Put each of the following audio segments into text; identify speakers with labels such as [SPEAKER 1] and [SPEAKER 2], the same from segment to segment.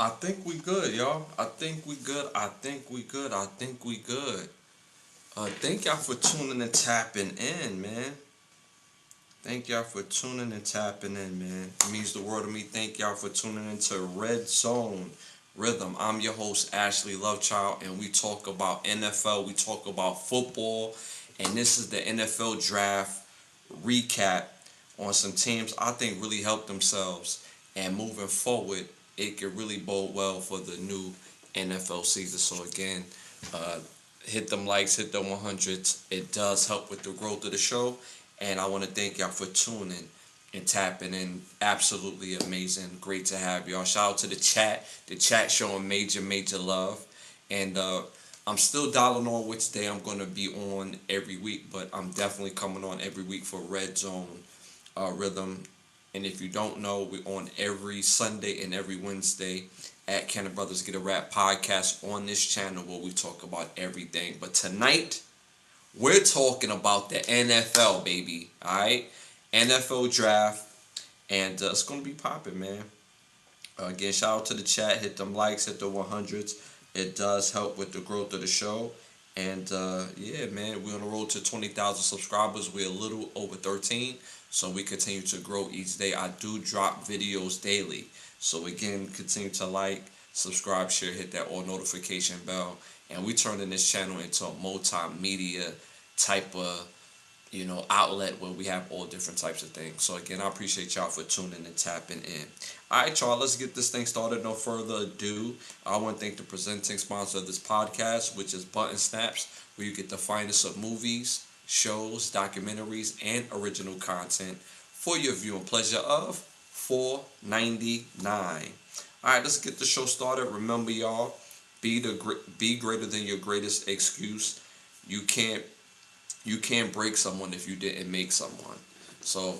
[SPEAKER 1] I think we good, y'all. I think we good. I think we good. I think we good. Thank y'all for tuning and tapping in, man. Thank y'all for tuning and tapping in, man. It means the world to me. Thank y'all for tuning into Red Zone Rhythm. I'm your host, Ashley Lovechild, and we talk about NFL, we talk about football, and this is the NFL draft recap on some teams I think really helped themselves. And moving forward, it could really bode well for the new NFL season. So again, uh, hit them likes, hit them 100s. It does help with the growth of the show. And I want to thank y'all for tuning and tapping in. Absolutely amazing. Great to have y'all. Shout out to the chat. The chat showing major, major love. And I'm still dialing on which day I'm going to be on every week, but I'm definitely coming on every week for Red Zone Rhythm. And if you don't know, we're on every Sunday and every Wednesday at Cannon Brothers Get a Rap podcast on this channel where we talk about everything. But tonight, we're talking about the NFL, baby. All right? NFL draft. And it's going to be popping, man. Again, shout out to the chat. Hit them likes, hit the 100s. It does help with the growth of the show. And yeah, man, we're on the road to 20,000 subscribers. We're a little over 13. So we continue to grow each day. I do drop videos daily. So again, continue to like, subscribe, share, hit that all notification bell. And we turning this channel into a multimedia type of outlet where we have all different types of things. So again, I appreciate y'all for tuning and tapping in. All right, y'all, let's get this thing started. No further ado, I want to thank the presenting sponsor of this podcast, which is Button Snaps, where you get the finest of movies, shows, documentaries, and original content for your viewing pleasure of $4.99. All right, let's get the show started. Remember, y'all, be greater than your greatest excuse. You can't you can't break someone if you didn't make someone. So,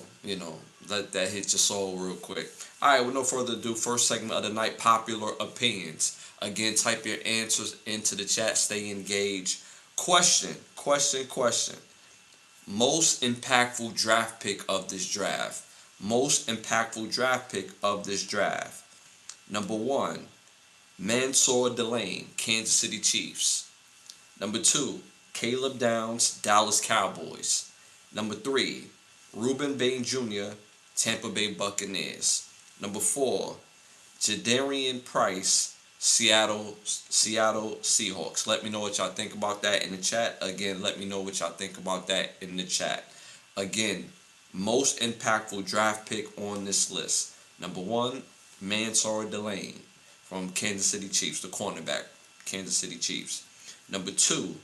[SPEAKER 1] let that hit your soul real quick. All right, with no further ado, first segment of the night, popular opinions. Again, type your answers into the chat. Stay engaged. Question. Most impactful draft pick of this draft. Most impactful draft pick of this draft. Number one, Mansour Delane, Kansas City Chiefs. Number two, Caleb Downs, Dallas Cowboys. Number three, Reuben Bain Jr., Tampa Bay Buccaneers. Number four, Jadarian Price, Seattle Seahawks. Let me know what y'all think about that in the chat. Again, let me know what y'all think about that in the chat. Again, most impactful draft pick on this list. Number one, Mansour Delane from Kansas City Chiefs, the cornerback, Kansas City Chiefs. Number two,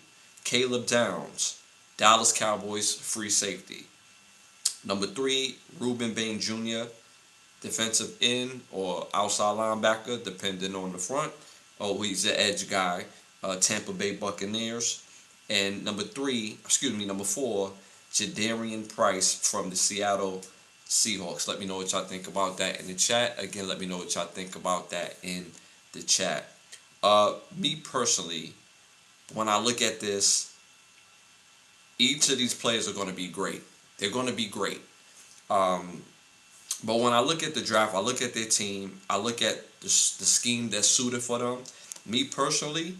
[SPEAKER 1] Caleb Downs, Dallas Cowboys free safety. Number three, Reuben Bain Jr., defensive end or outside linebacker, depending on the front. Oh, he's an edge guy, Tampa Bay Buccaneers. And number four, Jadarian Price from the Seattle Seahawks. Let me know what y'all think about that in the chat. Again, let me know what y'all think about that in the chat. Me personally, when I look at this, each of these players are going to be great. They're going to be great. But when I look at the draft, I look at their team, I look at the scheme that's suited for them. Me personally,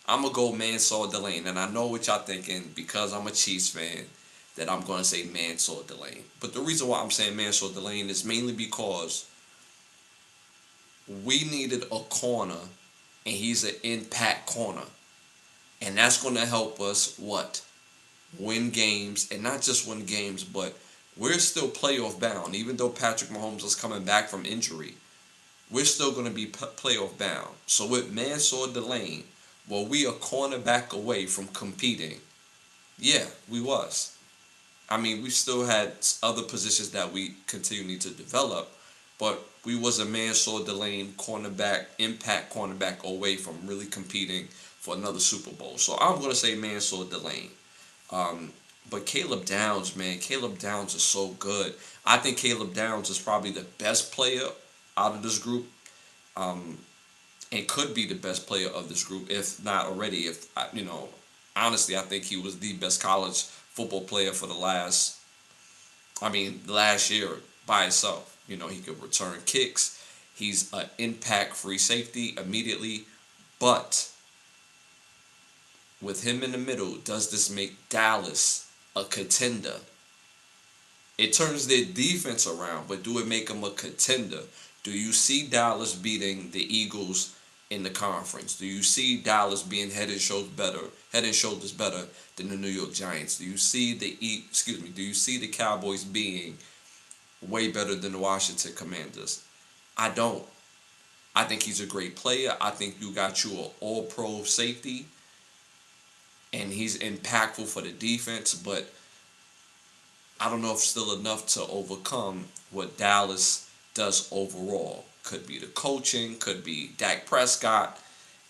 [SPEAKER 1] I'm going to go Mansour Delane. And I know what y'all thinking, because I'm a Chiefs fan, that I'm going to say Mansour Delane. But the reason why I'm saying Mansour Delane is mainly because we needed a corner, and he's an impact corner. And that's going to help us, what? Win games. And not just win games, but we're still playoff bound. Even though Patrick Mahomes is coming back from injury, we're still going to be playoff bound. So with Mansour Delane, well, we a cornerback away from competing. Yeah, we was. I mean, we still had other positions that we continue to develop, but we was a Mansour Delane cornerback, impact cornerback away from really competing for another Super Bowl. So I'm going to say Mansour Delane. But Caleb Downs, man, Caleb Downs is so good. I think Caleb Downs is probably the best player out of this group, and could be the best player of this group, if not already. Honestly, I think he was the best college football player for the last year by itself. He could return kicks. He's an impact free safety immediately. But with him in the middle, does this make Dallas a contender? It turns their defense around, but do it make them a contender? Do you see Dallas beating the Eagles in the conference? Do you see Dallas being head and shoulders better than the New York Giants? Do you see Do you see the Cowboys being way better than the Washington Commanders? I don't. I think he's a great player. I think you got you an all-pro safety, and he's impactful for the defense, but I don't know if still enough to overcome what Dallas does overall. Could be the coaching, could be Dak Prescott.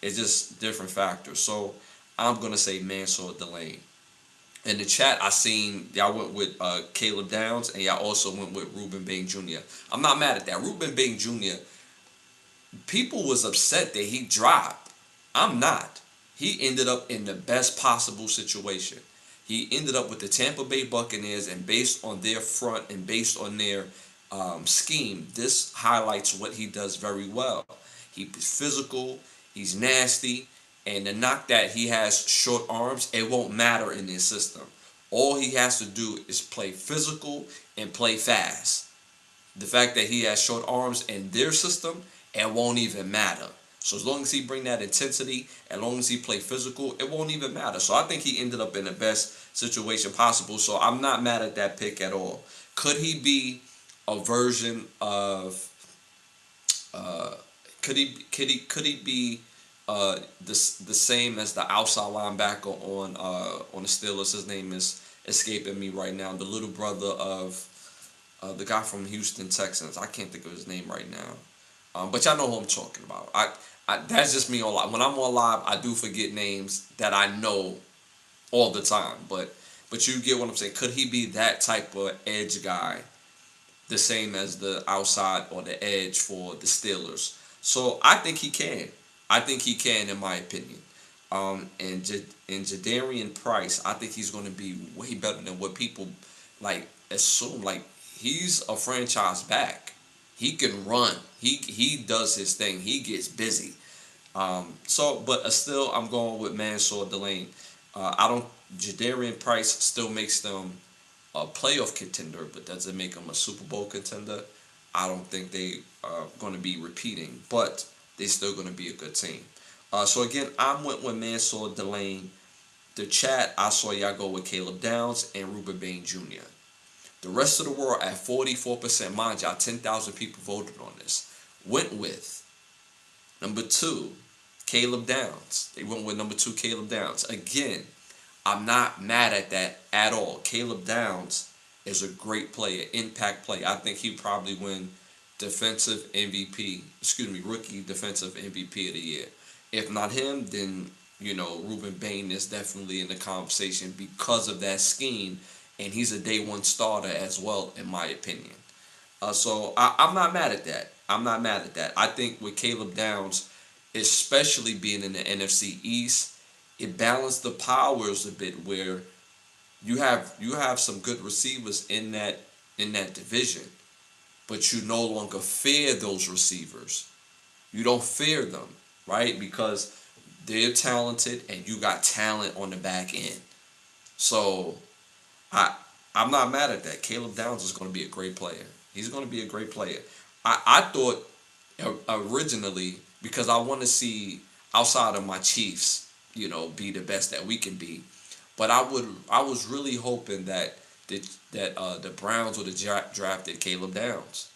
[SPEAKER 1] It's just different factors. So I'm gonna say Mansour Delane. In the chat, I seen y'all went with Caleb Downs, and y'all also went with Ruben Bain Jr. I'm not mad at that. Ruben Bain Jr. People was upset that he dropped. I'm not. He ended up in the best possible situation. He ended up with the Tampa Bay Buccaneers, and based on their front and based on their scheme, this highlights what he does very well. He's physical, he's nasty, and the knock that he has short arms, it won't matter in this system. All he has to do is play physical and play fast. The fact that he has short arms in their system, it won't even matter. So as long as he bring that intensity, as long as he play physical, it won't even matter. So I think he ended up in the best situation possible. So I'm not mad at that pick at all. Could he be a version of? Could he be the same as the outside linebacker on the Steelers? His name is escaping me right now. The little brother of the guy from Houston Texans. I can't think of his name right now. But y'all know who I'm talking about. That's just me on live. When I'm on live, I do forget names that I know all the time. But you get what I'm saying. Could he be that type of edge guy, the same as the outside or the edge for the Steelers? So I think he can. I think he can, in my opinion. And Jadarian Price, I think he's going to be way better than what people like assume. Like, he's a franchise back. He can run. He does his thing. He gets busy. But still, I'm going with Mansour Delane. I don't. Jadarian Price still makes them a playoff contender, but does it make them a Super Bowl contender? I don't think they are going to be repeating, but they're still going to be a good team. So again, I went with Mansour Delane. The chat, I saw y'all go with Caleb Downs and Ruben Bain Jr. The rest of the world at 44%, mind y'all, 10,000 people voted on this, went with number 2, Caleb Downs. They went with number 2, Caleb Downs. Again, I'm not mad at that at all. Caleb Downs is a great player, impact player. I think he'll probably win rookie defensive MVP of the year. If not him, then, Ruben Bain is definitely in the conversation because of that scheme, and he's a day one starter as well, in my opinion. So I'm not mad at that. I think with Caleb Downs, especially being in the NFC East, it balanced the powers a bit where you have some good receivers in that division, but you no longer fear those receivers. You don't fear them, right? Because they're talented and you got talent on the back end. So I'm not mad at that. Caleb Downs is going to be a great player. He's going to be a great player. I thought originally, because I want to see outside of my Chiefs, be the best that we can be. But I was really hoping that the Browns would have drafted Caleb Downs,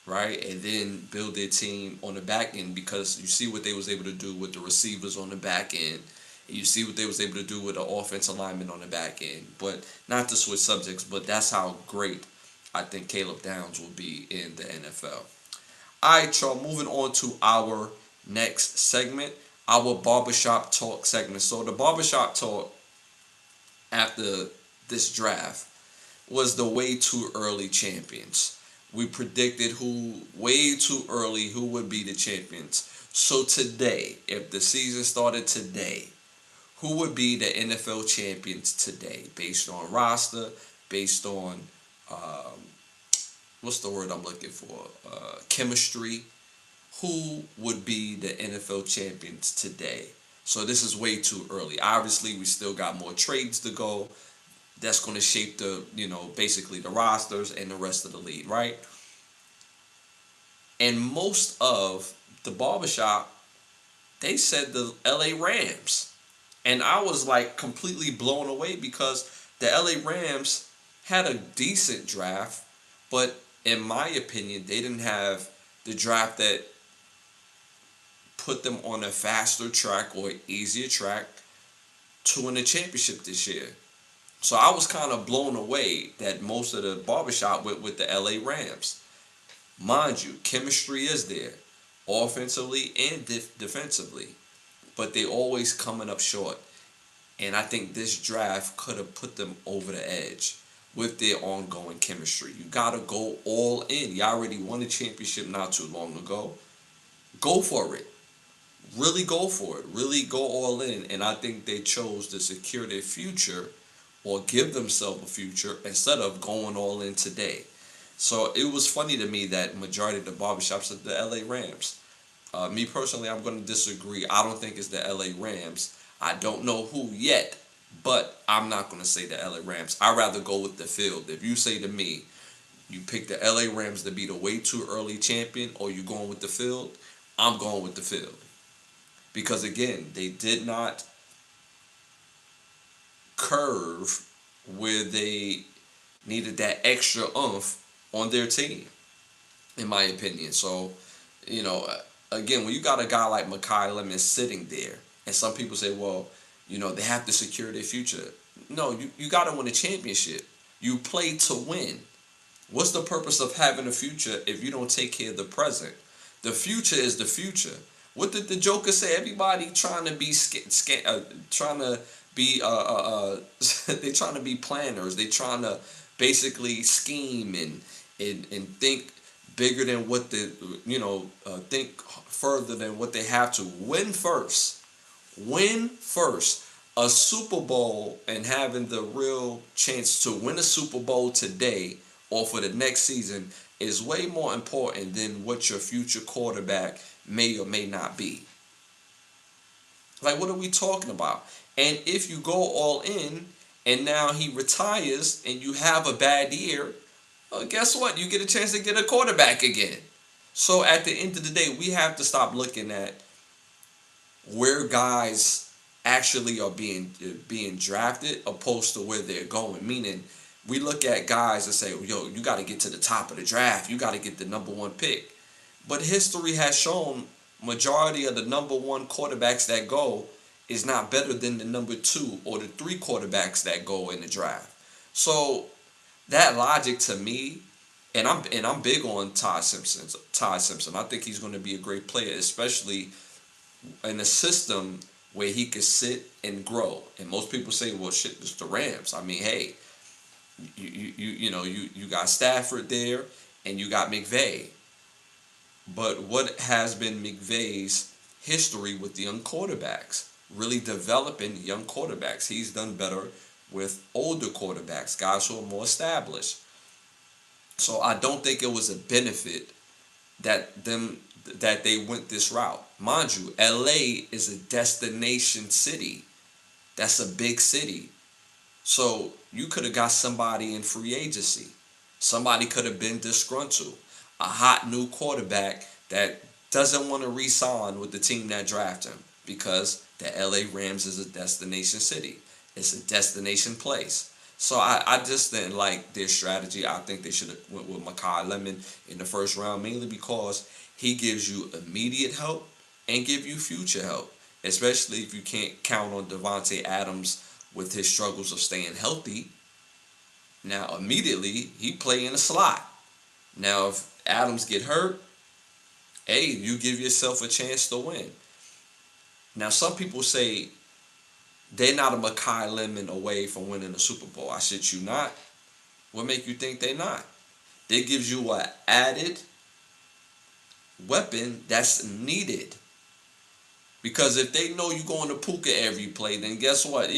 [SPEAKER 1] right, and then build their team on the back end, because you see what they was able to do with the receivers on the back end. And you see what they was able to do with the offensive linemen on the back end. But not to switch subjects, but that's how great I think Caleb Downs will be in the NFL. All right, y'all, moving on to our next segment, our barbershop talk segment. So the barbershop talk after this draft was the way too early champions. We predicted who would be the champions. So today, if the season started today, who would be the NFL champions today, based on roster, based on what's the word I'm looking for? Chemistry, who would be the NFL champions today. So this is way too early. Obviously, we still got more trades to go. That's going to shape the, basically the rosters and the rest of the league, right? And most of the barbershop, they said the LA Rams. And I was like completely blown away because the LA Rams had a decent draft, but in my opinion, they didn't have the draft that put them on a faster track or easier track to win a championship this year. So I was kind of blown away that most of the barbershop went with the LA Rams. Mind you, chemistry is there, offensively and defensively, but they always coming up short. And I think this draft could have put them over the edge with their ongoing chemistry. You got to go all in. You already won a championship not too long ago. Go for it. Really go for it. Really go all in. And I think they chose to secure their future or give themselves a future instead of going all in today. So it was funny to me that majority of the barbershops are the LA Rams. Me personally, I'm going to disagree. I don't think it's the LA Rams. I don't know who yet, but I'm not going to say the LA Rams. I'd rather go with the field. If you say to me, you pick the LA Rams to be the way too early champion or you going with the field, I'm going with the field. Because again, they did not curve where they needed that extra oomph on their team, in my opinion. So, again, when you got a guy like Mekhi Lemon sitting there, and some people say, well, they have to secure their future. No, you got to win a championship. You play to win. What's the purpose of having a future if you don't take care of the present? The future is the future. What did the Joker say? Everybody trying to be trying to be they trying to be planners. They trying to basically scheme and think bigger than what the think further than what they have to. Win first. Win first. A Super Bowl and having the real chance to win a Super Bowl today or for the next season is way more important than what your future quarterback may or may not be. Like, what are we talking about? And if you go all in and now he retires and you have a bad year, well, guess what? You get a chance to get a quarterback again. So at the end of the day, we have to stop looking at where guys actually are being drafted opposed to where they're going. Meaning, we look at guys and say, yo, you got to get to the top of the draft. You got to get the number one pick. But history has shown majority of the number one quarterbacks that go is not better than the number two or the three quarterbacks that go in the draft. So that logic to me, and I'm big on Todd Simpson. I think he's going to be a great player, especially in a system where he could sit and grow. And most people say, well, shit, it's the Rams. I mean, hey, you got Stafford there and you got McVay. But what has been McVay's history with the young quarterbacks? Really developing young quarterbacks. He's done better with older quarterbacks, guys who are more established. So I don't think it was a benefit that they went this route. Mind you, LA is a destination city. That's a big city. So you could have got somebody in free agency. Somebody could have been disgruntled. A hot new quarterback that doesn't want to re-sign with the team that drafted him because the LA Rams is a destination city. It's a destination place. So I just didn't like their strategy. I think they should have went with Mekhi Lemon in the first round, mainly because he gives you immediate help and give you future help, especially if you can't count on Devontae Adams with his struggles of staying healthy. Now, immediately, he play in a slot. Now, if Adams get hurt, hey, you give yourself a chance to win. Now, some people say they're not a Mekhi Lemon away from winning a Super Bowl. I shit you not. What make you think they're not? They gives you an added weapon that's needed. Because if they know you're going to Puka every play, then guess what?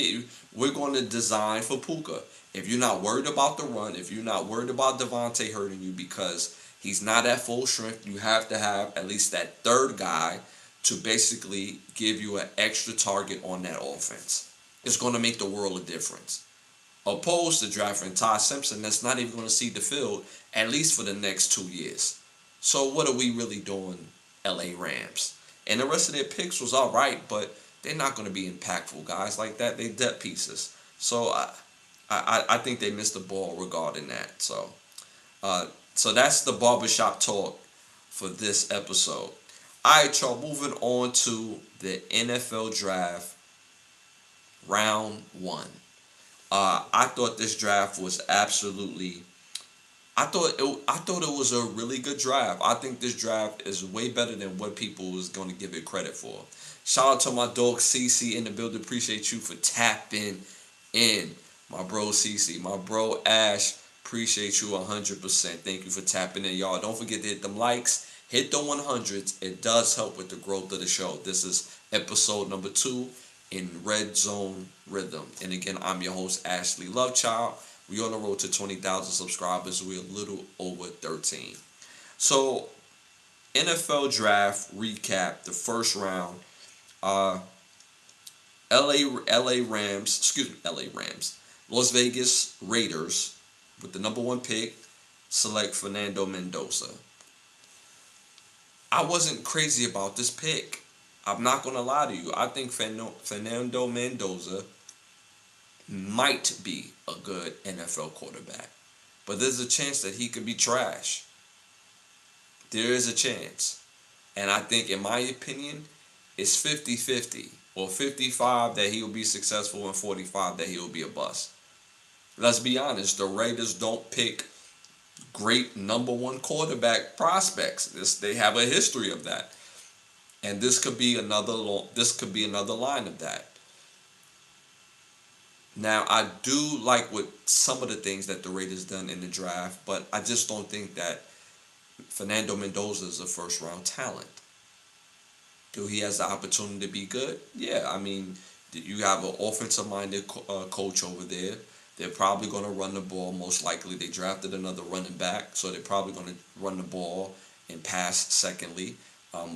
[SPEAKER 1] We're going to design for Puka. If you're not worried about the run, if you're not worried about Devontae hurting you because He's not at full strength. You have to have at least that third guy to basically give you an extra target on that offense. It's going to make the world of difference. Opposed to drafting Ty Simpson, that's not even going to see the field at least for the next 2 years. So what are we really doing, LA Rams? And the rest of their picks was all right, but they're not going to be impactful guys like that. They depth pieces. So I think they missed the ball regarding that. Uh, so that's the barbershop talk for this episode. All right, y'all, moving on to the NFL draft, round one. I thought this draft was absolutely. I thought it was a really good draft. I think this draft is way better than what people is going to give it credit for. Shout out to my dog CC in the building. Appreciate you for tapping in, my bro CC, my bro Ash. Appreciate you 100%. Thank you for tapping in, y'all. Don't forget to hit them likes, hit the 100s. It does help with the growth of the show. This is episode number 2 in Red Zone Rhythm. And again, I'm your host, Ashley Lovechild. We on the road to 20,000 subscribers. We're a little over 13. So, NFL draft recap, the first round. LA Rams. Las Vegas Raiders with the number 1 pick select Fernando Mendoza. I wasn't crazy about this pick. I'm not going to lie to you. I think Fernando Mendoza might be a good NFL quarterback. But there's a chance that he could be trash. There is a chance. And I think, in my opinion, it's 50-50. Or 55 that he'll be successful and 45 that he'll be a bust. Let's be honest. The Raiders don't pick great number 1 quarterback prospects. They have a history of that. And this could be another line of that. Now, I do like what some of the things that the Raiders done in the draft, but I just don't think that Fernando Mendoza is a first-round talent. Do he has the opportunity to be good? Yeah, I mean, you have an offensive-minded coach over there. They're probably going to run the ball, most likely. They drafted another running back, so they're probably going to run the ball and pass secondly,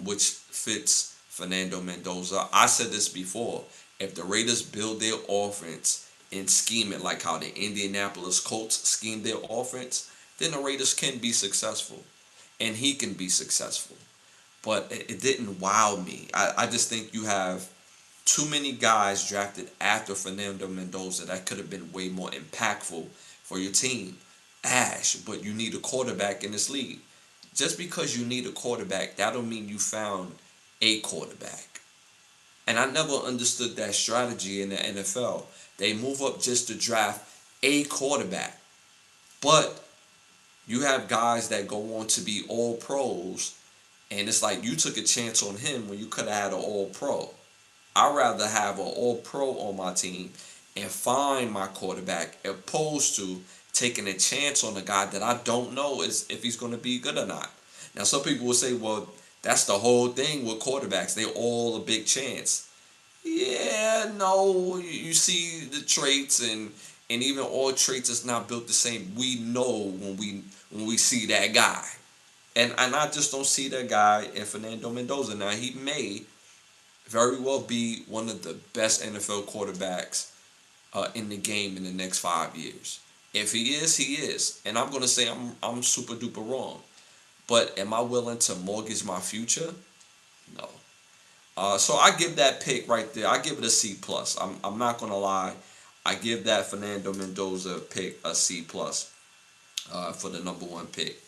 [SPEAKER 1] which fits Fernando Mendoza. I said this before. If the Raiders build their offense and scheme it like how the Indianapolis Colts schemed their offense, then the Raiders can be successful. And he can be successful. But it didn't wow me. I just think you have too many guys drafted after Fernando Mendoza that could have been way more impactful for your team. Ash, but you need a quarterback in this league. Just because you need a quarterback, that don't mean you found a quarterback. And I never understood that strategy in the NFL. They move up just to draft a quarterback. But you have guys that go on to be all pros, and it's like you took a chance on him when you could have had an all pro. I'd rather have an all pro on my team and find my quarterback opposed to taking a chance on a guy that I don't know if he's going to be good or not. Now, some people will say, well, that's the whole thing with quarterbacks. They're all a big chance. Yeah, no, you see the traits, and even all traits is not built the same. We know when we see that guy. And I just don't see that guy in Fernando Mendoza. Now, he may very well be one of the best NFL quarterbacks in the game in the next 5 years. If he is, he is. And I'm going to say I'm super duper wrong. But am I willing to mortgage my future? No. So I give that pick right there. I give it a C+. I'm not going to lie. I give that Fernando Mendoza pick a C+ for the number 1 pick.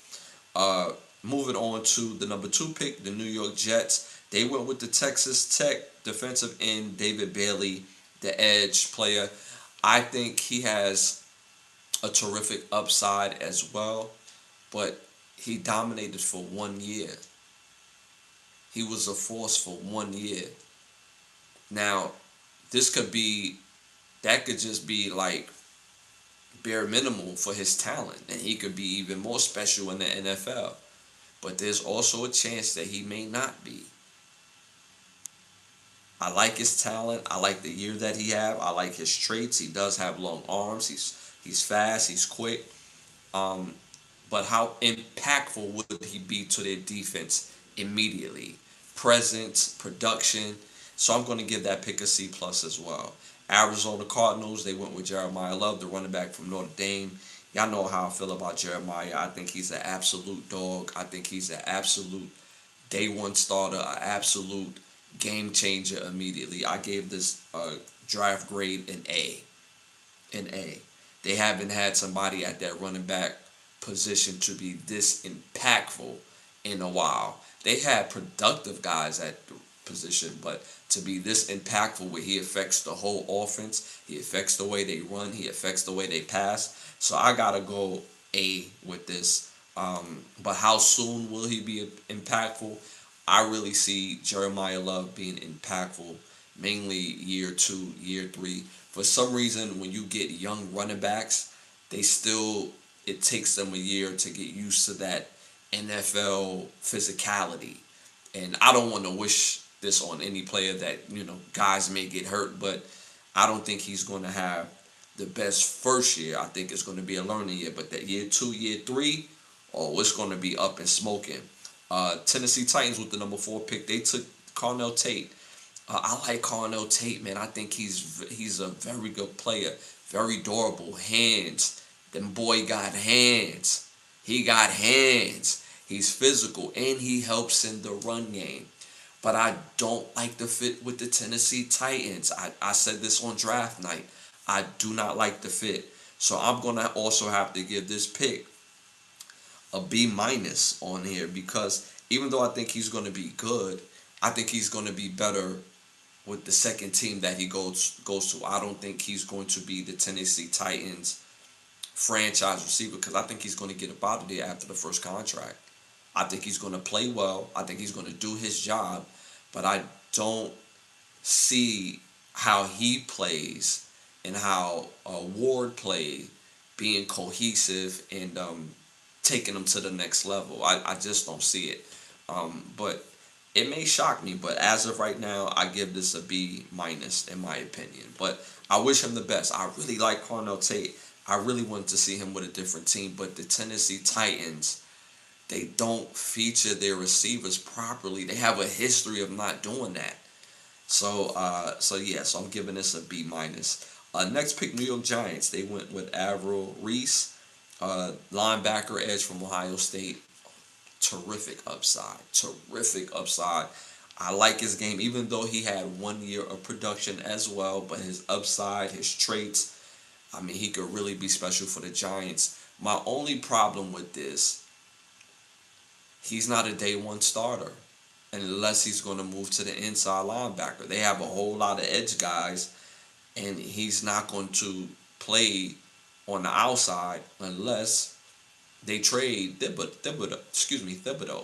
[SPEAKER 1] Moving on to the number 2 pick, the New York Jets. They went with the Texas Tech defensive end, David Bailey, the edge player. I think he has a terrific upside as well, but he dominated for 1 year. He was a force for 1 year. Now, that could just be like bare minimum for his talent, and he could be even more special in the NFL. But there's also a chance that he may not be. I like his talent. I like the year that he have. I like his traits. He does have long arms. He's fast. He's quick. but how impactful would he be to their defense immediately? Presence, production. So I'm going to give that pick a C plus as well. Arizona Cardinals, they went with Jeremiah Love, the running back from Notre Dame. Y'all know how I feel about Jeremiah. I think he's an absolute dog. I think he's an absolute day one starter, an absolute game changer immediately. I gave this draft grade an A. An A. They haven't had somebody at that running back position to be this impactful in a while. They had productive guys at the position, but to be this impactful where he affects the whole offense, he affects the way they run, he affects the way they pass. So I gotta go A with this. But how soon will he be impactful? I really see Jeremiah Love being impactful mainly year 2, year 3. For some reason, when you get young running backs, they still, it takes them a year to get used to that NFL physicality. And I don't want to wish this on any player that, guys may get hurt, but I don't think he's going to have the best first year. I think it's going to be a learning year. But that year 2, year 3, oh, it's going to be up and smoking. Tennessee Titans with the number 4 pick, they took Carnell Tate. I like Carnell Tate, man. I think he's a very good player, very durable, hands. Them boy got hands. He got hands. He's physical and he helps in the run game. But I don't like the fit with the Tennessee Titans. I said this on draft night. I do not like the fit. So I'm gonna also have to give this pick a B minus on here because even though I think he's going to be good, I think he's going to be better with the second team that he goes to. I don't think he's going to be the Tennessee Titans franchise receiver because I think he's going to get up out of there after the first contract. I think he's going to play well. I think he's going to do his job, but I don't see how he plays and how Ward played being cohesive and taking them to the next level. I just don't see it. But it may shock me, but as of right now, I give this a B minus in my opinion. But I wish him the best. I really like Carnell Tate. I really want to see him with a different team, but the Tennessee Titans, they don't feature their receivers properly. They have a history of not doing that. So I'm giving this a B minus. Next pick, New York Giants. They went with Avril Reese, linebacker edge from Ohio State. Terrific upside. Terrific upside. I like his game, even though he had 1 year of production as well. But his upside, his traits, I mean, he could really be special for the Giants. My only problem with this, he's not a day one starter unless he's going to move to the inside linebacker. They have a whole lot of edge guys, and he's not going to play on the outside unless they trade Thibodeau.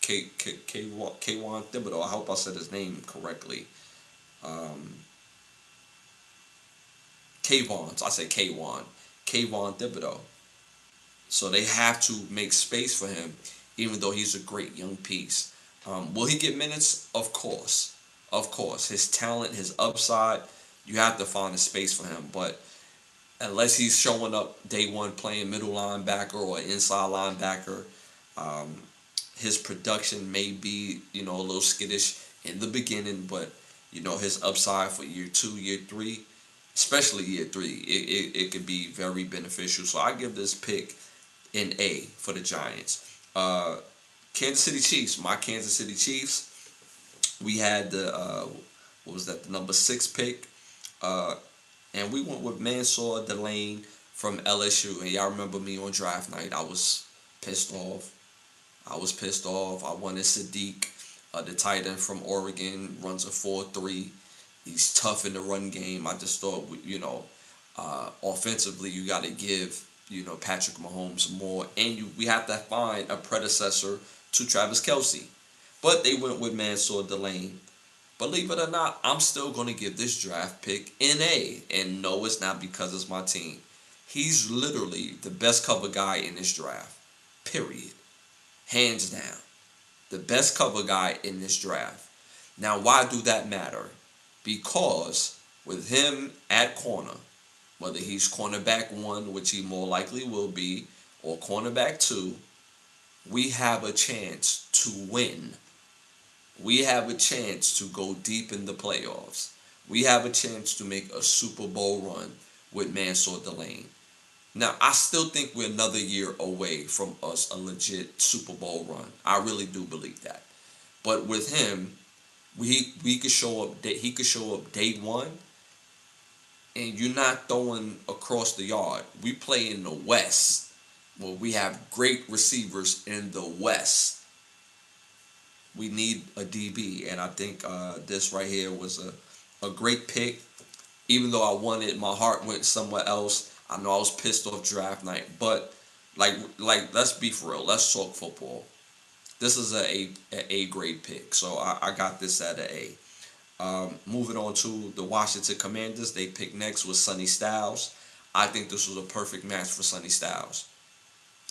[SPEAKER 1] Kayvon Thibodeau. I hope I said his name correctly. Kayvon. I say Kayvon. Kayvon Thibodeau. So they have to make space for him, even though he's a great young piece. Will he get minutes? Of course. Of course. His talent, his upside, you have to find a space for him. But unless he's showing up day one playing middle linebacker or inside linebacker, his production may be, a little skittish in the beginning, but, his upside for year 2, year 3, especially year 3, it could be very beneficial. So I give this pick an A for the Giants. Kansas City Chiefs, my Kansas City Chiefs, we had the number 6 pick, and we went with Mansour Delane from LSU. And y'all remember me on draft night, I was pissed off. I wanted Sadiq, the tight end from Oregon, runs a 4.3. He's tough in the run game. I just thought, offensively, you got to give, Patrick Mahomes more. And we have to find a predecessor to Travis Kelce. But they went with Mansour Delane. Believe it or not, I'm still going to give this draft pick an A. And no, it's not because it's my team. He's literally the best cover guy in this draft. Period. Hands down. The best cover guy in this draft. Now, why do that matter? Because with him at corner, whether he's cornerback 1, which he more likely will be, or cornerback 2, we have a chance to win. We have a chance to go deep in the playoffs. We have a chance to make a Super Bowl run with Mansour Delane. Now, I still think we're another year away from us a legit Super Bowl run. I really do believe that. But with him, we could show up. He could show up day one, and you're not throwing across the yard. We play in the West, where we have great receivers in the West. We need a DB, and I think this right here was a great pick. Even though I wanted, my heart went somewhere else. I know I was pissed off draft night, but let's be for real. Let's talk football. This is a grade pick, so I got this at an A. Moving on to the Washington Commanders, they picked next with Sonny Styles. I think this was a perfect match for Sonny Styles.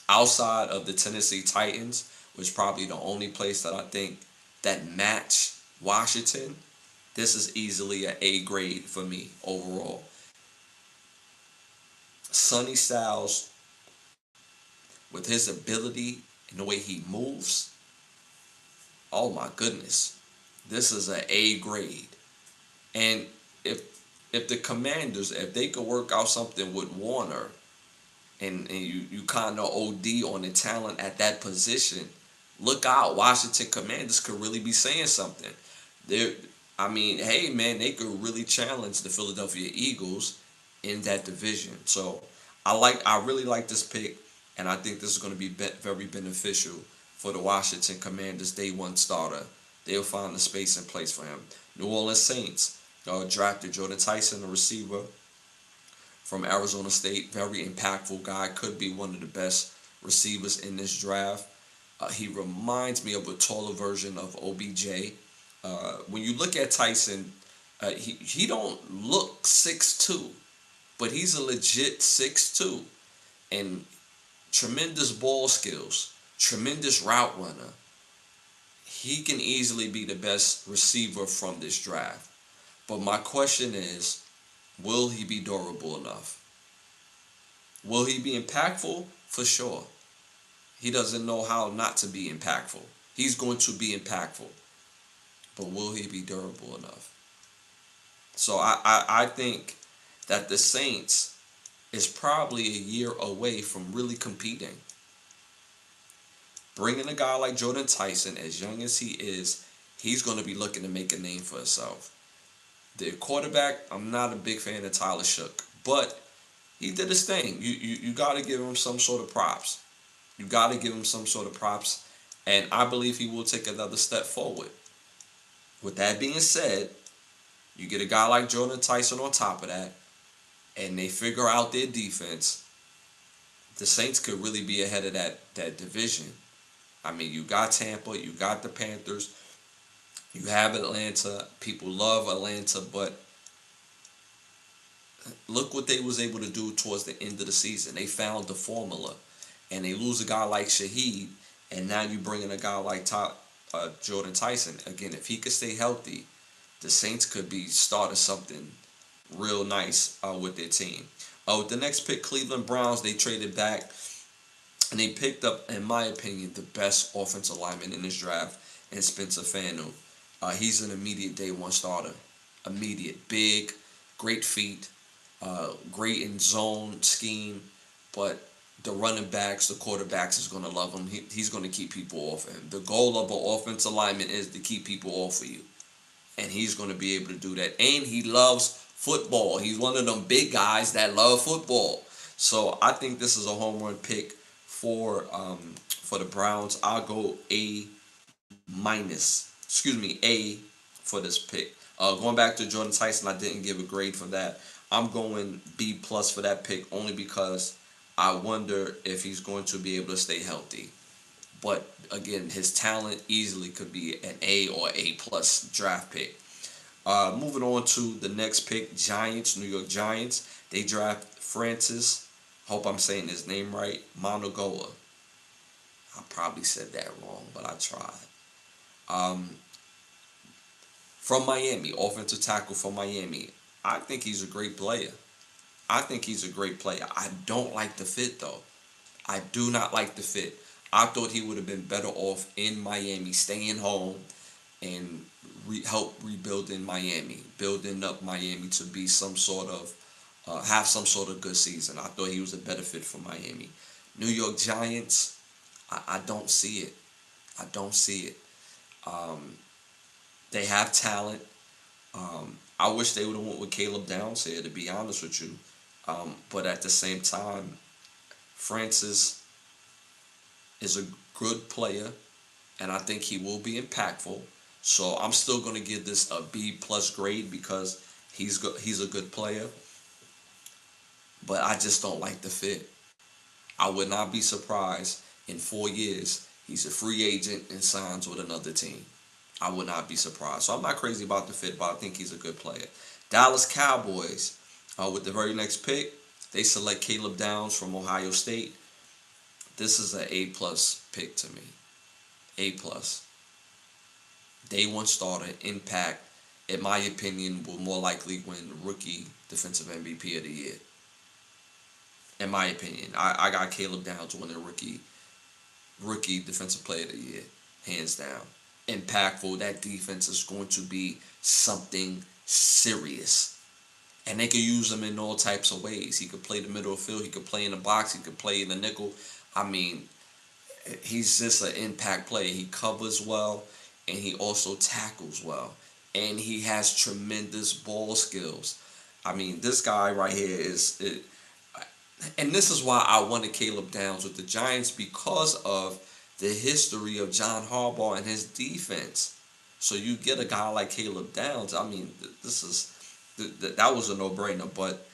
[SPEAKER 1] Outside of the Tennessee Titans, which is probably the only place that I think that match Washington, this is easily an A grade for me overall. Sonny Styles, with his ability and the way he moves, oh my goodness, this is an A grade. And if if the Commanders, if they could work out something with Warner, and you kind of OD on the talent at that position, look out. Washington Commanders could really be saying something. They're, I mean, hey man, they could really challenge the Philadelphia Eagles in that division. So I really like this pick, and I think this is going to be very beneficial for the Washington Commanders day one starter. They'll find the space and place for him. New Orleans Saints drafted Jordan Tyson, a receiver from Arizona State. Very impactful guy. Could be one of the best receivers in this draft. He reminds me of a taller version of OBJ. When you look at Tyson, he don't look 6'2", but he's a legit 6'2", and tremendous ball skills, tremendous route runner. He can easily be the best receiver from this draft. But my question is, will he be durable enough? Will he be impactful? For sure. He doesn't know how not to be impactful. He's going to be impactful. But will he be durable enough? So I think that the Saints is probably a year away from really competing. Bringing a guy like Jordan Tyson, as young as he is, he's going to be looking to make a name for himself. The quarterback, I'm not a big fan of Tyler Shook, but he did his thing. You got to give him some sort of props. You got to give him some sort of props, and I believe he will take another step forward. With that being said, you get a guy like Jordan Tyson on top of that, and they figure out their defense. The Saints could really be ahead of that division. I mean, you got Tampa, you got the Panthers, you have Atlanta. People love Atlanta, but look what they was able to do towards the end of the season. They found the formula, and they lose a guy like Shaheed, and now you bring in a guy like Jordan Tyson. Again, if he could stay healthy, the Saints could be starting something real nice with their team. With the next pick, Cleveland Browns, they traded back, and they picked up, in my opinion, the best offensive lineman in this draft, in Spencer Fanu. He's an immediate day one starter. Immediate. Big, great feet, great in zone scheme, but the running backs, the quarterbacks is going to love him. He's going to keep people off of him. The goal of an offensive lineman is to keep people off of you, and he's going to be able to do that. And he loves football. He's one of them big guys that love football. So I think this is a home run pick for the Browns. I'll go A minus. A for this pick. Going back to Jordan Tyson, I didn't give a grade for that. I'm going B plus for that pick only because I wonder if he's going to be able to stay healthy. But again, his talent easily could be an A or A plus draft pick. Moving on to the next pick, Giants, New York Giants. They draft Francis, hope I'm saying his name right, Managoa. I probably said that wrong, but I tried. From Miami, offensive tackle from Miami. I think he's a great player. I don't like the fit, though. I do not like the fit. I thought he would have been better off in Miami, staying home and help rebuilding Miami, building up Miami to be some sort of have some sort of good season. I thought he was a better fit for Miami. New York Giants, I don't see it. I don't see it. Um, they have talent. I wish they would have went with Caleb Downs here, to be honest with you. But at the same time, Francis is a good player, and I think he will be impactful. So I'm still going to give this a B plus grade because he's a good player, but I just don't like the fit. I would not be surprised in 4 years he's a free agent and signs with another team. I would not be surprised. So I'm not crazy about the fit, but I think he's a good player. Dallas Cowboys, with the very next pick, they select Caleb Downs from Ohio State. This is an A plus pick to me. A plus. Day one starter, impact. In my opinion, will more likely win rookie defensive MVP of the year. In my opinion, I got Caleb Downs winning rookie defensive player of the year, hands down. Impactful. That defense is going to be something serious. And they can use him in all types of ways. He could play the middle of the field. He could play in the box. He could play in the nickel. I mean, he's just an impact player. He covers well, and he also tackles well. And he has tremendous ball skills. I mean, this guy right here and this is why I wanted Caleb Downs with the Giants because of the history of John Harbaugh and his defense. So you get a guy like Caleb Downs. I mean, this is that was a no-brainer. But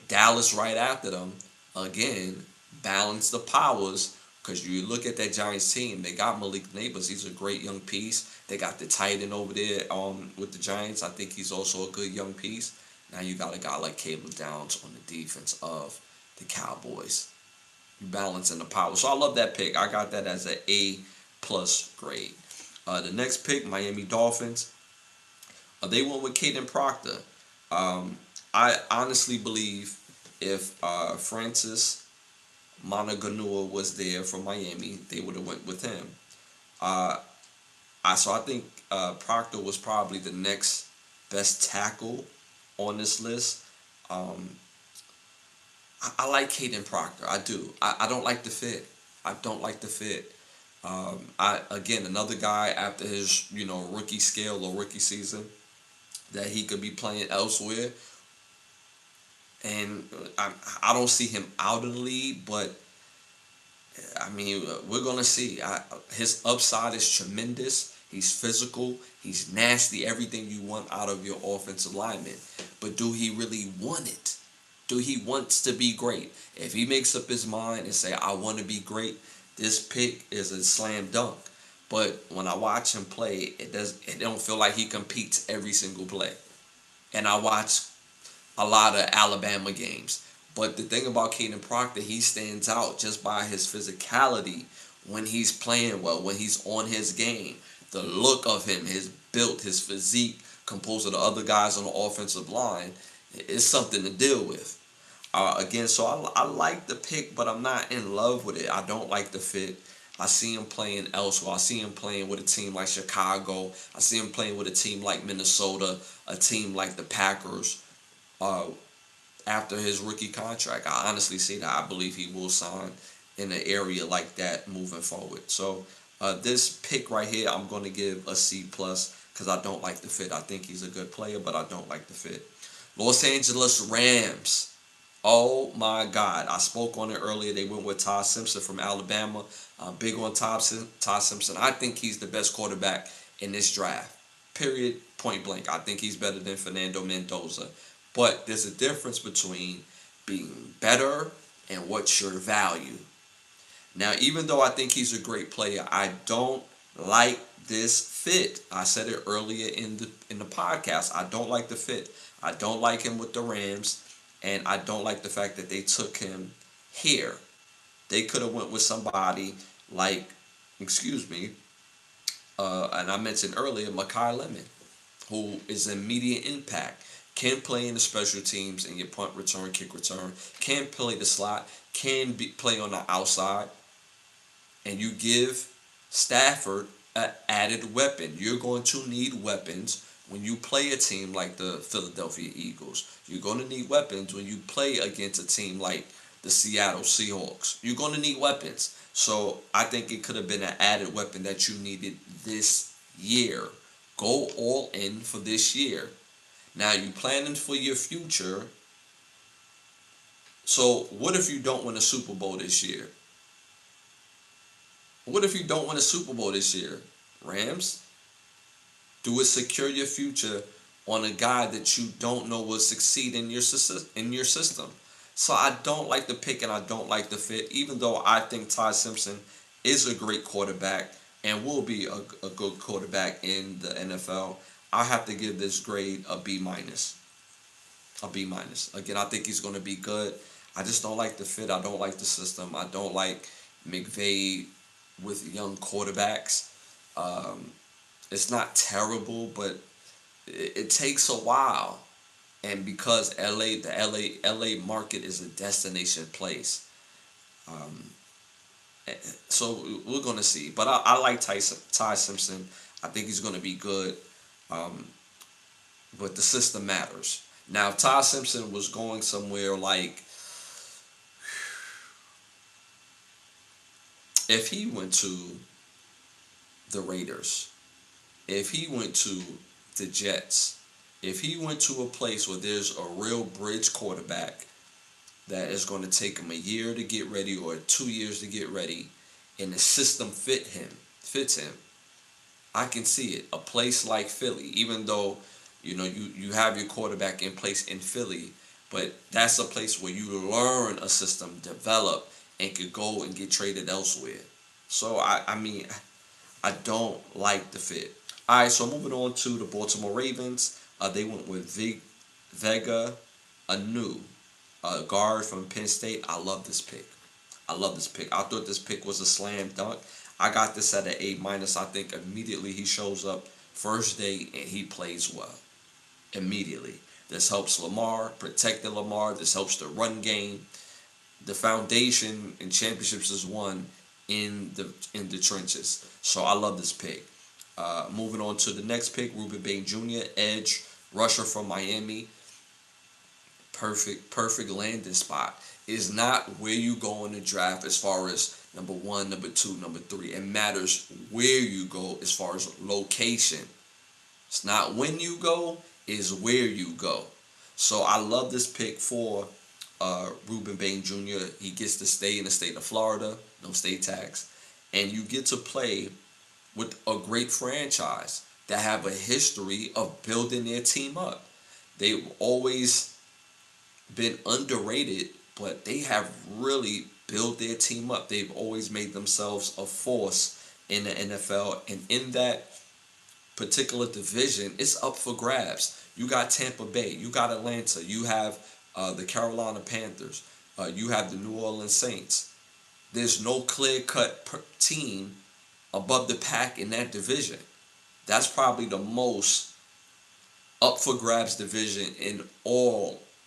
[SPEAKER 1] Dallas right after them again balance the powers because you look at that Giants team. They got Malik Neighbors. He's a great young piece. They got the tight end over there with the Giants. I think he's also a good young piece. Now you got a guy like Caleb Downs on the defense of the Cowboys. You balancing the power. So I love that pick. I got that as an A plus grade. The next pick, Miami Dolphins. They went with Caden Proctor. I honestly believe if Francis Monaganua was there from Miami, they would have went with him. Uh, so I think Proctor was probably the next best tackle on this list. Um, I like Caden Proctor. I do. I don't like the fit. I don't like the fit. I again another guy after his rookie scale or rookie season that he could be playing elsewhere, and I don't see him out of the league, but I mean we're gonna see. His upside is tremendous. He's physical. He's nasty. Everything you want out of your offensive lineman, but do he really want it? Do he wants to be great? If he makes up his mind and say, I want to be great, this pick is a slam dunk. But when I watch him play, it don't feel like he competes every single play. And I watch a lot of Alabama games. But the thing about Caden Proctor, he stands out just by his physicality when he's playing well, when he's on his game. The look of him, his build, his physique, composed of the other guys on the offensive line, is something to deal with. Again, so I like the pick, but I'm not in love with it. I don't like the fit. I see him playing elsewhere. I see him playing with a team like Chicago. I see him playing with a team like Minnesota, a team like the Packers. Uh, After his rookie contract, I honestly see that. I believe he will sign in an area like that moving forward. So this pick right here, I'm going to give a C plus because I don't like the fit. I think he's a good player, but I don't like the fit. Los Angeles Rams. Oh my God. I spoke on it earlier. They went with Todd Simpson from Alabama. Big on Todd Simpson. I think he's the best quarterback in this draft. Period. Point blank. I think he's better than Fernando Mendoza. But there's a difference between being better and what's your value. Now, even though I think he's a great player, I don't like this fit. I said it earlier in the podcast. I don't like the fit. I don't like him with the Rams, and I don't like the fact that they took him here. They could have went with somebody like, excuse me, and I mentioned earlier, Makai Lemon, who is immediate impact. can play in the special teams and your punt return, kick return, can play the slot, play on the outside, and you give Stafford an added weapon. You're going to need weapons when you play a team like the Philadelphia Eagles. You're going to need weapons when you play against a team like the Seattle Seahawks. You're going to need weapons. So I think it could have been an added weapon that you needed this year. Go all in for this year. Now you planning for your future. So what if you don't win a Super Bowl this year? What if you don't win a Super Bowl this year? Rams? Do it secure your future on a guy that you don't know will succeed in your system. So I don't like the pick and I don't like the fit, even though I think Ty Simpson is a great quarterback and will be a good quarterback in the NFL. I have to give this grade a B minus. A B minus. Again, I think he's going to be good. I just don't like the fit. I don't like the system. I don't like McVay with young quarterbacks. Um, it's not terrible, but it takes a while. And because the LA market is a destination place, um, so we're gonna see. But I like Ty Simpson. I think he's gonna be good. Um, but the system matters. Now, if Ty Simpson was going somewhere like, if he went to the Raiders, if he went to the Jets, if he went to a place where there's a real bridge quarterback that is going to take him a year to get ready or 2 years to get ready, and the system fits him, I can see it. A place like Philly, even though you have your quarterback in place in Philly, but that's a place where you learn a system, develop, and could go and get traded elsewhere. So I mean, I don't like the fit. All right, so moving on to the Baltimore Ravens. They went with Vega Anu, a guard from Penn State. I love this pick. I love this pick. I thought this pick was a slam dunk. I got this at an A minus. I think immediately he shows up first day and he plays well. Immediately. This helps Lamar, protecting Lamar. This helps the run game. The foundation in championships is won in the trenches. So I love this pick. Moving on to the next pick, Ruben Bain Jr., edge rusher from Miami. Perfect landing spot. Is not where you go in the draft as far as number one, number two, number three. It matters where you go as far as location. It's not when you go, it's where you go. So I love this pick for Ruben Bain Jr. He gets to stay in the state of Florida, no state tax, and you get to play with a great franchise that have a history of building their team up. They've always been underrated, but they have really built their team up. They've always made themselves a force in the NFL, and in that particular division, it's up for grabs. You got Tampa Bay, you got Atlanta, you have the Carolina Panthers, you have the New Orleans Saints. There's no clear-cut team above the pack in that division. That's probably the most up for grabs division in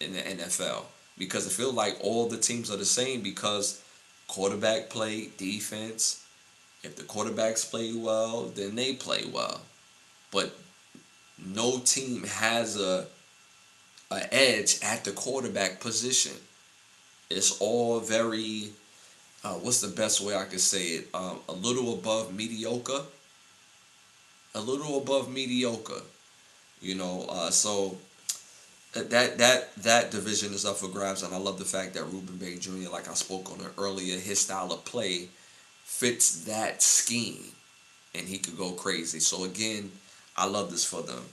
[SPEAKER 1] the NFL, because I feel like all the teams are the same because quarterback play, defense. If the quarterbacks play well, then they play well. But no team has a edge at the quarterback position. It's all very what's the best way I could say it? A little above mediocre. A little above mediocre. So that division is up for grabs, and I love the fact that Ruben Bain Jr., like I spoke on it earlier, his style of play fits that scheme, and he could go crazy. So again, I love this for them.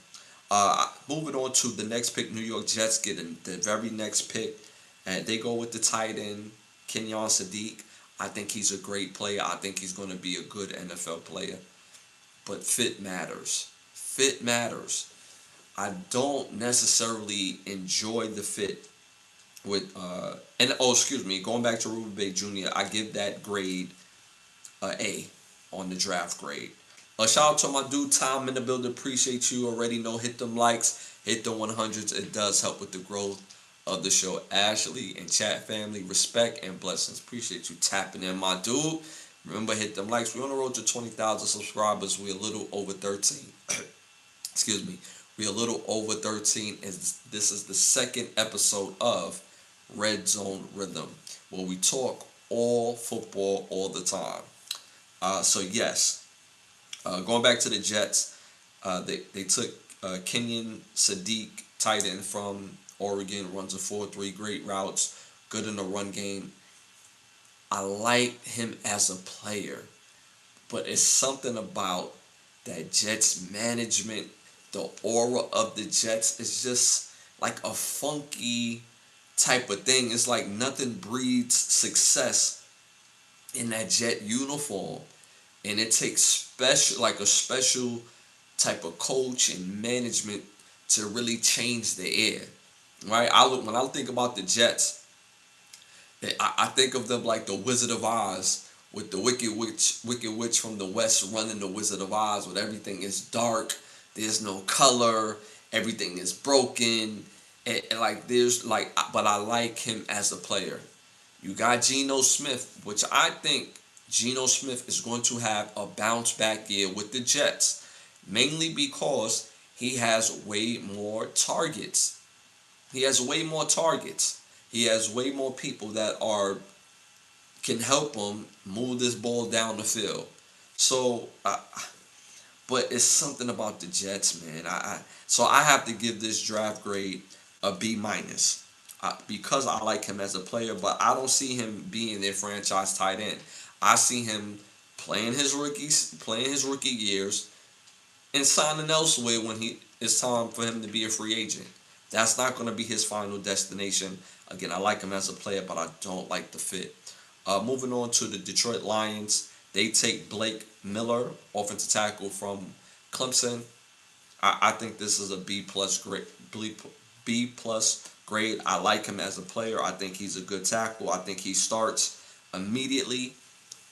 [SPEAKER 1] Moving on to the next pick, New York Jets get the very next pick, and they go with the tight end Kenyon Sadiq. I think he's a great player. I think he's going to be a good NFL player. But fit matters. Fit matters. I don't necessarily enjoy the fit with going back to Ruben Bay Jr., I give that grade A on the draft grade. Shout out to my dude Tom in the building. Appreciate you. Already know. Hit them likes. Hit the 100s. It does help with the growth of the show. Ashley and chat family, respect and blessings. Appreciate you tapping in, my dude. Remember, hit them likes. We're on the road to 20,000 subscribers. We're a little over 13. Excuse me. We're a little over 13. And this is the second episode of Red Zone Rhythm, where we talk all football all the time. So yes, going back to the Jets, they took Kenyon Sadiq, tight end from Oregon, runs a 4.3, great routes, good in the run game. I like him as a player, but it's something about that Jets management, the aura of the Jets is just like a funky type of thing. It's like nothing breeds success in that Jet uniform. And it takes a special type of coach and management to really change the air. Right? When I think about the Jets, I think of them like the Wizard of Oz with the Wicked Witch from the West running the Wizard of Oz, where everything is dark, there's no color, everything is broken, and like but I like him as a player. You got Geno Smith, which I think Geno Smith is going to have a bounce back year with the Jets, mainly because he has way more targets. He has way more targets. He has way more people that can help him move this ball down the field. So, but it's something about the Jets, man. So I have to give this draft grade a B minus because I like him as a player, but I don't see him being their franchise tight end. I see him playing his rookie years, and signing elsewhere when it's time for him to be a free agent. That's not going to be his final destination. Again, I like him as a player, but I don't like the fit. Moving on to the Detroit Lions, they take Blake Miller, offensive tackle from Clemson. I think this is a B plus grade. B plus grade. I like him as a player. I think he's a good tackle. I think he starts immediately.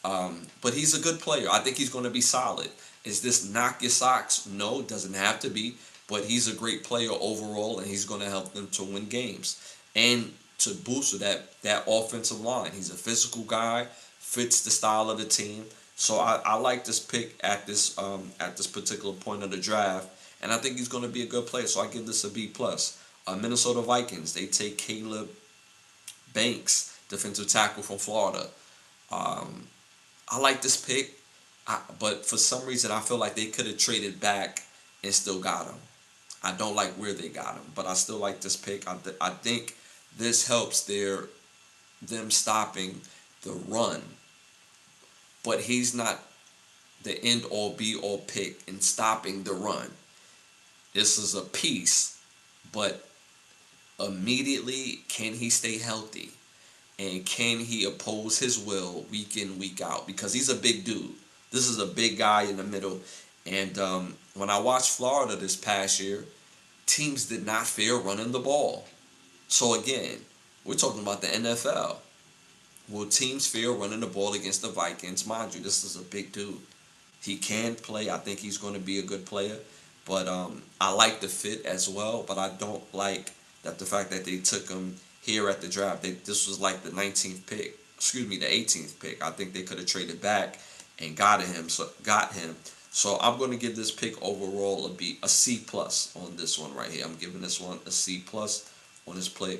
[SPEAKER 1] But he's a good player. I think he's going to be solid. Is this knock your socks? No, it doesn't have to be. But he's a great player overall, and he's going to help them to win games and to boost that offensive line. He's a physical guy, fits the style of the team. So I like this pick at this particular point of the draft, and I think he's going to be a good player. So I give this a B plus. Minnesota Vikings, they take Caleb Banks, defensive tackle from Florida. I like this pick, but for some reason I feel like they could have traded back and still got him. I don't like where they got him, but I still like this pick. I think this helps them stopping the run, but he's not the end all be all pick in stopping the run. This is a piece, but immediately, can he stay healthy? And can he oppose his will week in, week out? Because he's a big dude. This is a big guy in the middle. And when I watched Florida this past year, teams did not fear running the ball. So again, we're talking about the NFL. Will teams fear running the ball against the Vikings? Mind you, this is a big dude. He can play. I think he's going to be a good player. But I like the fit as well. But I don't like the fact that they took him here at the draft. This was like the 19th pick. Excuse me, the 18th pick. I think they could have traded back and got him. So I'm going to give this pick overall a C plus on this one right here. I'm giving this one a C plus on this play.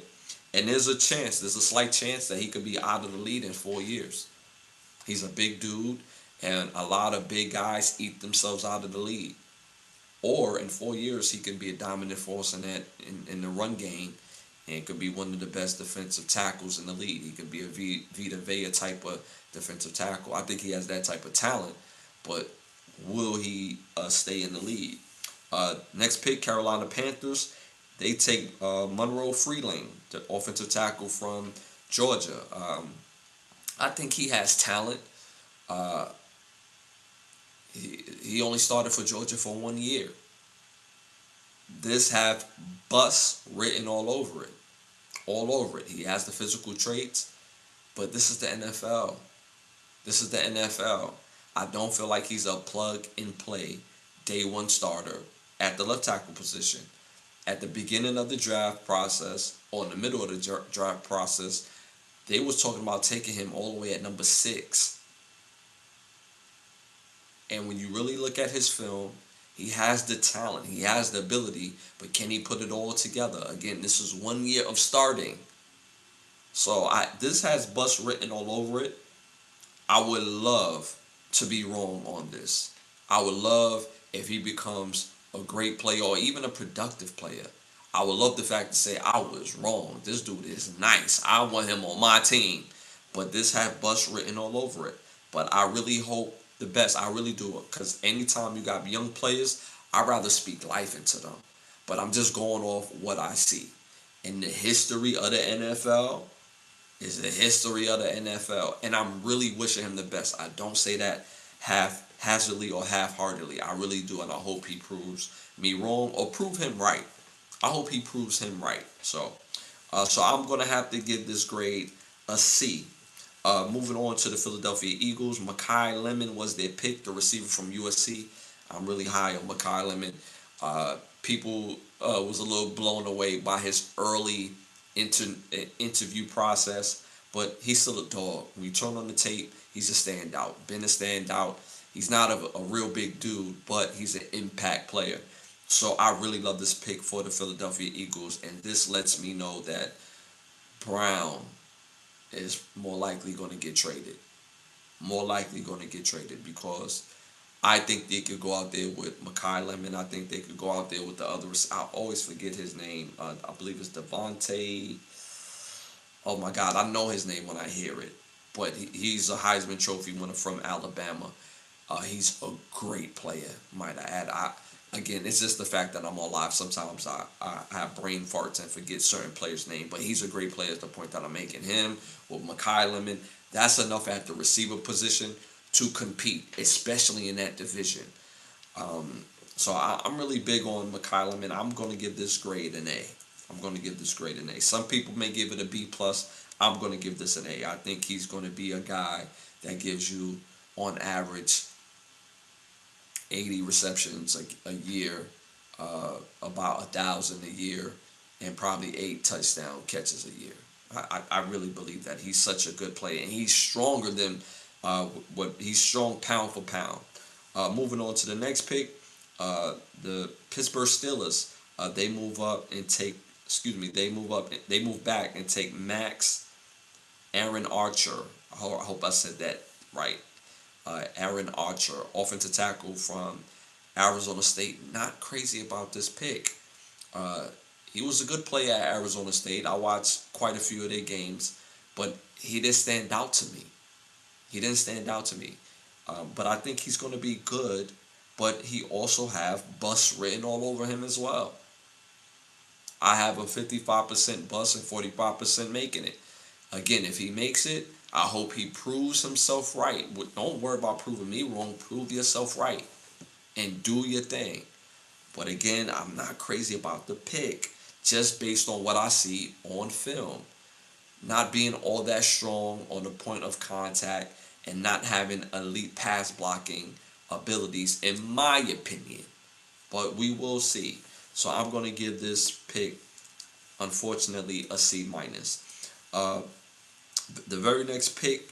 [SPEAKER 1] And there's a slight chance that he could be out of the league in 4 years. He's a big dude, and a lot of big guys eat themselves out of the league. Or in 4 years, he can be a dominant force in the run game, and could be one of the best defensive tackles in the league. He could be a Vita Vea type of defensive tackle. I think he has that type of talent, but will he stay in the league? Next pick, Carolina Panthers. They take Monroe Freeling, the offensive tackle from Georgia. I think he has talent. He only started for Georgia for 1 year. This have bust written all over it. All over it. He has the physical traits, but this is the NFL. This is the NFL. I don't feel like he's a plug and play day one starter at the left tackle position. At the beginning of the draft process, or in the middle of the draft process, they was talking about taking him all the way at number 6. And when you really look at his film, he has the talent, he has the ability, but can he put it all together? Again, this is 1 year of starting. So this has bust written all over it. I would love to be wrong on this. I would love if he becomes a great player or even a productive player. I would love the fact to say I was wrong. This dude is nice. I want him on my team. But this had bust written all over it. But I really hope the best. I really do. Because anytime you got young players, I'd rather speak life into them. But I'm just going off what I see. In the history of the NFL, is the history of the NFL, and I'm really wishing him the best. I don't say that haphazardly or half-heartedly. I really do, and I hope he proves me wrong or prove him right. I hope he proves him right. So I'm gonna have to give this grade a C. Moving on to the Philadelphia Eagles, Mekhi Lemon was their pick, the receiver from USC. I'm really high on Mekhi Lemon. People was a little blown away by his early interview process, but he's still a dog. When you turn on the tape, he's a standout. Been a standout. He's not a real big dude, but he's an impact player. So I really love this pick for the Philadelphia Eagles, and this lets me know that Brown is more likely going to get traded. More likely going to get traded because I think they could go out there with Mekhi Lemon. I think they could go out there with the others. I always forget his name. I believe it's Devontae. Oh my God, I know his name when I hear it. But he's a Heisman Trophy winner from Alabama. He's a great player, might I add. Again, it's just the fact that I'm alive. Sometimes I have brain farts and forget certain players' name. But he's a great player. Is the point that I'm making. Him with Mekhi Lemon, that's enough at the receiver position to compete, especially in that division. So I'm really big on Mekhi Lemon. I'm going to give this grade an A. I'm going to give this grade an A. Some people may give it a B plus. I'm going to give this an A. I think he's going to be a guy that gives you, on average, 80 receptions a year, about 1,000 a year, and probably 8 touchdown catches a year. I really believe that he's such a good player, and he's stronger than he's strong pound for pound. Moving on to the next pick, the Pittsburgh Steelers. They move up and take. Excuse me. They move up. They move back and take Max Aaron Archer. I hope I said that right. Aaron Archer, offensive tackle from Arizona State. Not crazy about this pick. He was a good player at Arizona State. I watched quite a few of their games, but he didn't stand out to me. He didn't stand out to me. But I think he's going to be good, but he also have bust written all over him as well. I have a 55% bust and 45% making it. Again, if he makes it, I hope he proves himself right. Don't worry about proving me wrong. Prove yourself right and do your thing. But again, I'm not crazy about the pick just based on what I see on film. Not being all that strong on the point of contact and not having elite pass blocking abilities, in my opinion. But we will see. So I'm going to give this pick, unfortunately, a C minus. The very next pick,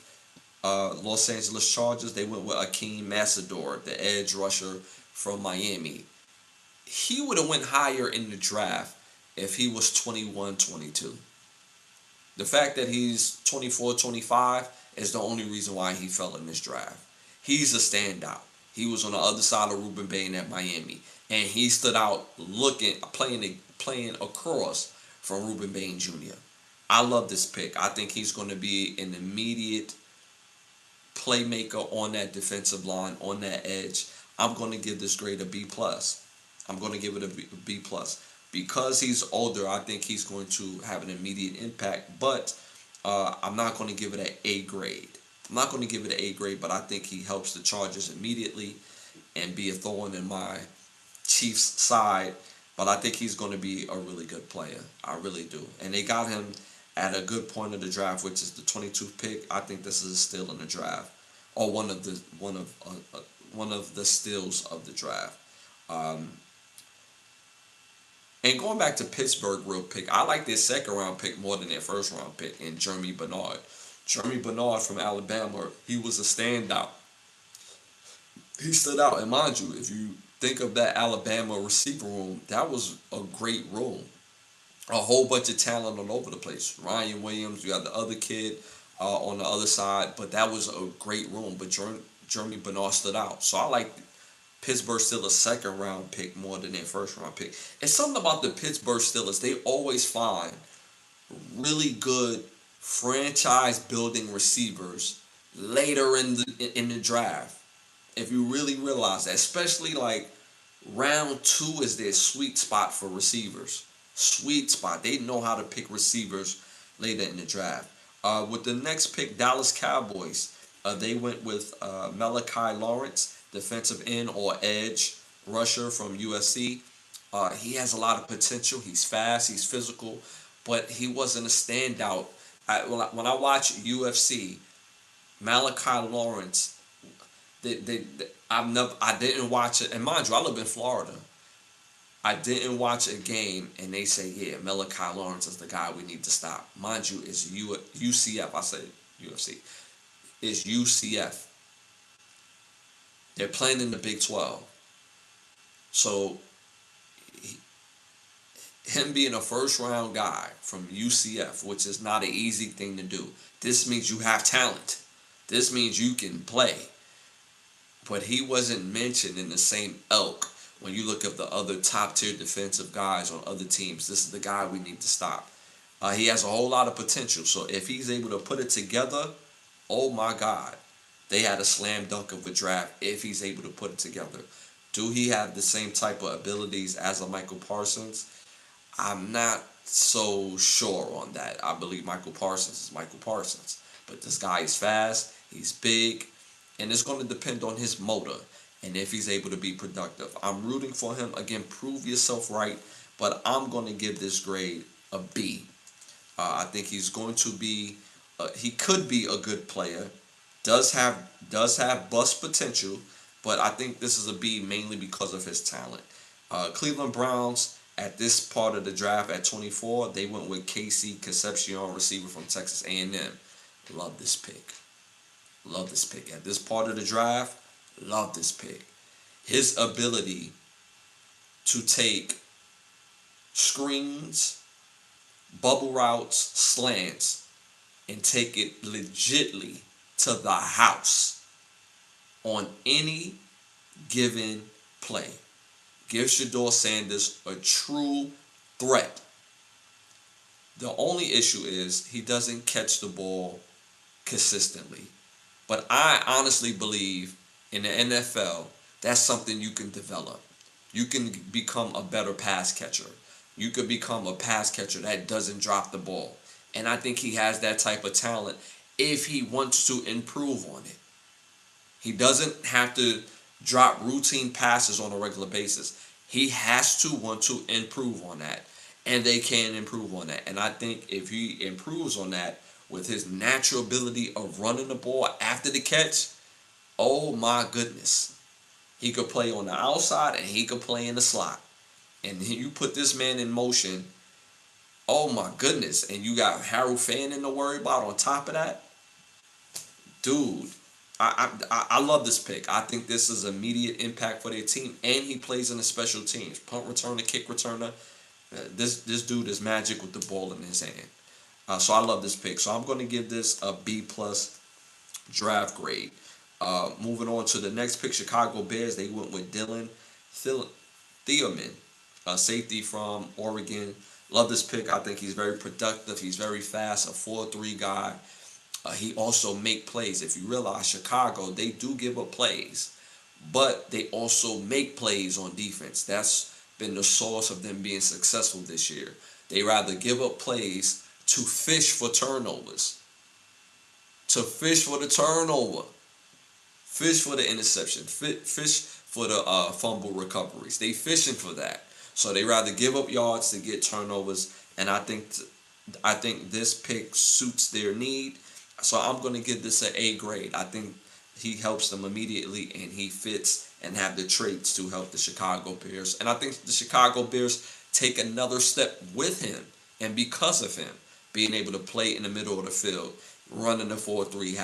[SPEAKER 1] Los Angeles Chargers, they went with Akeem Massador, the edge rusher from Miami. He would have went higher in the draft if he was 21, 22. The fact that he's 24, 25 is the only reason why he fell in this draft. He's a standout. He was on the other side of Ruben Bain at Miami, and he stood out playing across from Ruben Bain Jr. I love this pick. I think he's going to be an immediate playmaker on that defensive line, on that edge. I'm going to give this grade a B plus. I'm going to give it a B plus. Because he's older, I think he's going to have an immediate impact, but I'm not going to give it an A grade. I'm not going to give it an A grade, but I think he helps the Chargers immediately and be a thorn in my Chiefs side. But I think he's going to be a really good player. I really do. And they got him at a good point of the draft, which is the 22nd pick. I think this is still in the draft. or one of the steals of the draft. Um, and going back to Pittsburgh real quick, I like their second round pick more than their first round pick in Jeremy Bernard. Jeremy Bernard from Alabama, he was a standout. He stood out, and mind you, if you think of that Alabama receiver room, that was a great room. A whole bunch of talent all over the place. Ryan Williams, you got the other kid on the other side, but that was a great room. But Jeremy Bernard stood out. So I like Pittsburgh Steelers second round pick more than their first round pick. It's something about the Pittsburgh Steelers. They always find really good franchise building receivers later in the draft. If you really realize that, especially like round two is their sweet spot for receivers. Sweet spot. They know how to pick receivers later in the draft. With the next pick, Dallas Cowboys, they went with Malachi Lawrence, defensive end or edge rusher from USC. He has a lot of potential. He's fast. He's physical, but he wasn't a standout. When I watch UFC, Malachi Lawrence, I didn't watch it, and mind you, I live in Florida. I didn't watch a game, and they say, yeah, Malachi Lawrence is the guy we need to stop. Mind you, it's UCF. I say UFC. It's UCF. They're playing in the Big 12. So, him being a first round guy from UCF, which is not an easy thing to do. This means you have talent. This means you can play. But he wasn't mentioned in the same ilk when you look at the other top tier defensive guys on other teams. This is the guy we need to stop. He has a whole lot of potential. So if he's able to put it together, oh my God, they had a slam dunk of a draft if he's able to put it together. Do he have the same type of abilities as a Michael Parsons? I'm not so sure on that. I believe Michael Parsons is Michael Parsons. But this guy is fast, he's big, and it's going to depend on his motor and if he's able to be productive. I'm rooting for him. Again, prove yourself right, but I'm going to give this grade a B. I think he's going to be, he could be a good player, does have bust potential, but I think this is a B mainly because of his talent. Cleveland Browns, at this part of the draft at 24, they went with Casey Concepcion, receiver from Texas A&M. Love this pick. Love this pick. At this part of the draft, love this pick. His ability to take screens, bubble routes, slants, and take it legitly to the house on any given play gives Shedeur Sanders a true threat. The only issue is he doesn't catch the ball consistently. But I honestly believe in the NFL, that's something you can develop. You can become a better pass catcher. You could become a pass catcher that doesn't drop the ball. And I think he has that type of talent if he wants to improve on it. He doesn't have to drop routine passes on a regular basis. He has to want to improve on that. And they can improve on that. And I think if he improves on that with his natural ability of running the ball after the catch, oh my goodness. He could play on the outside and he could play in the slot. And you put this man in motion, oh my goodness. And you got Harold Fanning to worry about on top of that. Dude, I love this pick. I think this is immediate impact for their team, and he plays in the special teams. Punt returner, kick returner. This dude is magic with the ball in his hand. So I love this pick. So I'm going to give this a B plus draft grade. Moving on to the next pick, Chicago Bears. They went with Dylan Thiemann, safety from Oregon. Love this pick. I think he's very productive. He's very fast, a 4-3 guy. He also make plays. If you realize Chicago, they do give up plays, but they also make plays on defense. That's been the source of them being successful this year. They rather give up plays to fish for turnovers. To fish for the turnover. Fish for the interception. Fish for the fumble recoveries. They fishing for that. So they rather give up yards to get turnovers. And I think this pick suits their need. So I'm going to give this an A grade. I think he helps them immediately, and he fits and have the traits to help the Chicago Bears. And I think the Chicago Bears take another step with him and because of him being able to play in the middle of the field, running the 4-3,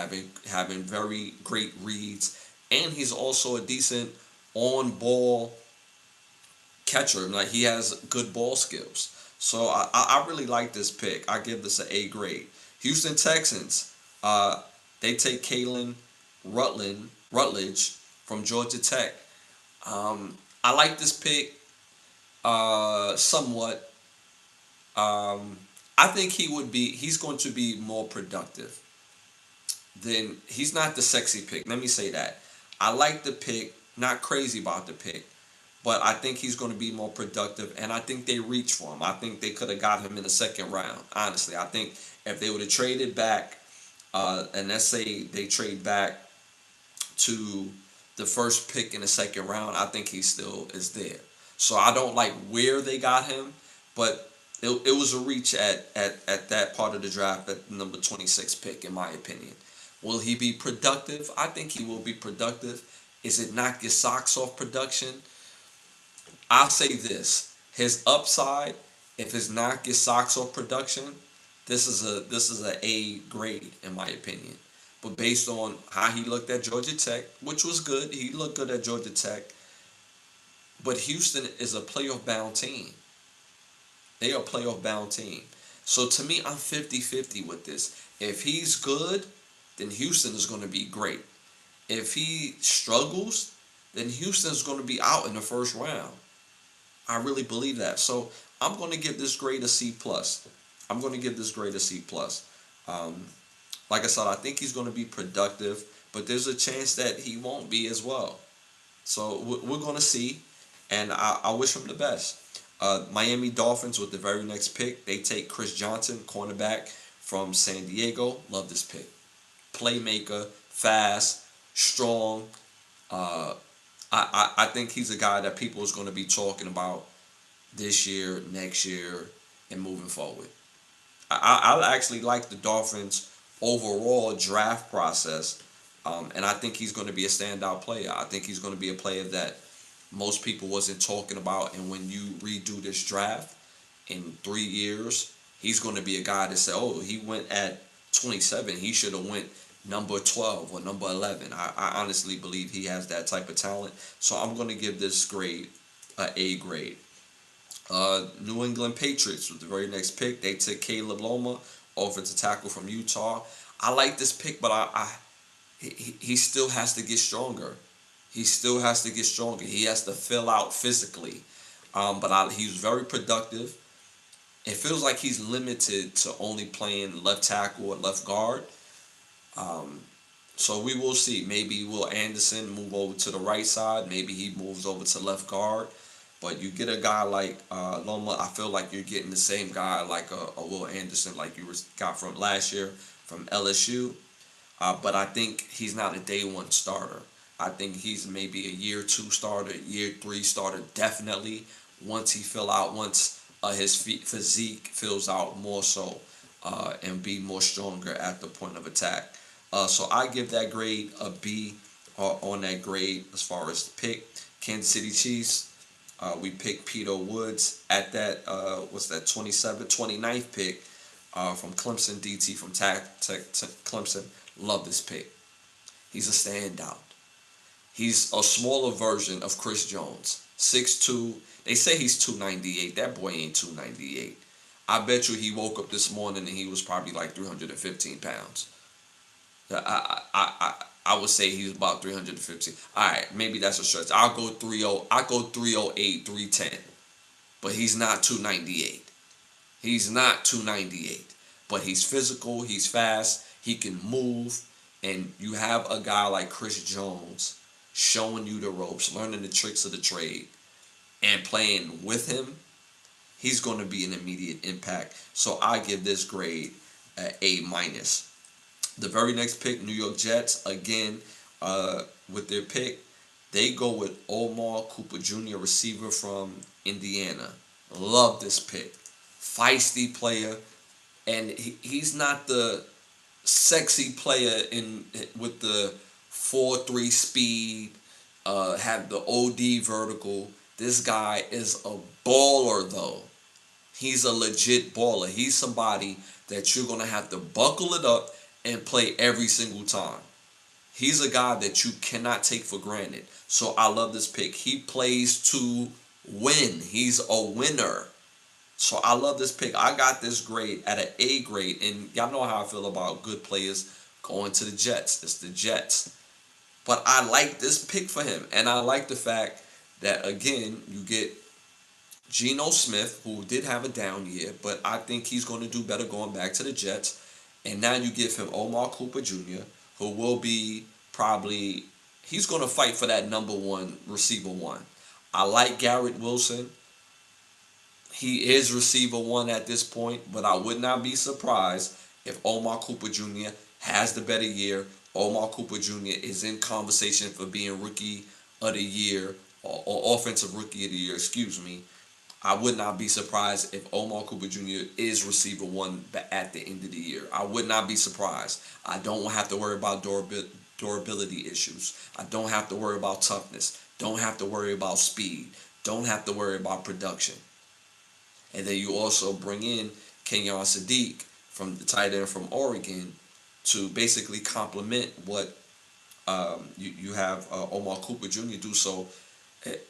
[SPEAKER 1] having very great reads, and he's also a decent on ball catcher. Like he has good ball skills. So I really like this pick. I give this an A grade. Houston Texans, they take Kalen Rutledge from Georgia Tech. I like this pick somewhat. I think he's going to be more productive. Then he's not the sexy pick. Let me say that. I like the pick, not crazy about the pick, but I think he's going to be more productive, and I think they reach for him. I think they could have got him in the second round. Honestly, I think if they would have traded back, and let's say they trade back to the first pick in the second round, I think he still is there. So I don't like where they got him, but it was a reach at that part of the draft at number 26 pick, in my opinion. Will he be productive? I think he will be productive. Is it knock your socks off production? I'll say this: his upside, if it's knock your socks off production, this is a grade in my opinion. But based on how he looked at Georgia Tech, which was good, he looked good at Georgia Tech. But Houston is a playoff bound team. They are a playoff bound team. So to me, I'm 50-50 with this. If he's good, then Houston is going to be great. If he struggles, then Houston's going to be out in the first round. I really believe that. So I'm going to give this grade a C plus. I'm going to give this grade a C plus. Um, like I said, I think he's going to be productive, but there's a chance that he won't be as well. So we're going to see, and I wish him the best. Miami Dolphins with the very next pick, they take Chris Johnson, cornerback from San Diego. Love this pick. Playmaker, fast, strong. Uh, I think he's a guy that people is going to be talking about this year, next year, and moving forward. I actually like the Dolphins' overall draft process, and I think he's going to be a standout player. I think he's going to be a player that most people wasn't talking about, and when you redo this draft in 3 years, he's going to be a guy that said, "Oh, he went at 27. He should have went number 12 or number 11." I honestly believe he has that type of talent, so I'm going to give this grade a A grade. New England Patriots with the very next pick, they took Caleb Loma, offensive tackle from Utah. I like this pick, but he still has to get stronger. He still has to get stronger. He has to fill out physically. But he was very productive. It feels like he's limited to only playing left tackle or left guard. Um, so we will see. Maybe Will Anderson move over to the right side. Maybe he moves over to left guard. But you get a guy like Loma, I feel like you're getting the same guy like a Will Anderson, like you got from last year from LSU. But I think he's not a day one starter. I think he's maybe a year two starter, year three starter, definitely. Once his physique fills out more so, and be more stronger at the point of attack. So I give that grade a B on that grade as far as the pick. Kansas City Chiefs, we picked Peter Woods at that, what's that, 29th pick from Clemson, DT from Clemson. Love this pick. He's a standout. He's a smaller version of Chris Jones. 6'2". They say he's 298. That boy ain't 298. I bet you he woke up this morning and he was probably like 315 pounds. I would say he's about 315. All right, maybe that's a stretch. I'll go 30. I go 308, 310. But he's not 298. He's not 298. But he's physical. He's fast. He can move. And you have a guy like Chris Jones showing you the ropes, learning the tricks of the trade, and playing with him. He's going to be an immediate impact. So I give this grade A minus. The very next pick, New York Jets, again, with their pick, they go with Omar Cooper Jr., receiver from Indiana. Love this pick. Feisty player, and he's not the sexy player with the 4.3 speed, have the OD vertical. This guy is a baller, though. He's a legit baller. He's somebody that you're going to have to buckle it up and play every single time. He's a guy that you cannot take for granted. So I love this pick. He plays to win. He's a winner. So I love this pick. I got this grade at an A grade. And y'all know how I feel about good players going to the Jets. It's the Jets. But I like this pick for him. And I like the fact that, again, you get Geno Smith, who did have a down year, but I think he's going to do better going back to the Jets. And now you give him Omar Cooper Jr., who will be probably, he's going to fight for that number one receiver one. I like Garrett Wilson. He is receiver one at this point, but I would not be surprised if Omar Cooper Jr. has the better year. Omar Cooper Jr. is in conversation for being rookie of the year, or offensive rookie of the year, excuse me. I would not be surprised if Omar Cooper Jr. is receiver one at the end of the year. I would not be surprised. I don't have to worry about durability issues. I don't have to worry about toughness. Don't have to worry about speed. Don't have to worry about production. And then you also bring in Kenyon Sadiq from the tight end from Oregon to basically complement what you have Omar Cooper Jr. do. So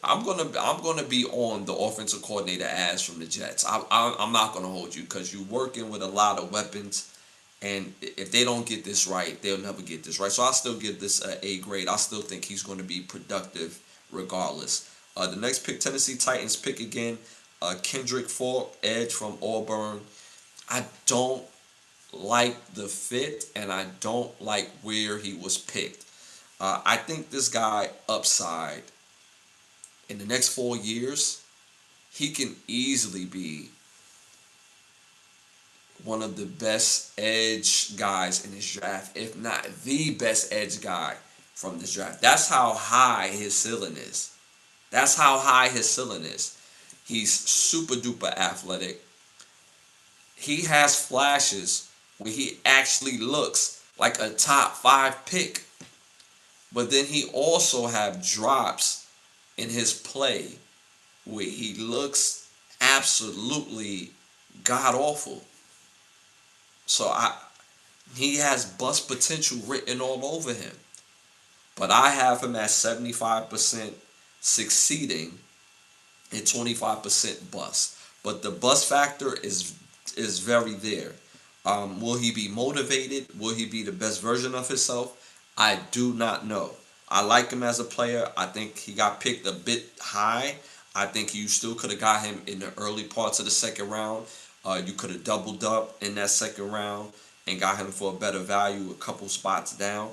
[SPEAKER 1] I'm gonna be on the offensive coordinator ass from the Jets. I'm not gonna hold you because you're working with a lot of weapons, and if they don't get this right, they'll never get this right. So I still give this an A grade. I still think he's going to be productive regardless. The next pick, Tennessee Titans pick again. Kendrick Falk, edge from Auburn. I don't like the fit, and I don't like where he was picked. I think this guy upside in the next 4 years, he can easily be one of the best edge guys in this draft, if not the best edge guy from this draft. That's how high his ceiling is. That's how high his ceiling is. He's super duper athletic. He has flashes where he actually looks like a top 5 pick. But then he also have drops in his play where he looks absolutely god awful. So he has bust potential written all over him. But I have him at 75% succeeding and 25% bust. But the bust factor is very there. Will he be motivated? Will he be the best version of himself? I do not know. I like him as a player. I think he got picked a bit high. I think you still could have got him in the early parts of the second round. You could have doubled up in that second round and got him for a better value, a couple spots down.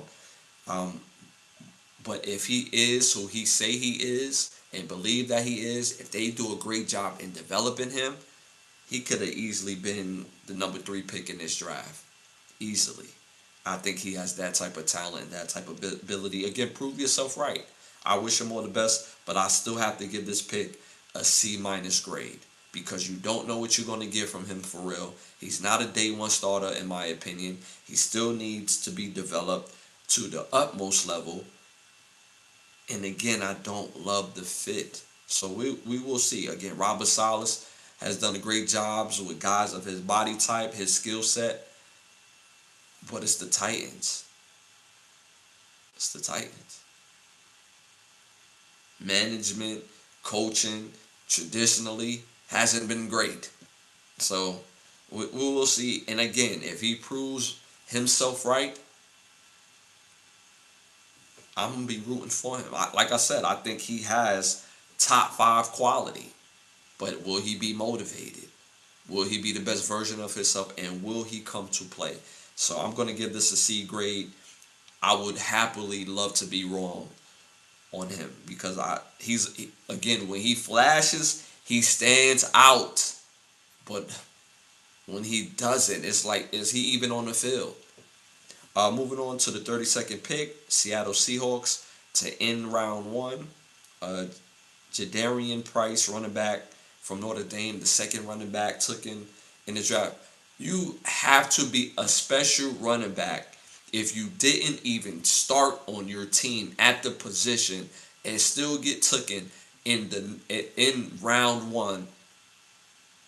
[SPEAKER 1] But if he is who he say he is and believe that he is, if they do a great job in developing him, he could have easily been the number 3 pick in this draft. Easily. I think he has that type of talent, that type of ability. Again, prove yourself right. I wish him all the best, but I still have to give this pick a C- grade because you don't know what you're going to get from him for real. He's not a day one starter in my opinion. He still needs to be developed to the utmost level. And again, I don't love the fit. So we will see. Again, Robert Salas has done a great job with guys of his body type, his skill set. But it's the Titans. It's the Titans. Management, coaching, traditionally hasn't been great. So we will see. And again, if he proves himself right, I'm going to be rooting for him. Like I said, I think he has top 5 quality. But will he be motivated? Will he be the best version of himself? And will he come to play? So I'm going to give this a C grade. I would happily love to be wrong on him because again, when he flashes, he stands out. But when he doesn't, it's like, is he even on the field? Moving on to the 32nd pick, Seattle Seahawks to end round 1. Jadarian Price, running back from Notre Dame, the second running back took in the draft. You have to be a special running back if you didn't even start on your team at the position and still get taken in round one,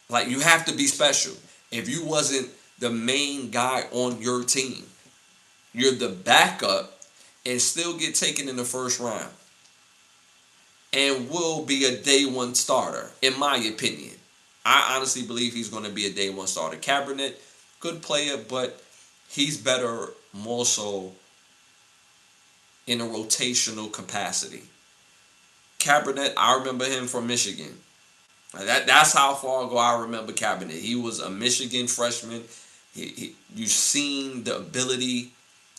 [SPEAKER 1] like, you have to be special. If you wasn't the main guy on your team, you're the backup and still get taken in the first round and will be a day one starter, in my opinion. I honestly believe he's going to be a day one starter. Kaepernick, good player, but he's better more so in a rotational capacity. Kaepernick, I remember him from Michigan. That's how far ago I remember Kaepernick. He was a Michigan freshman. You seen the ability.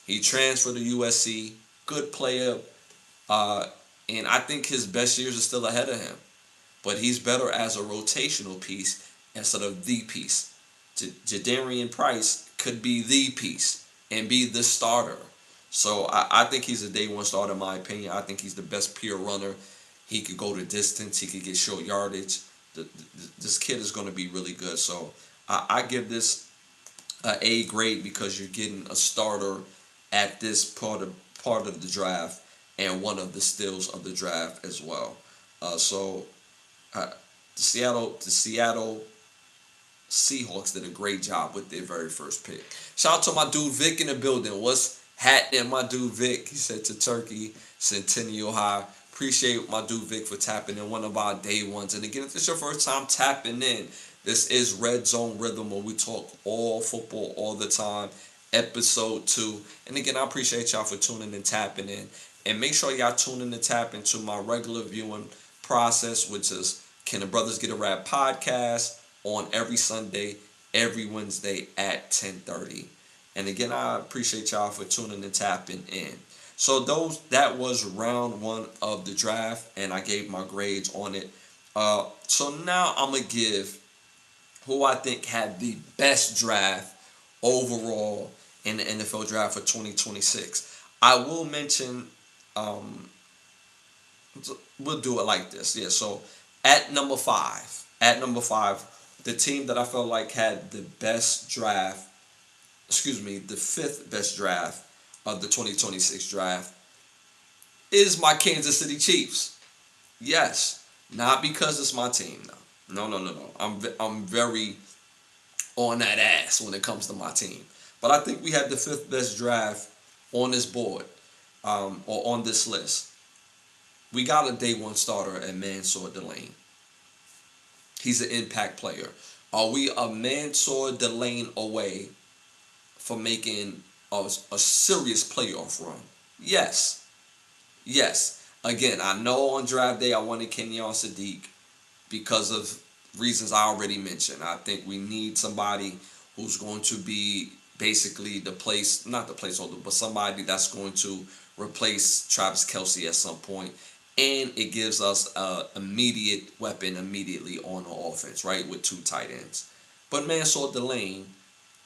[SPEAKER 1] He transferred to USC. Good player. And I think his best years are still ahead of him. But he's better as a rotational piece instead of the piece. Jadarian Price could be the piece and be the starter. So I think he's a day one starter in my opinion. I think he's the best pure runner. He could go the distance. He could get short yardage. This kid is going to be really good. So I give this an A grade because you're getting a starter at this part of the draft and one of the steals of the draft as well. The Seattle Seahawks did a great job with their very first pick. Shout out to my dude Vic in the building. What's happening, my dude Vic? He said to Turkey, Centennial High. Appreciate my dude Vic for tapping in, one of our day ones. And again, if this is your first time tapping in, this is Red Zone Rhythm, where we talk all football all the time. Episode 2. And again, I appreciate y'all for tuning and tapping in. And make sure y'all tune in and tap into my regular viewing process, which is Can the Brothers Get a Rap podcast on every Sunday, every Wednesday at 10:30. And again, I appreciate y'all for tuning and tapping in. So that was round 1 of the draft, and I gave my grades on it. So now I'm gonna give who I think had the best draft overall in the NFL draft for 2026. I will mention, we'll do it like this. Yeah, so at number five, the team that I felt like had the best draft, the 5th best draft of the 2026 draft is my Kansas City Chiefs. Yes, not because it's my team. No. I'm very on that ass when it comes to my team. But I think we had the 5th best draft on this board, or on this list. We got a day one starter at Mansour Delane. He's an impact player. Are we a Mansour Delane away from making a serious playoff run? Yes. Again, I know on draft day I wanted Kenyon Sadiq because of reasons I already mentioned. I think we need somebody who's going to be basically not the placeholder, but somebody that's going to replace Travis Kelce at some point. And it gives us an immediate weapon immediately on the offense, right, with 2 tight ends. But Mansour Delane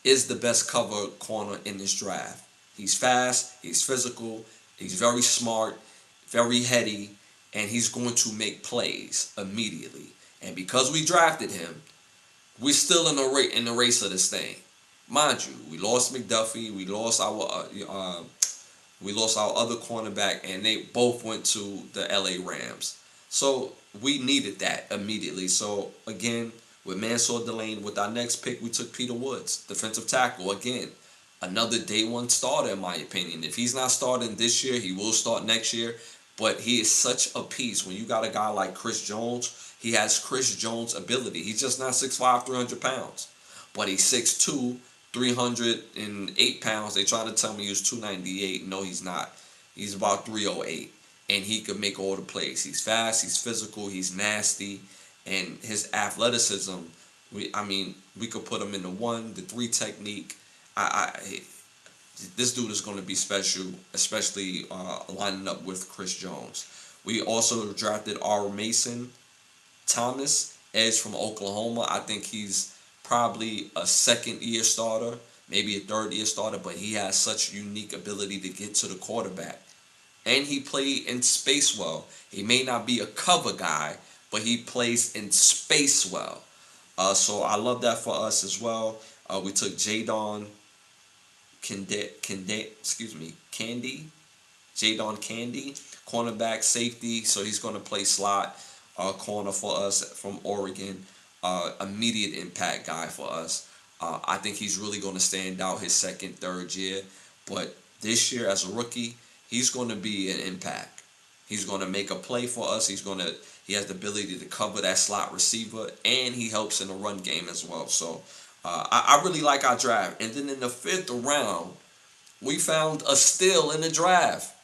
[SPEAKER 1] is the best cover corner in this draft. He's fast, he's physical, he's very smart, very heady, and he's going to make plays immediately. And because we drafted him, we're still in the race of this thing. Mind you, we lost McDuffie, we lost our other cornerback, and they both went to the LA Rams. So we needed that immediately. So again, with Mansour Delane, with our next pick, we took Peter Woods, defensive tackle. Again, another day one starter in my opinion. If he's not starting this year, he will start next year. But he is such a piece. When you got a guy like Chris Jones, he has Chris Jones ability. He's just not 6'5", 300 pounds. But he's 6'2", 308 pounds. They trying to tell me he was 298. No, he's not. He's about 308. And he could make all the plays. He's fast, he's physical, he's nasty. And his athleticism, we could put him in the 1, the 3 technique. This dude is going to be special, especially lining up with Chris Jones. We also drafted R. Mason Thomas, edge from Oklahoma. I think he's probably a 2nd-year starter, maybe a 3rd-year starter, but he has such unique ability to get to the quarterback. And he played in space well. He may not be a cover guy, but he plays in space well. So I love that for us as well. We took Jadon Candy, Jadon Candy, cornerback, safety. So he's going to play slot corner for us from Oregon. Immediate impact guy for us. I think he's really going to stand out his second, third year. But this year as a rookie, he's going to be an impact. He's going to make a play for us. He has the ability to cover that slot receiver, and he helps in the run game as well. So I really like our draft. And then in the fifth round, we found a steal in the draft.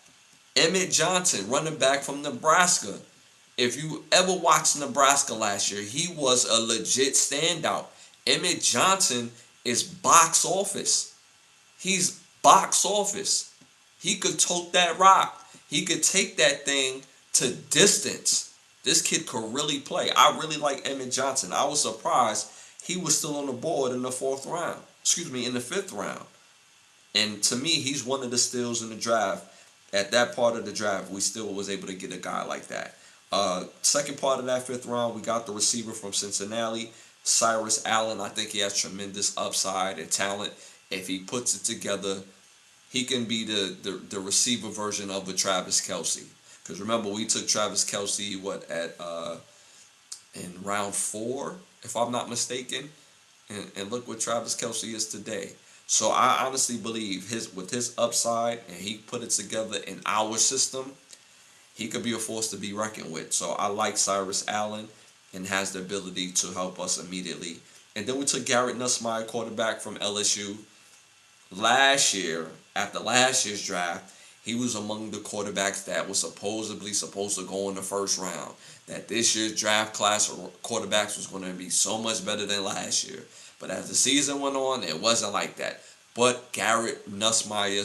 [SPEAKER 1] Emmett Johnson, running back from Nebraska. If you ever watched Nebraska last year, he was a legit standout. Emmett Johnson is box office. He's box office. He could tote that rock. He could take that thing to distance. This kid could really play. I really like Emmett Johnson. I was surprised he was still on the board in the in the fifth round. And to me, he's one of the steals in the draft. At that part of the draft, we still was able to get a guy like that. Second part of that fifth round, we got the receiver from Cincinnati, Cyrus Allen. I think he has tremendous upside and talent. If he puts it together, he can be the receiver version of a Travis Kelce. Because remember, we took Travis Kelce in round 4, if I'm not mistaken, and look what Travis Kelce is today. So I honestly believe with his upside, and he put it together in our system, he could be a force to be reckoned with. So I like Cyrus Allen and has the ability to help us immediately. And then we took Garrett Nussmeier, quarterback from LSU. Last year, after last year's draft, he was among the quarterbacks that was supposedly supposed to go in the first round. That this year's draft class of quarterbacks was going to be so much better than last year. But as the season went on, it wasn't like that. But Garrett Nussmeier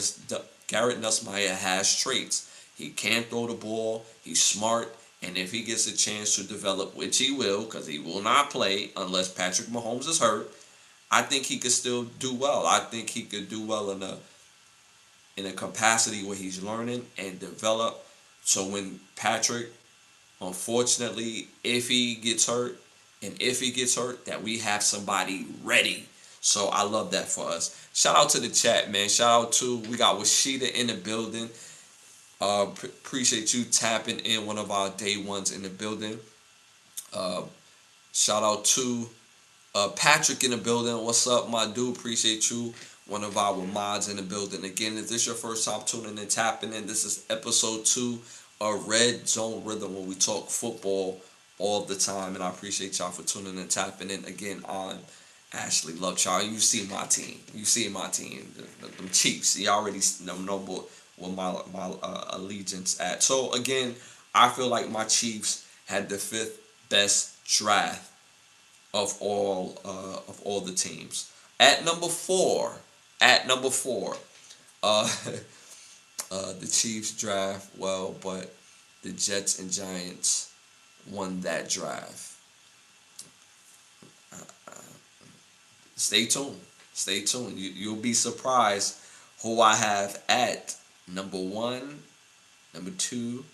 [SPEAKER 1] has traits. He can throw the ball. He's smart. And if he gets a chance to develop, which he will, because he will not play unless Patrick Mahomes is hurt, I think he could still do well. I think he could do well in a capacity where he's learning and develop. So when Patrick, unfortunately, if he gets hurt, that we have somebody ready. So I love that for us. Shout out to the chat, man. Shout out to, we got Washida in the building. Appreciate you tapping in, one of our day ones in the building. Shout out to Patrick in the building. What's up, my dude? Appreciate you. One of our mods in the building. Again, if this is your first time tuning in, tapping in, this is episode 2 of Red Zone Rhythm, where we talk football all the time. And I appreciate y'all for tuning in, tapping in. Again, I'm Ashley Lovechild. You see my team. The Chiefs. You already know where my allegiance at. So again, I feel like my Chiefs had the 5th best draft of all the teams. At number 4, the Chiefs draft well, but the Jets and Giants won that draft. Stay tuned. You'll be surprised who I have at number 1, number 2,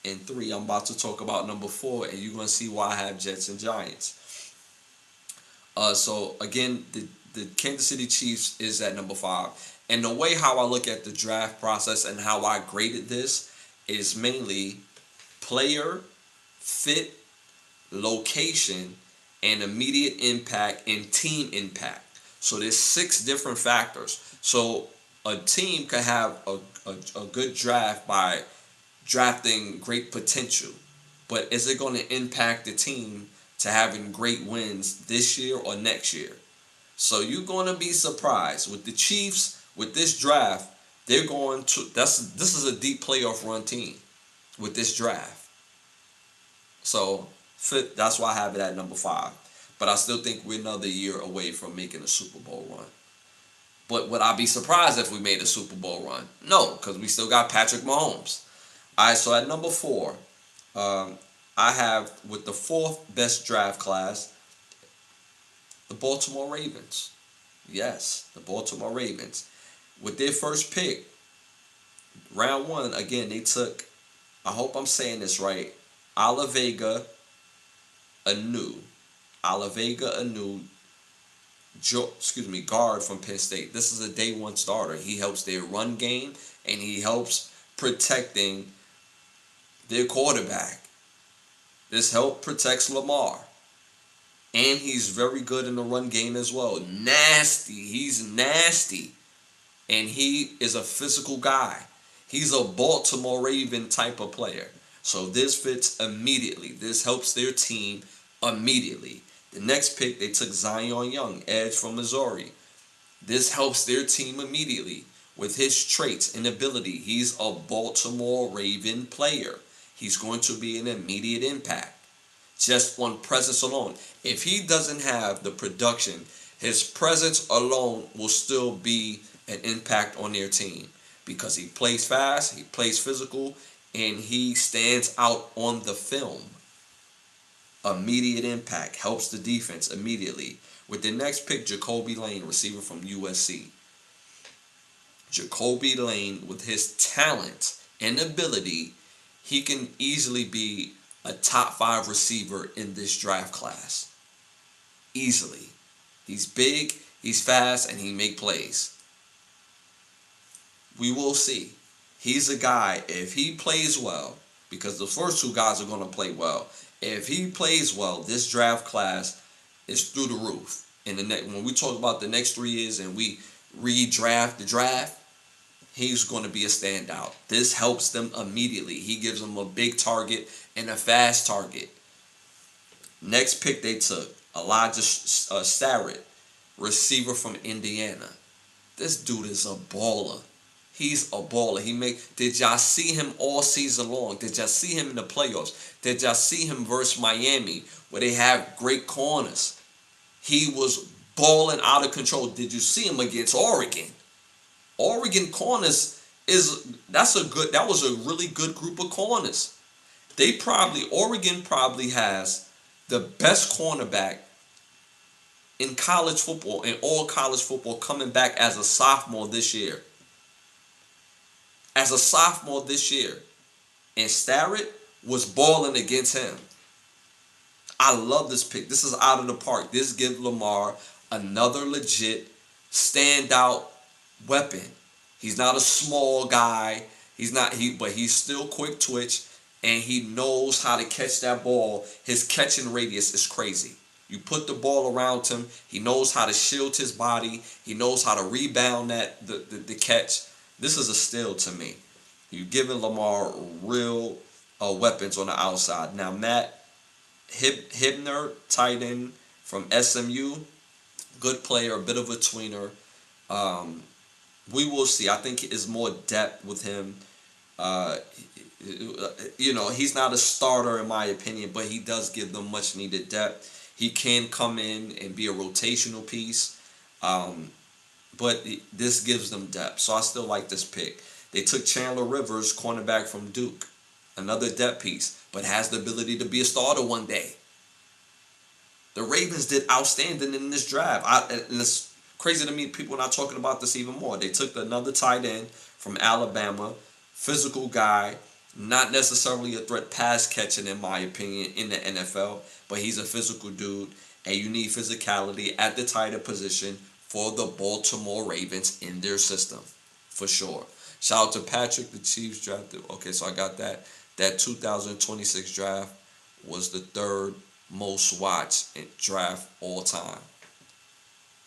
[SPEAKER 1] and 3. I'm about to talk about number 4, and you're going to see why I have Jets and Giants. So again, the Kansas City Chiefs is at number 5. And the way how I look at the draft process and how I graded this is mainly player, fit, location, and immediate impact and team impact. So there's 6 different factors. So a team can have a good draft by drafting great potential. But is it going to impact the team to having great wins this year or next year? So you're going to be surprised. With the Chiefs, with this draft, they're going to, this is a deep playoff run team with this draft. So that's why I have it at number 5. But I still think we're another year away from making a Super Bowl run. But would I be surprised if we made a Super Bowl run? No, because we still got Patrick Mahomes. All right, so at number 4, I have, with the 4th best draft class, the Baltimore Ravens. Yes, the Baltimore Ravens. With their first pick, round 1, again, they took, I hope I'm saying this right, Alavega Anu, guard from Penn State. This is a day one starter. He helps their run game and he helps protecting their quarterback. This help protects Lamar. And he's very good in the run game as well. Nasty. He's nasty. And he is a physical guy. He's a Baltimore Raven type of player. So this fits immediately. This helps their team immediately. The next pick, they took Zion Young, edge from Missouri. This helps their team immediately with his traits and ability. He's a Baltimore Raven player. He's going to be an immediate impact just on presence alone. If he doesn't have the production, his presence alone will still be an impact on their team because he plays fast, he plays physical, and he stands out on the film. Immediate impact, helps the defense immediately. With the next pick, Jacoby Lane, receiver from USC. Jacoby Lane, with his talent and ability, he can easily be a top 5 receiver in this draft class. Easily. He's big, he's fast, and he make plays. We will see. He's a guy, if he plays well, because the first 2 guys are going to play well. If he plays well, this draft class is through the roof. And when we talk about the next 3 years and we redraft the draft, he's going to be a standout. This helps them immediately. He gives them a big target and a fast target. Next pick they took, Elijah Starrett, receiver from Indiana. This dude is a baller. He's a baller. Did y'all see him all season long? Did y'all see him in the playoffs? Did y'all see him versus Miami where they have great corners? He was balling out of control. Did you see him against Oregon? Oregon corners that was a really good group of corners. Oregon probably has the best cornerback in college football, in all college football, coming back as a sophomore this year. And Starrett was balling against him. I love this pick. This is out of the park. This gives Lamar another legit standout weapon. He's not a small guy. But he's still quick twitch, and he knows how to catch that ball. His catching radius is crazy. You put the ball around him, he knows how to shield his body. He knows how to rebound the catch. This is a steal to me. You're giving Lamar real weapons on the outside. Now, Matt Hibner, tight end from SMU, good player, a bit of a tweener. We will see. I think it's more depth with him. He's not a starter in my opinion, but he does give them much needed depth. He can come in and be a rotational piece, but this gives them depth. So I still like this pick. They took Chandler Rivers, cornerback from Duke, another depth piece, but has the ability to be a starter one day. The Ravens did outstanding in this draft. And it's crazy to me, people are not talking about this even more. They took another tight end from Alabama, physical guy, not necessarily a threat pass catching in my opinion in the NFL, but he's a physical dude, and you need physicality at the tight end position for the Baltimore Ravens in their system, for sure. Shout out to Patrick, the Chiefs drafted. Okay, so I got that. That 2026 draft was the 3rd most watched draft all time.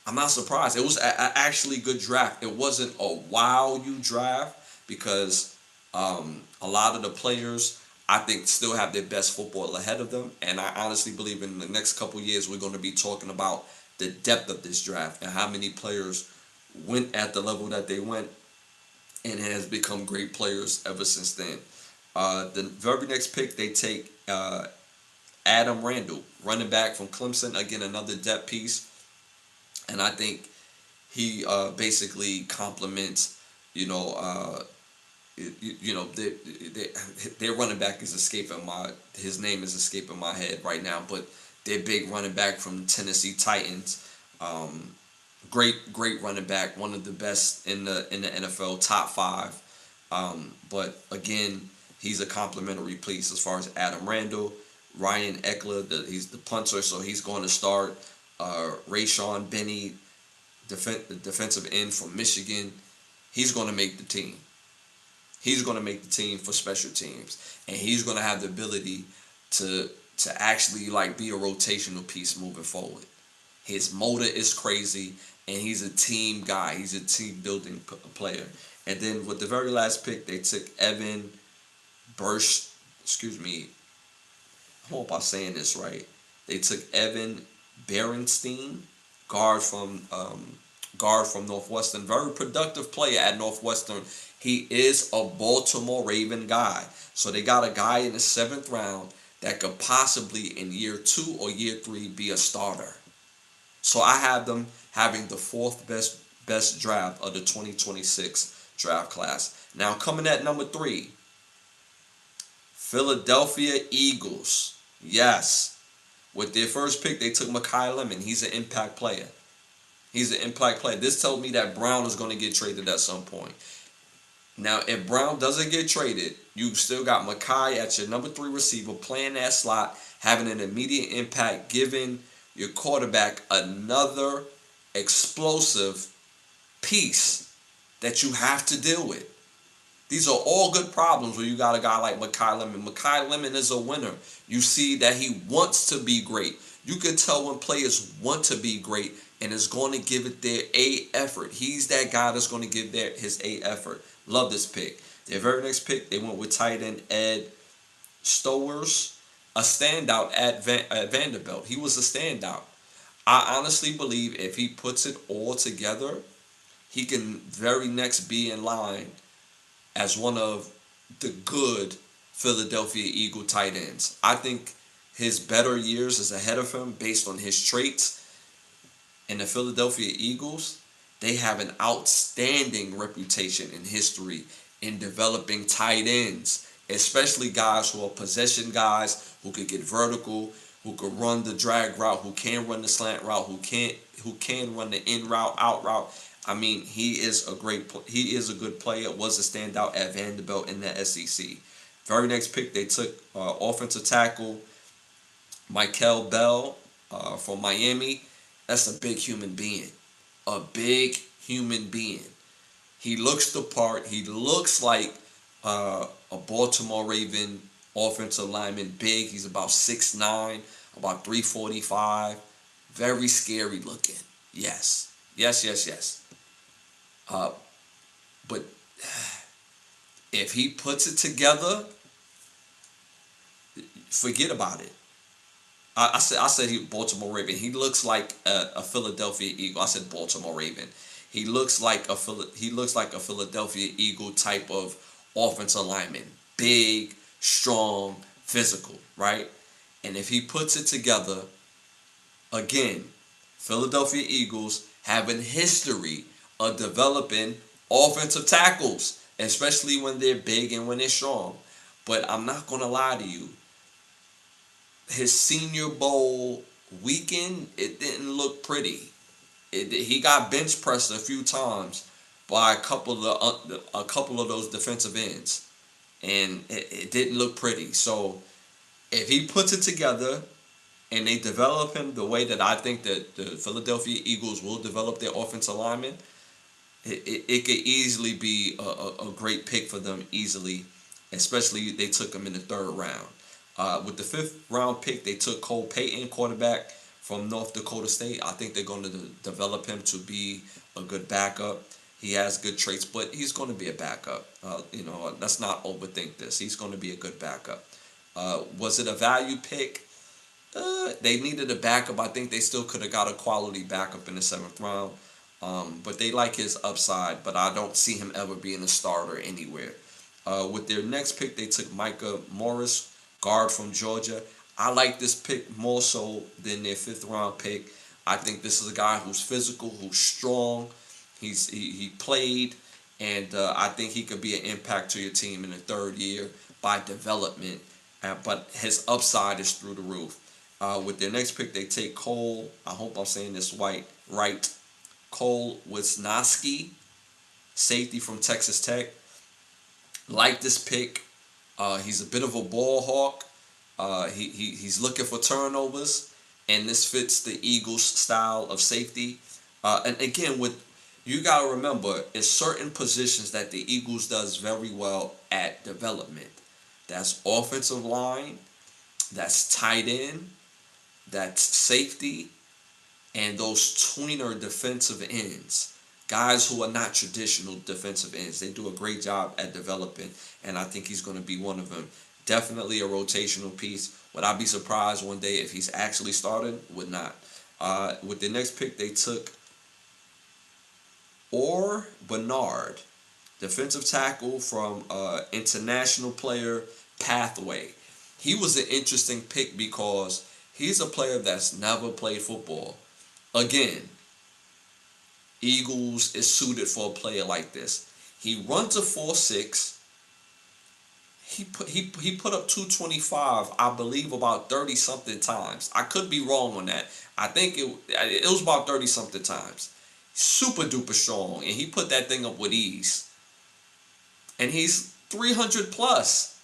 [SPEAKER 1] I'm not surprised. It was actually good draft. It wasn't a wow you draft because a lot of the players I think still have their best football ahead of them, and I honestly believe in the next couple years we're going to be talking about the depth of this draft and how many players went at the level that they went and has become great players ever since then. The very next pick they take Adam Randall, running back from Clemson, again another depth piece, and I think he basically complements their running back is his name is escaping my head right now, but their big running back from Tennessee Titans, great running back, one of the best in the NFL, top 5. But again, he's a complimentary piece as far as Adam Randall. Ryan Eckler, he's the punter, so he's going to start. Rayshawn Benny, defensive end from Michigan. He's going to make the team. He's going to make the team for special teams, and he's going to have the ability to actually like be a rotational piece moving forward. His motor is crazy, and he's a team guy. He's a team building player. And then with the very last pick, they took Evan Bursch. Excuse me. I hope I'm saying this right. They took Evan Berenstein, guard from Northwestern. Very productive player at Northwestern. He is a Baltimore Raven guy. So they got a guy in the 7th round that could possibly in year 2 or year 3 be a starter. So I have them having the 4th best draft of the 2026 draft class. Now coming at number 3, Philadelphia Eagles. Yes. With their first pick, they took Mekhi Lemon. He's an impact player. He's an impact player. This tells me that Brown is going to get traded at some point. Now, if Brown doesn't get traded, you still got Mekhi at your number 3 receiver, playing that slot, having an immediate impact, giving your quarterback another explosive piece that you have to deal with. These are all good problems when you got a guy like Mekhi Lemon. Mekhi Lemon is a winner. You see that he wants to be great. You can tell when players want to be great and is going to give it their A effort. He's that guy that's going to give his A effort. Love this pick. Their very next pick, they went with tight end Ed Stowers, a standout at Vanderbilt. He was a standout. I honestly believe if he puts it all together, he can very next be in line as one of the good Philadelphia Eagle tight ends. I think his better years is ahead of him based on his traits. And the Philadelphia Eagles, they have an outstanding reputation in history in developing tight ends, especially guys who are possession guys, who could get vertical, who could run the drag route, who can run the slant route, who can run the in route, out route. I mean, he is a good player. Was a standout at Vanderbilt in the SEC. Very next pick, they took offensive tackle Michael Bell from Miami. That's a big human being. A big human being. He looks the part. He looks like a Baltimore Raven offensive lineman. Big. He's about 6'9", about 345. Very scary looking. Yes. Yes. But if he puts it together, forget about it. I said he Baltimore Raven. He looks like a Philadelphia Eagle. I said Baltimore Raven. He looks like a Philadelphia Eagle type of offensive lineman. Big, strong, physical, right? And if he puts it together, again, Philadelphia Eagles have a history of developing offensive tackles, especially when they're big and when they're strong. But I'm not going to lie to you. His Senior Bowl weekend, it didn't look pretty. He got bench pressed a few times by a couple of those defensive ends, and it didn't look pretty. So if he puts it together and they develop him the way that I think that the Philadelphia Eagles will develop their offensive linemen, it could easily be a great pick for them easily, especially they took him in the 3rd round. With the 5th round pick, they took Cole Payton, quarterback from North Dakota State. I think they're going to develop him to be a good backup. He has good traits, but he's going to be a backup. Let's not overthink this. He's going to be a good backup. Was it a value pick? They needed a backup. I think they still could have got a quality backup in the 7th round. But they like his upside, but I don't see him ever being a starter anywhere. With their next pick, they took Micah Morris, guard from Georgia. I like this pick more so than their 5th round pick. I think this is a guy who's physical, who's strong. He played, and I think he could be an impact to your team in the 3rd year by development. But his upside is through the roof. With their next pick, they take Cole. I hope I'm saying this right. Cole Wisnowski, safety from Texas Tech. Like this pick. He's a bit of a ball hawk. He's looking for turnovers. and this fits the Eagles' style of safety. And again, with you gotta remember, in certain positions that the Eagles does very well at development. That's offensive line, that's tight end, that's safety, and those tweener defensive ends. Guys who are not traditional defensive ends. They do a great job at developing, and I think he's going to be one of them. Definitely a rotational piece. Would I be surprised one day if he's actually started? Would not. With the next pick, they took Or Bernard, defensive tackle from international player Pathway. He was an interesting pick because he's a player that's never played football. Again, Eagles is suited for a player like this. He runs a 4.6. He put up 225, I believe, about 30 something times. I could be wrong on that. I think it was about 30 something times. Super duper strong, and he put that thing up with ease. And he's 300 plus.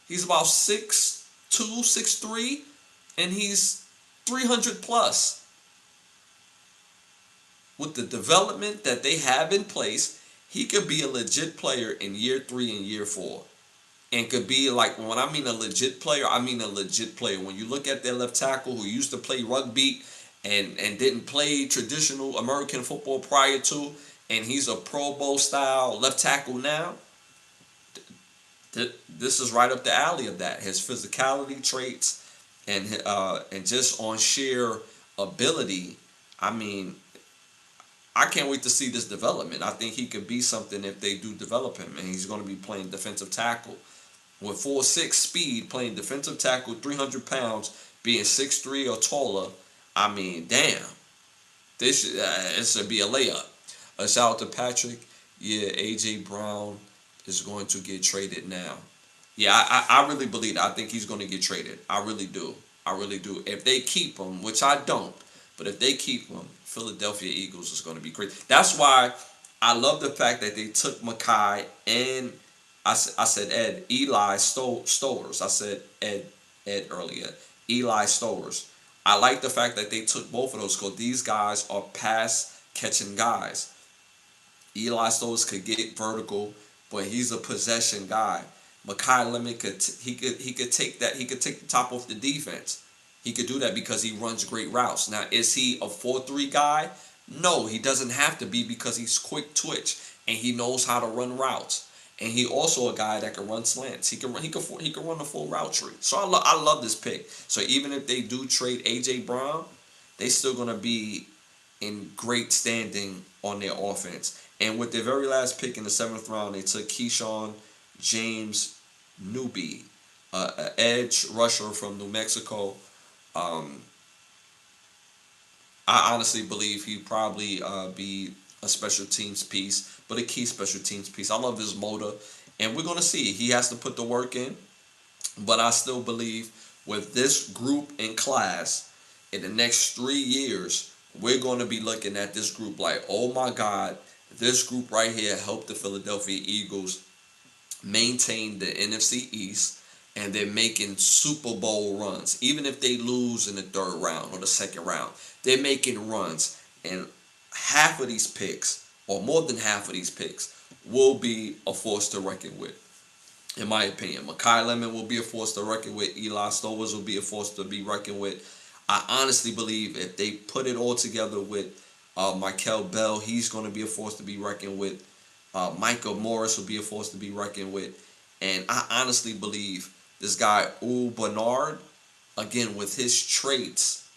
[SPEAKER 1] He's about 6'2", 6'3", and he's 300 plus. With the development that they have in place, he could be a legit player in year 3 and year 4. And could be like, when I mean a legit player, I mean a legit player. When you look at their left tackle who used to play rugby and didn't play traditional American football prior to, and he's a Pro Bowl style left tackle now, this is right up the alley of that. His physicality traits and just on sheer ability, I mean, I can't wait to see this development. I think he could be something if they do develop him, and he's going to be playing defensive tackle. With 4.6 speed, playing defensive tackle, 300 pounds, being 6'3" or taller, I mean, damn. This should be a layup. A shout out to Patrick. Yeah, A.J. Brown is going to get traded now. Yeah, I really believe that. I think he's going to get traded. I really do. I really do. If they keep him, which I don't, but if they keep him, Philadelphia Eagles is going to be great. That's why I love the fact that they took Mekhi and I said Eli Stowers. I said Ed earlier. Eli Stowers. I like the fact that they took both of those because these guys are pass catching guys. Eli Stowers could get vertical, but he's a possession guy. Mekhi Lemon could take that. He could take the top off the defense. He could do that because he runs great routes. Now, is he a 4-3 guy? No, he doesn't have to be because he's quick twitch and he knows how to run routes. And he also a guy that can run slants. He can run the full route tree. So I love this pick. So even if they do trade A.J. Brown, they still gonna be in great standing on their offense. And with their very last pick in the 7th round, they took Keyshawn James Newby, an edge rusher from New Mexico. I honestly believe he'd probably be a special teams piece, but a key special teams piece. I love his motor, and we're going to see. He has to put the work in, but I still believe with this group in class, in the next 3 years, we're going to be looking at this group like, oh my God, this group right here helped the Philadelphia Eagles maintain the NFC East, and they're making Super Bowl runs. Even if they lose in the 3rd round or the 2nd round, they're making runs. And half of these picks, or more than half of these picks, will be a force to reckon with, in my opinion. Mekhi Lemon will be a force to reckon with. Eli Stowers will be a force to be reckoned with. I honestly believe if they put it all together with Michael Bell, he's going to be a force to be reckoned with. Micah Morris will be a force to be reckoned with. And I honestly believe this guy, Bernard, again, with his traits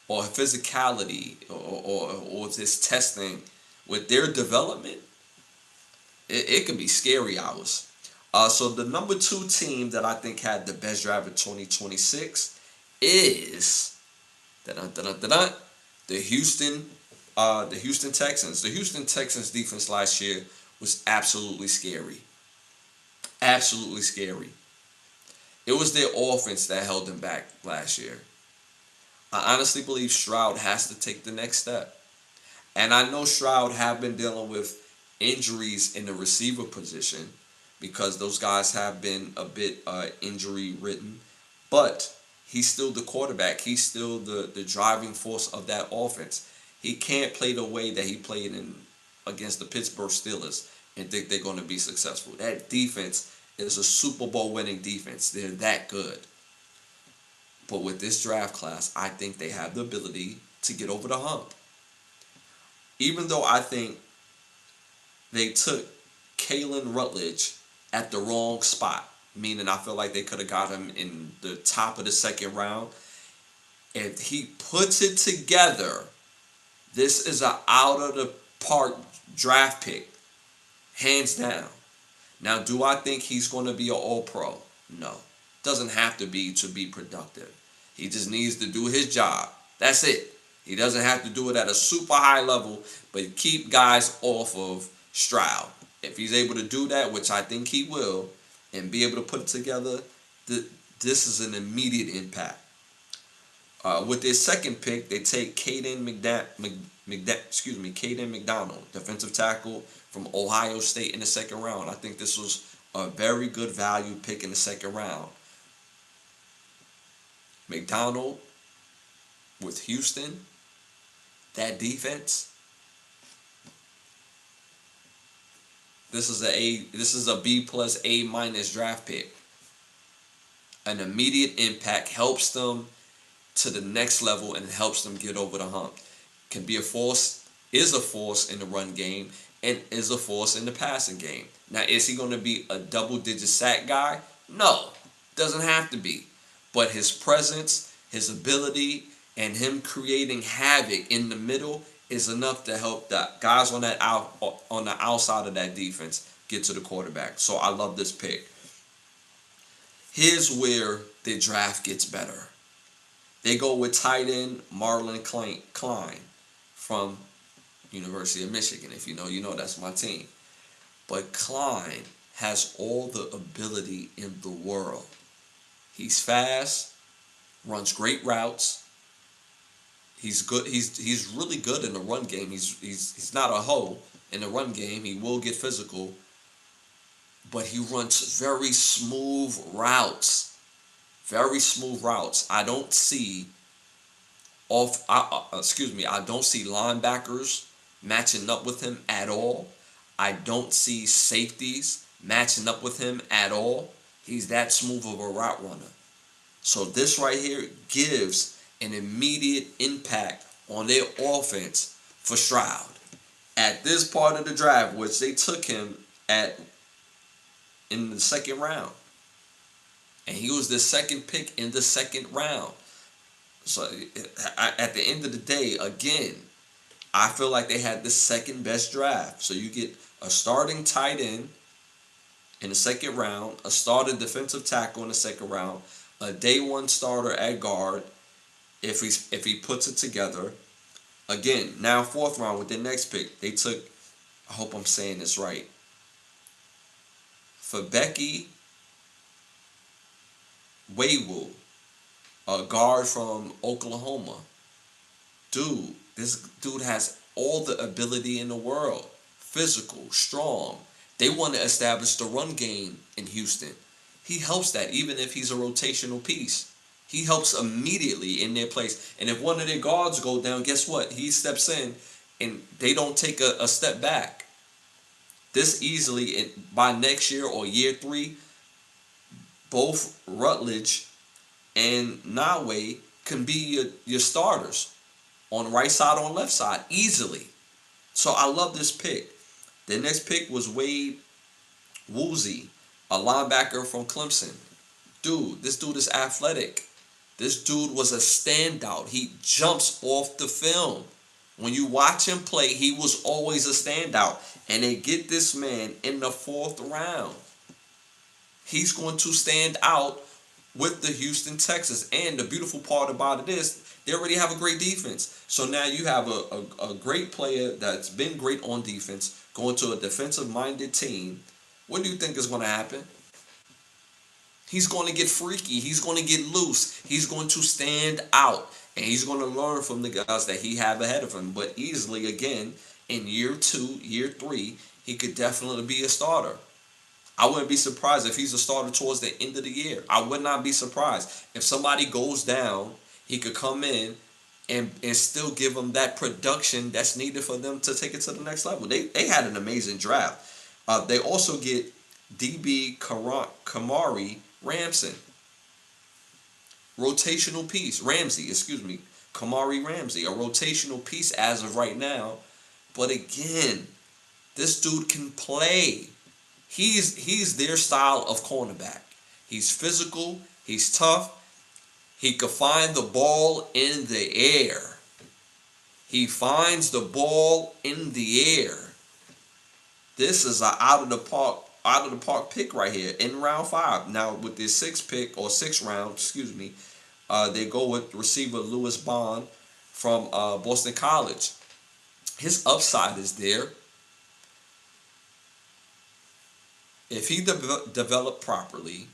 [SPEAKER 1] or physicality or his testing, with their development, it can be scary hours. So the number 2 team that I think had the best draft of 2026 is the Houston Texans. The Houston Texans defense last year was absolutely scary. Absolutely scary. It was their offense that held them back last year. I honestly believe Stroud has to take the next step. And I know Stroud have been dealing with injuries in the receiver position because those guys have been a bit injury ridden. But he's still the quarterback. He's still the driving force of that offense. He can't play the way that he played against the Pittsburgh Steelers and think they're going to be successful. That defense is a Super Bowl winning defense. They're that good. But with this draft class, I think they have the ability to get over the hump. Even though I think they took Kalen Rutledge at the wrong spot, meaning I feel like they could have got him in the top of the second round. If he puts it together, this is an out of the park draft pick, hands down. Now, do I think he's going to be an All-Pro? No. Doesn't have to be productive. He just needs to do his job. That's it. He doesn't have to do it at a super high level, but keep guys off of Stroud. If he's able to do that, which I think he will, and be able to put it together, this is an immediate impact. With their second pick, they take Caden McDonald, defensive tackle from Ohio State in the second round. I think this was a very good value pick in the second round. McDonald with Houston, that defense. This is a B plus A minus draft pick. An immediate impact, helps them to the next level and helps them get over the hump. Can be a force, is a force in the run game, and is a force in the passing game. Now, is he going to be a double-digit sack guy? No, doesn't have to be. But his presence, his ability, and him creating havoc in the middle is enough to help the guys on the outside of that defense get to the quarterback. So I love this pick. Here's where the draft gets better. They go with tight end Marlon Klein from University of Michigan. If you know that's my team. But Klein has all the ability in the world. He's fast, runs great routes. He's good. He's really good in the run game. He's not a hoe in the run game. He will get physical, but he runs very smooth routes. Very smooth routes. I don't see I don't see linebackers matching up with him at all. I don't see safeties matching up with him at all. He's that smooth of a route runner. So this right here gives an immediate impact on their offense for Stroud. At this part of the draft, which they took him in the second round. And he was the second pick in the second round. So at the end of the day, again, I feel like they had the second best draft. So you get a starting tight end in the second round, a starting defensive tackle in the second round, a day one starter at guard if he puts it together. Again, now fourth round with their next pick, they took, I hope I'm saying this right, Fabeki Waywoo, a guard from Oklahoma. This dude has all the ability in the world. Physical, strong. They want to establish the run game in Houston. He helps that even if he's a rotational piece. He helps immediately in their place. And if one of their guards go down, guess what? He steps in and they don't take a step back. This easily, by next year or year 3, both Rutledge and Nawe can be your starters on right side, on left side, easily. So I love this pick. The next pick was Wade Woolsey, a linebacker from Clemson. This dude is athletic. This dude was a standout. He jumps off the film. When you watch him play, he was always a standout. And they get this man in the 4th round. He's going to stand out with the Houston Texans. And the beautiful part about it is they already have a great defense. So now you have a great player that's been great on defense going to a defensive-minded team. What do you think is going to happen? He's going to get freaky. He's going to get loose. He's going to stand out. And he's going to learn from the guys that he have ahead of him. But easily, again, in year 2, year 3, he could definitely be a starter. I wouldn't be surprised if he's a starter towards the end of the year. I would not be surprised. If somebody goes down, he could come in and still give them that production that's needed for them to take it to the next level. They had an amazing draft. They also get DB Kamari Ramson, rotational piece. Ramsey, excuse me. Kamari Ramsey, a rotational piece as of right now. But again, this dude can play. He's their style of cornerback. He's physical. He's tough. He could find the ball in the air. He finds the ball in the air. This is an out of the park pick right here in round 5. Now with this sixth round, excuse me, they go with receiver Lewis Bond from Boston College. His upside is there. If he developed properly,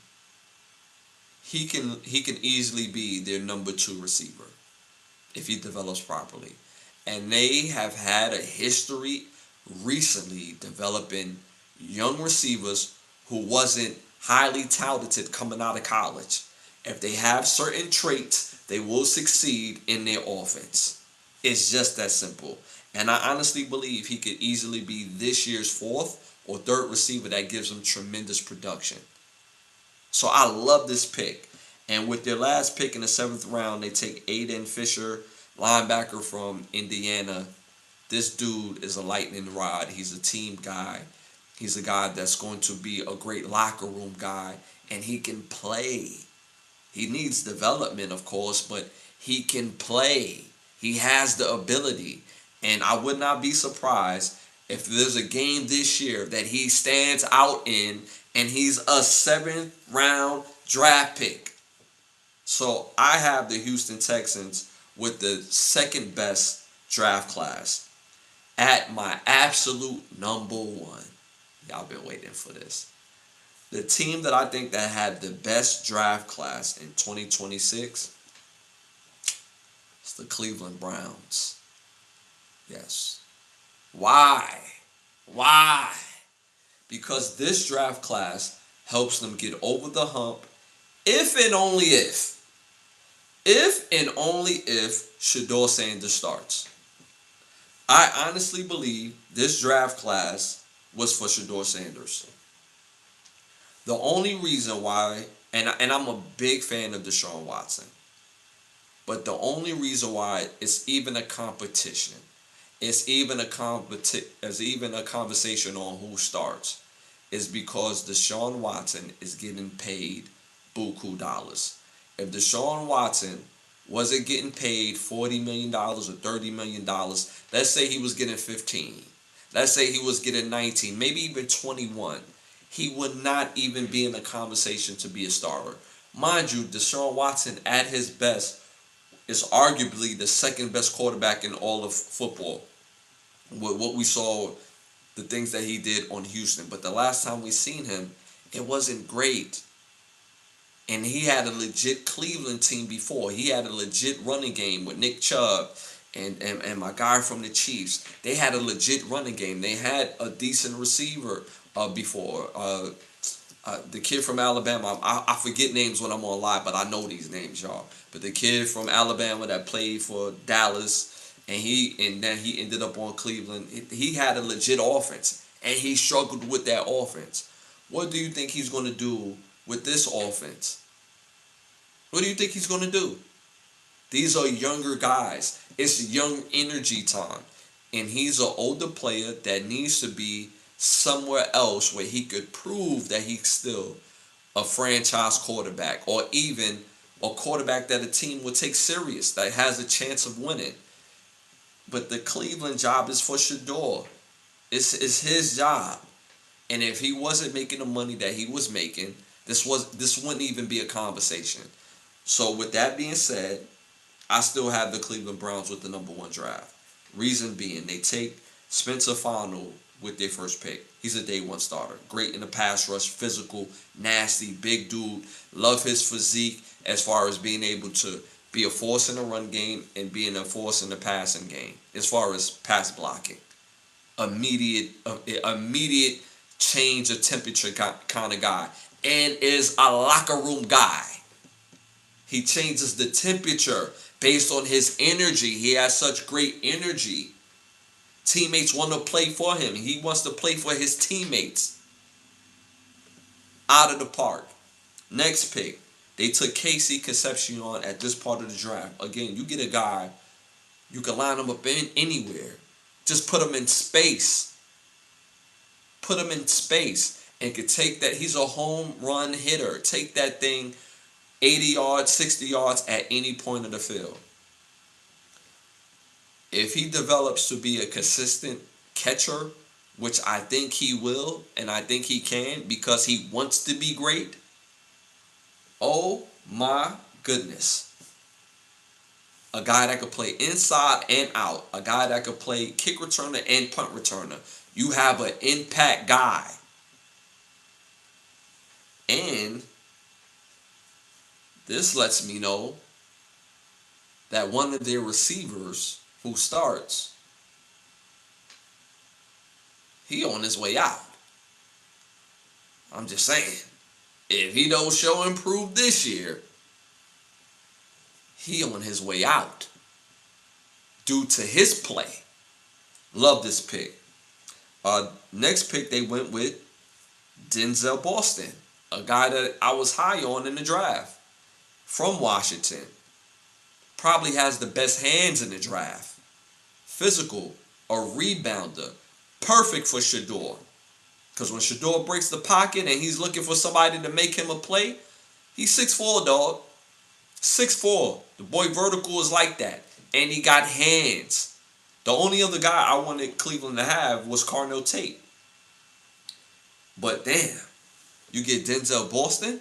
[SPEAKER 1] he can easily be their number 2 receiver if he develops properly. And they have had a history recently developing young receivers who wasn't highly talented coming out of college. If they have certain traits, they will succeed in their offense. It's just that simple. And I honestly believe he could easily be this year's 4th or 3rd receiver that gives him tremendous production. So I love this pick. And with their last pick in the 7th round, they take Aiden Fisher, linebacker from Indiana. This dude is a lightning rod. He's a team guy. He's a guy that's going to be a great locker room guy. And he can play. He needs development, of course, but he can play. He has the ability. And I would not be surprised if there's a game this year that he stands out in and he's a 7th round draft pick. So I have the Houston Texans with the 2nd best draft class at my absolute number 1. Y'all been waiting for this. The team that I think that had the best draft class in 2026 is the Cleveland Browns. Yes. Why? Why? Because this draft class helps them get over the hump if and only if Shedeur Sanders starts. I honestly believe this draft class was for Shedeur Sanders. The only reason why, and I'm a big fan of Deshaun Watson, but the only reason why it's even a competition, it's even a conversation on who starts, is because Deshaun Watson is getting paid buku dollars. If Deshaun Watson wasn't getting paid $40 million or $30 million, let's say he was getting 15, let's say he was getting 19, maybe even 21, he would not even be in the conversation to be a starter. Mind you, Deshaun Watson at his best is arguably the 2nd best quarterback in all of football. With what we saw, the things that he did on Houston. But the last time we seen him, it wasn't great. And he had a legit Cleveland team before. He had a legit running game with Nick Chubb and my guy from the Chiefs. They had a legit running game. They had a decent receiver before. The kid from Alabama, I forget names when I'm on live, but I know these names, y'all. But the kid from Alabama that played for Dallas, and then he ended up on Cleveland. He had a legit offense, and he struggled with that offense. What do you think he's going to do with this offense? What do you think he's going to do? These are younger guys. It's young energy time. And he's an older player that needs to be somewhere else where he could prove that he's still a franchise quarterback, or even a quarterback that a team will take serious, that has a chance of winning. But the Cleveland job is for Shedeur. It's his job. And if he wasn't making the money that he was making, this wouldn't even be a conversation. So with that being said, I still have the Cleveland Browns with the number 1 draft. Reason being, they take Spencer Farnell with their first pick. He's a day 1 starter. Great in the pass rush, physical, nasty, big dude. Love his physique as far as being able to be a force in the run game and being a force in the passing game as far as pass blocking. Immediate change of temperature kind of guy, and is a locker room guy. He changes the temperature based on his energy. He has such great energy. Teammates want to play for him. He wants to play for his teammates. Out of the park. Next pick. They took Casey Concepcion at this part of the draft. Again, you get a guy, you can line him up in anywhere. Just put him in space. Put him in space. And could take that. He's a home run hitter. Take that thing 80 yards, 60 yards at any point of the field. If he develops to be a consistent catcher, which I think he will, and I think he can because he wants to be great, oh my goodness. A guy that could play inside and out. A guy that could play kick returner and punt returner. You have an impact guy. And this lets me know that one of their receivers who starts, he on his way out. I'm just saying, if he don't show improve this year, he on his way out due to his play. Love this pick. Next pick they went with Denzel Boston, a guy that I was high on in the draft from Washington. Probably has the best hands in the draft. Physical, a rebounder, perfect for Shador. Because when Shador breaks the pocket and he's looking for somebody to make him a play, he's 6'4", dog. 6'4". The boy vertical is like that. And he got hands. The only other guy I wanted Cleveland to have was Carnell Tate. But damn, you get Denzel Boston.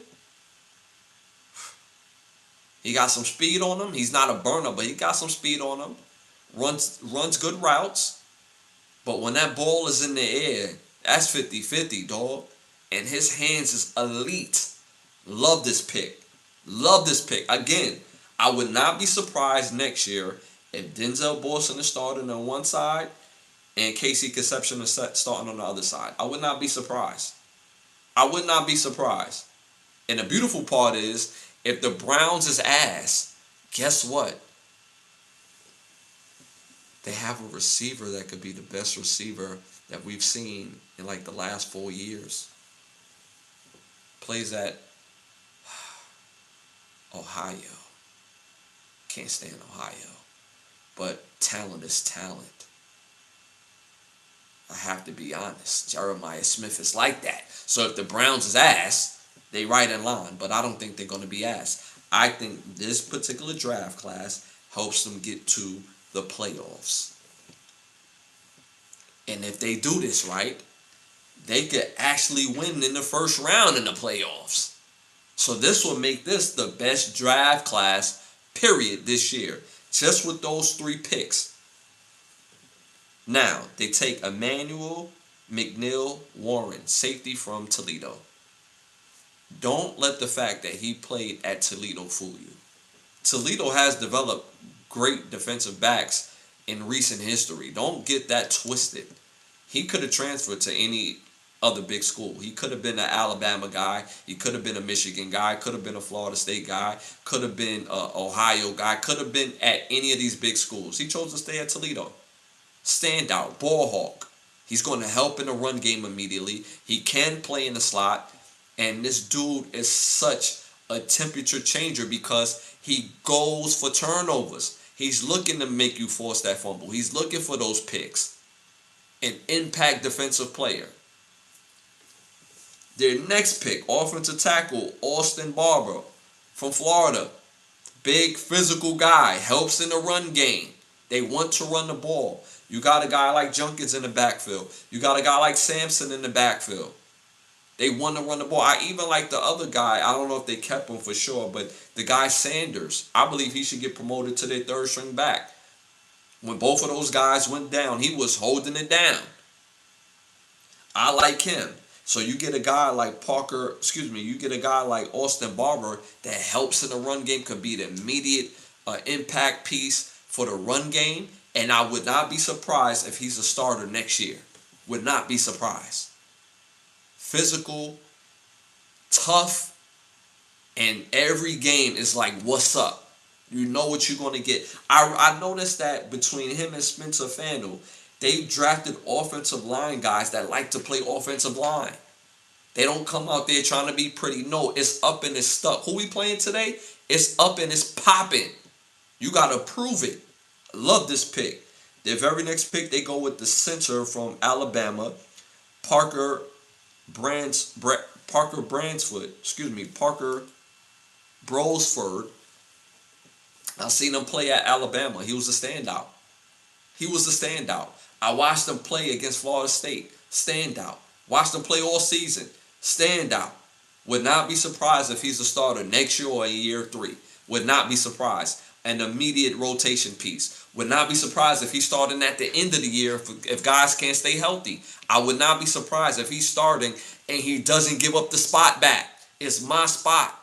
[SPEAKER 1] He got some speed on him. He's not a burner, but he got some speed on him. Runs good routes. But when that ball is in the air, that's 50-50, dog. And his hands is elite. Love this pick. Love this pick. Again, I would not be surprised next year if Denzel Boston is starting on one side and Casey Concepcion is starting on the other side. I would not be surprised. I would not be surprised. And the beautiful part is, if the Browns is ass, guess what? They have a receiver that could be the best receiver that we've seen in like the last 4 years. Plays at Ohio. Can't stand Ohio. But talent is talent. I have to be honest. Jeremiah Smith is like that. So if the Browns is ass, they right in line. But I don't think they're going to be ass. I think this particular draft class helps them get to the playoffs. And if they do this right, they could actually win in the first round in the playoffs. So this will make this the best draft class, period, this year. Just with those 3 picks. Now, they take Emmanuel McNeil Warren, safety from Toledo. Don't let the fact that he played at Toledo fool you. Toledo has developed great defensive backs in recent history. Don't get that twisted. He could have transferred to any other big school. He could have been an Alabama guy. He could have been a Michigan guy. Could have been a Florida State guy. Could have been an Ohio guy. Could have been at any of these big schools. He chose to stay at Toledo. Standout, ball hawk. He's going to help in the run game immediately. He can play in the slot. And this dude is such a temperature changer because he goes for turnovers. He's looking to make you force that fumble. He's looking for those picks. An impact defensive player. Their next pick, offensive tackle, Austin Barber from Florida. Big physical guy, helps in the run game. They want to run the ball. You got a guy like Junkins in the backfield. You got a guy like Sampson in the backfield. They want to run the ball. I even like the other guy. I don't know if they kept him for sure, but the guy Sanders, I believe he should get promoted to their 3rd string back. When both of those guys went down, he was holding it down. I like him. So you get a guy like you get a guy like Austin Barber that helps in the run game, could be the immediate impact piece for the run game. And I would not be surprised if he's a starter next year. Would not be surprised. physical, tough, and every game is like, what's up? You know what you're going to get. I noticed that between him and Spencer Fandle, they drafted offensive line guys that like to play offensive line. They don't come out there trying to be pretty. No, it's up and it's stuck. Who we playing today? It's up and it's popping. You got to prove it. I love this pick. Their very next pick, they go with the center from Alabama, Parker Parker Bransford. Parker Brosford. I seen him play at Alabama. He was a standout. He was a standout. I watched him play against Florida State. Standout. Watched him play all season. Standout. Would not be surprised if he's a starter next year or in year 3. Would not be surprised. An immediate rotation piece. Would not be surprised if he's starting at the end of the year if guys can't stay healthy. I would not be surprised if he's starting and he doesn't give up the spot back. It's my spot.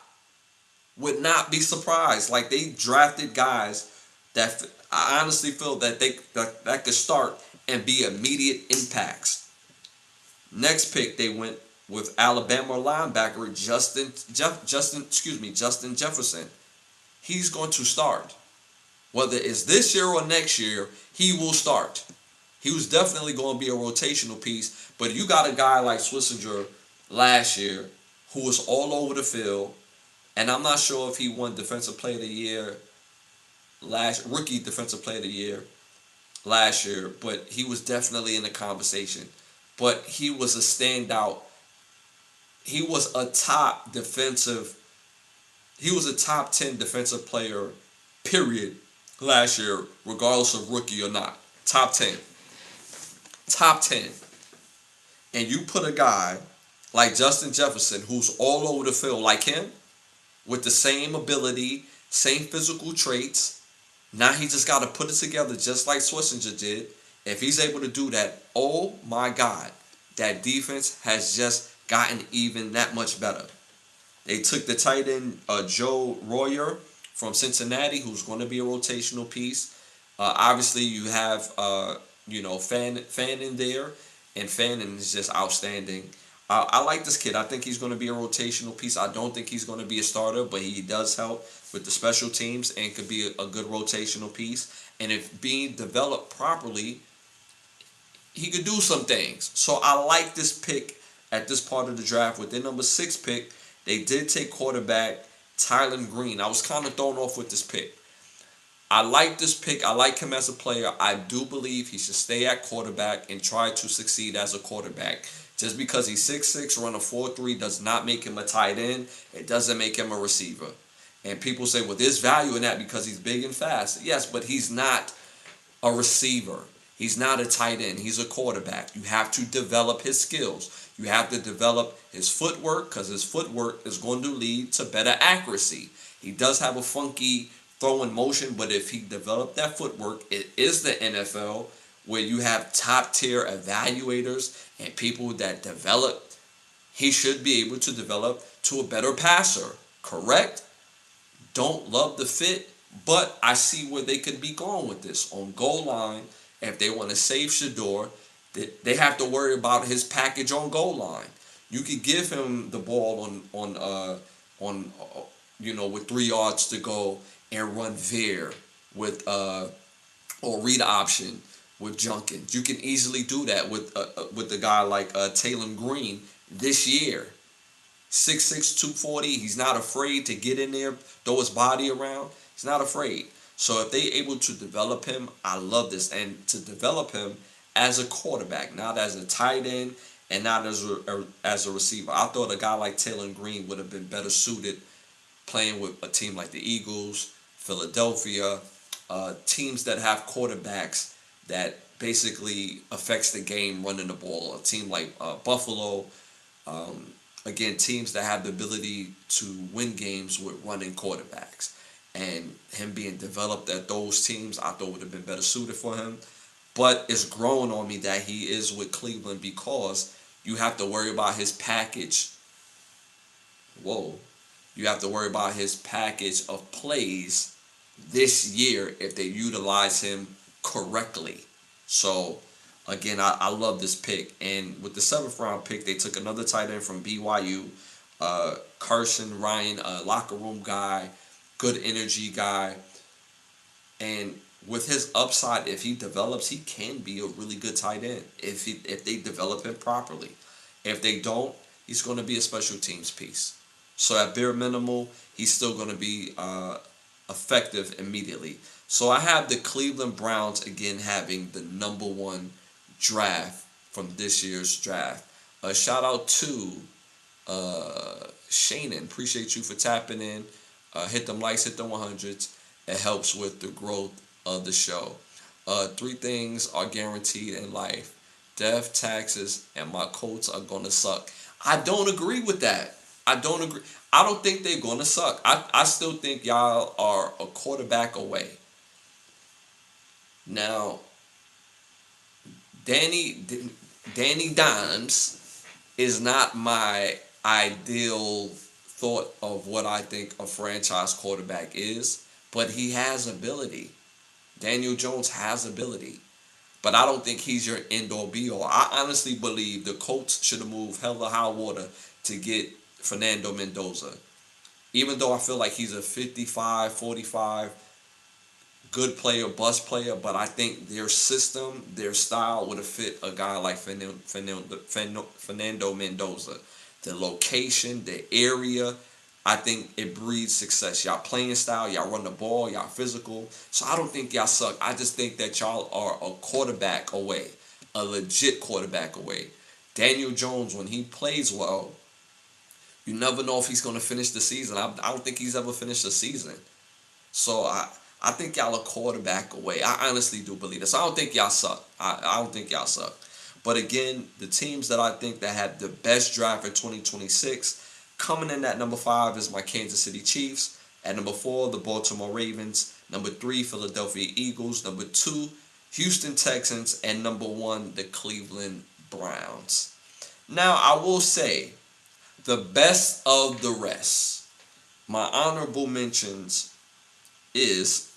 [SPEAKER 1] Would not be surprised. Like, they drafted guys that I honestly feel that that could start and be immediate impacts. Next pick, they went with Alabama linebacker Justin Jefferson. He's going to start. Whether it's this year or next year, he will start. He was definitely going to be a rotational piece, but you got a guy like Swissinger last year who was all over the field, and I'm not sure if he won Defensive Player of the Year rookie Defensive Player of the Year last year, but he was definitely in the conversation. But he was a standout. He was a top 10 defensive player, period, last year, regardless of rookie or not. Top 10. Top 10. And you put a guy like Justin Jefferson, who's all over the field like him, with the same ability, same physical traits. Now he just got to put it together just like Swissinger did. If he's able to do that, oh my God, that defense has just gotten even that much better. They took the tight end Joe Royer from Cincinnati, who's going to be a rotational piece. Obviously, you have Fannin there, and Fannin is just outstanding. I like this kid. I think he's going to be a rotational piece. I don't think he's going to be a starter, but he does help with the special teams and could be a good rotational piece. And if being developed properly, he could do some things. So I like this pick at this part of the draft. With their number 6 pick, they did take quarterback Tylen Green. I was kind of thrown off with this pick. I like this pick. I like him as a player. I do believe he should stay at quarterback and try to succeed as a quarterback. Just because he's 6'6", run a 4.3 does not make him a tight end. It doesn't make him a receiver. And people say, well, there's value in that because he's big and fast. Yes, but he's not a receiver. He's not a tight end. He's a quarterback. You have to develop his skills. You have to develop his footwork because his footwork is going to lead to better accuracy. He does have a funky throwing motion, but if he developed that footwork, it is the NFL where you have top-tier evaluators and people that develop. He should be able to develop to a better passer, correct? Don't love the fit, but I see where they could be going with this. On goal line, if they want to save Shador, they have to worry about his package on goal line. You could give him the ball with 3 yards to go and run veer with or read option with Junkins. You can easily do that with a guy like Taylor Green this year. 6'6", 240. He's not afraid to get in there, throw his body around. He's not afraid. So if they're able to develop him, I love this. And to develop him as a quarterback, not as a tight end and not as a receiver. I thought a guy like Taylor Green would have been better suited playing with a team like the Eagles, Philadelphia, teams that have quarterbacks that basically affects the game running the ball. A team like Buffalo, again, teams that have the ability to win games with running quarterbacks. And him being developed at those teams, I thought would have been better suited for him. But it's growing on me that he is with Cleveland because you have to worry about his package. You have to worry about his package of plays this year if they utilize him correctly. So Again, I love this pick. And with the 7th round pick, they took another tight end from BYU, Carson Ryan, a locker room guy, good energy guy. And with his upside, if he develops, he can be a really good tight end if they develop him properly. If they don't, he's going to be a special teams piece. So at bare minimal, he's still going to be effective immediately. So I have the Cleveland Browns again having the number 1 draft from this year's draft. A shout out to Shannon. Appreciate you for tapping in. Hit them likes, hit the 100s. It helps with the growth of the show. 3 things are guaranteed in life: death, taxes, and my Colts are gonna suck. I don't agree with that. I don't agree. I don't think they're gonna suck. I still think y'all are a quarterback away. Now, Danny Danny Dimes is not my ideal thought of what I think a franchise quarterback is, but he has ability. Daniel Jones has ability, but I don't think he's your end all be all. I honestly believe the Colts should have moved hell or high water to get Fernando Mendoza. Even though I feel like he's a 55, 45 good player, bust player, but I think their system, their style would have fit a guy like Fernando Mendoza. The location, the area, I think it breeds success. Y'all playing style, y'all run the ball, y'all physical. So I don't think y'all suck. I just think that y'all are a quarterback away, a legit quarterback away. Daniel Jones, when he plays well, you never know if he's going to finish the season. I don't think he's ever finished the season. So I think y'all a quarterback away. I honestly do believe this. I don't think y'all suck. I don't think y'all suck. But again, the teams that I think that had the best draft in 2026, coming in at number 5 is my Kansas City Chiefs. At number 4, the Baltimore Ravens. Number 3, Philadelphia Eagles. Number 2, Houston Texans. And number 1, the Cleveland Browns. Now, I will say, the best of the rest, my honorable mentions is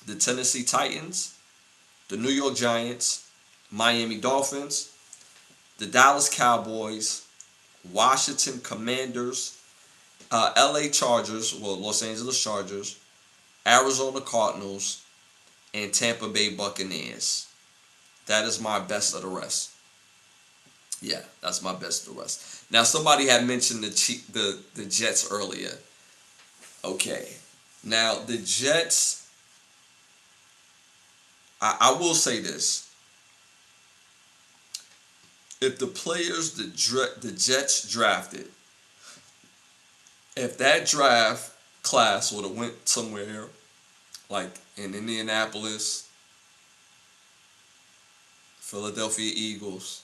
[SPEAKER 1] the Tennessee Titans, the New York Giants, Miami Dolphins, the Dallas Cowboys, Washington Commanders, LA Chargers, Los Angeles Chargers, Arizona Cardinals, and Tampa Bay Buccaneers. That is my best of the rest. Yeah, that's my best of the rest. Now, somebody had mentioned the Jets earlier. Okay. Now, the Jets, I will say this. If the players the Jets drafted, if that draft class would have went somewhere like in Indianapolis, Philadelphia Eagles,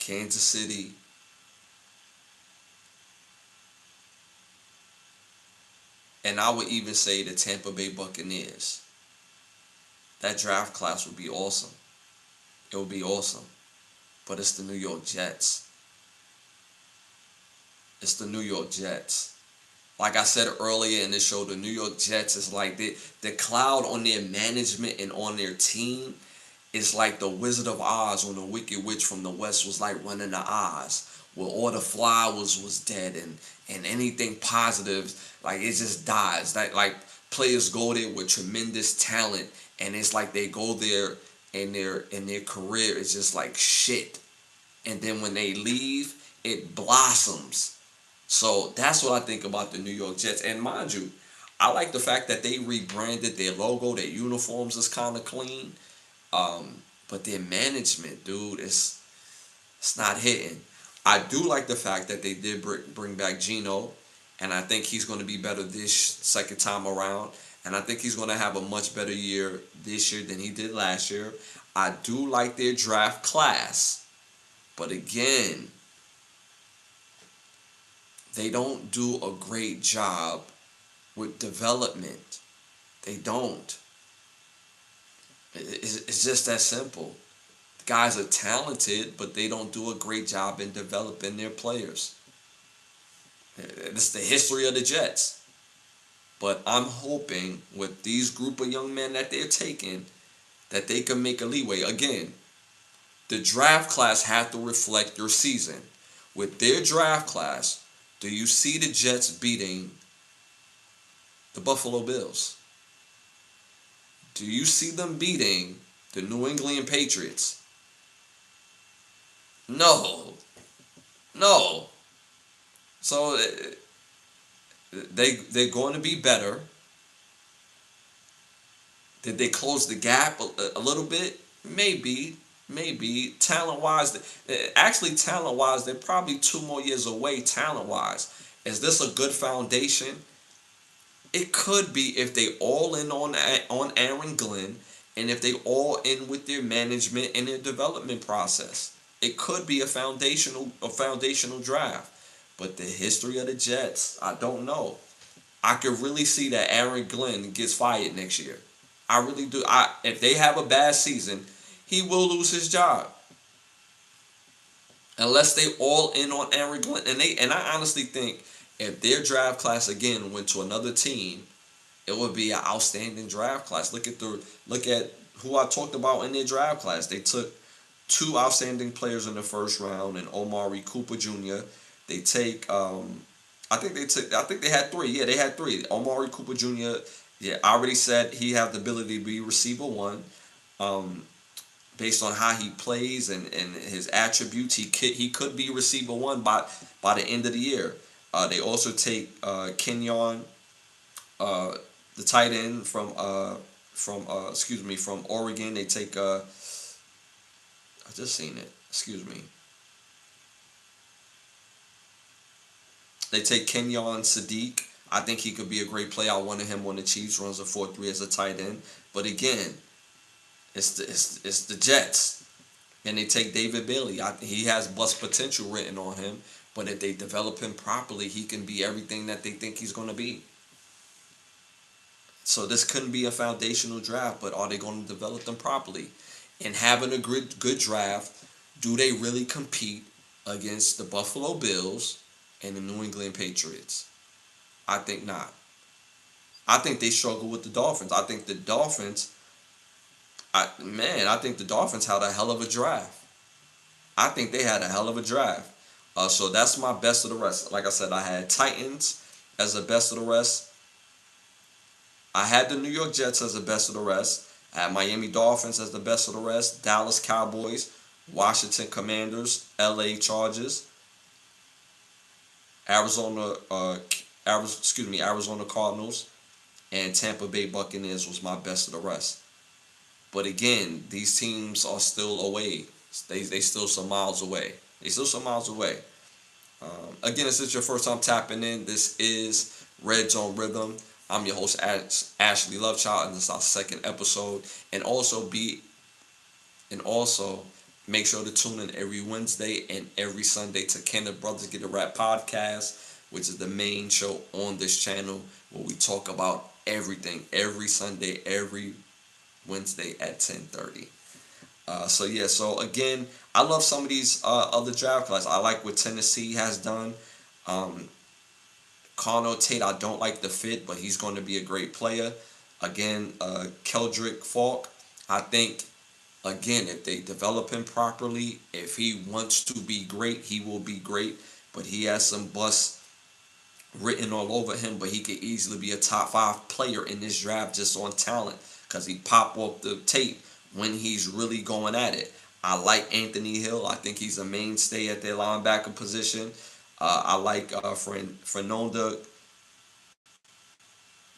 [SPEAKER 1] Kansas City, and I would even say the Tampa Bay Buccaneers, that draft class would be awesome. It would be awesome. But it's the New York Jets. It's the New York Jets. Like I said earlier in the show, the New York Jets is like the cloud on their management and on their team is like the Wizard of Oz when the Wicked Witch from the West was like running the Oz, where all the flowers was dead and anything positive, like it just dies. Like players go there with tremendous talent, and it's like they go there and their career is just like shit. And then when they leave, it blossoms. So that's what I think about the New York Jets. And mind you, I like the fact that they rebranded their logo, their uniforms is kind of clean. But their management, dude, it's not hitting. I do like the fact that they did bring back Geno, and I think he's going to be better this second time around. And I think he's going to have a much better year this year than he did last year. I do like their draft class. But again, they don't do a great job with development. They don't. It's just that simple. The guys are talented, but they don't do a great job in developing their players. It's the history of the Jets. But I'm hoping with these group of young men that they're taking, that they can make a leeway. Again, the draft class had to reflect your season. With their draft class, do you see the Jets beating the Buffalo Bills? Do you see them beating the New England Patriots? No, no. So they're going to be better. Did they close the gap a little bit? Maybe, maybe. Talent wise, actually talent wise, they're probably 2 more years away. Talent wise, is this a good foundation? It could be if they all in on Aaron Glenn, and if they all in with their management and their development process. It could be a foundational draft. But the history of the Jets, I don't know. I could really see that Aaron Glenn gets fired next year. I really do. If they have a bad season, he will lose his job unless they all in on Aaron Glenn. And I honestly think if their draft class again went to another team, it would be an outstanding draft class. Look at who I talked about in their draft class. They took two outstanding players in the first round, and Omari Cooper Jr. They take I think they had three. Yeah, they had three. Omari Cooper Jr. Yeah, I already said he has the ability to be receiver one. Um, Based on how he plays and his attributes, he could be receiver one by the end of the year. They also take Kenyon, uh, the tight end from Oregon. They take I just seen it. Excuse me. They take Kenyon Sadiq. I think he could be a great player. I wanted him on the Chiefs. Runs a 4-3 as a tight end. But again, it's the Jets, and they take David Bailey. He has bust potential written on him, but if they develop him properly, he can be everything that they think he's going to be. So this couldn't be a foundational draft, but are they going to develop them properly? And having a good draft, do they really compete against the Buffalo Bills and the New England Patriots? I think not. I think they struggle with the Dolphins. I think the Dolphins had a hell of a draft. I think they had a hell of a draft. So that's my best of the rest. Like I said, I had Titans as the best of the rest. I had the New York Jets as the best of the rest. I had Miami Dolphins as the best of the rest. Dallas Cowboys, Washington Commanders, L.A. Chargers, Arizona, Arizona Cardinals, and Tampa Bay Buccaneers was my best of the rest. But again, these teams are still away. They still some miles away. They still some miles away. Again, if it's your first time tapping in, this is Red Zone Rhythm. I'm your host, Ashley Lovechild, and this is our second episode. And also make sure to tune in every Wednesday and every Sunday to Kenneth Brothers Get a Rap podcast, which is the main show on this channel where we talk about everything every Sunday, every Wednesday at 10:30. So again, I love some of these other draft classes. I like what Tennessee has done. Um, Connor Tate, I don't like the fit, but he's going to be a great player. Again, Keldrick Falk, I think, again, if they develop him properly, if he wants to be great, he will be great. But he has some bust written all over him, but he could easily be a top 5 player in this draft just on talent because he pop off the tape when he's really going at it. I like Anthony Hill. I think he's a mainstay at their linebacker position. I like Fernanda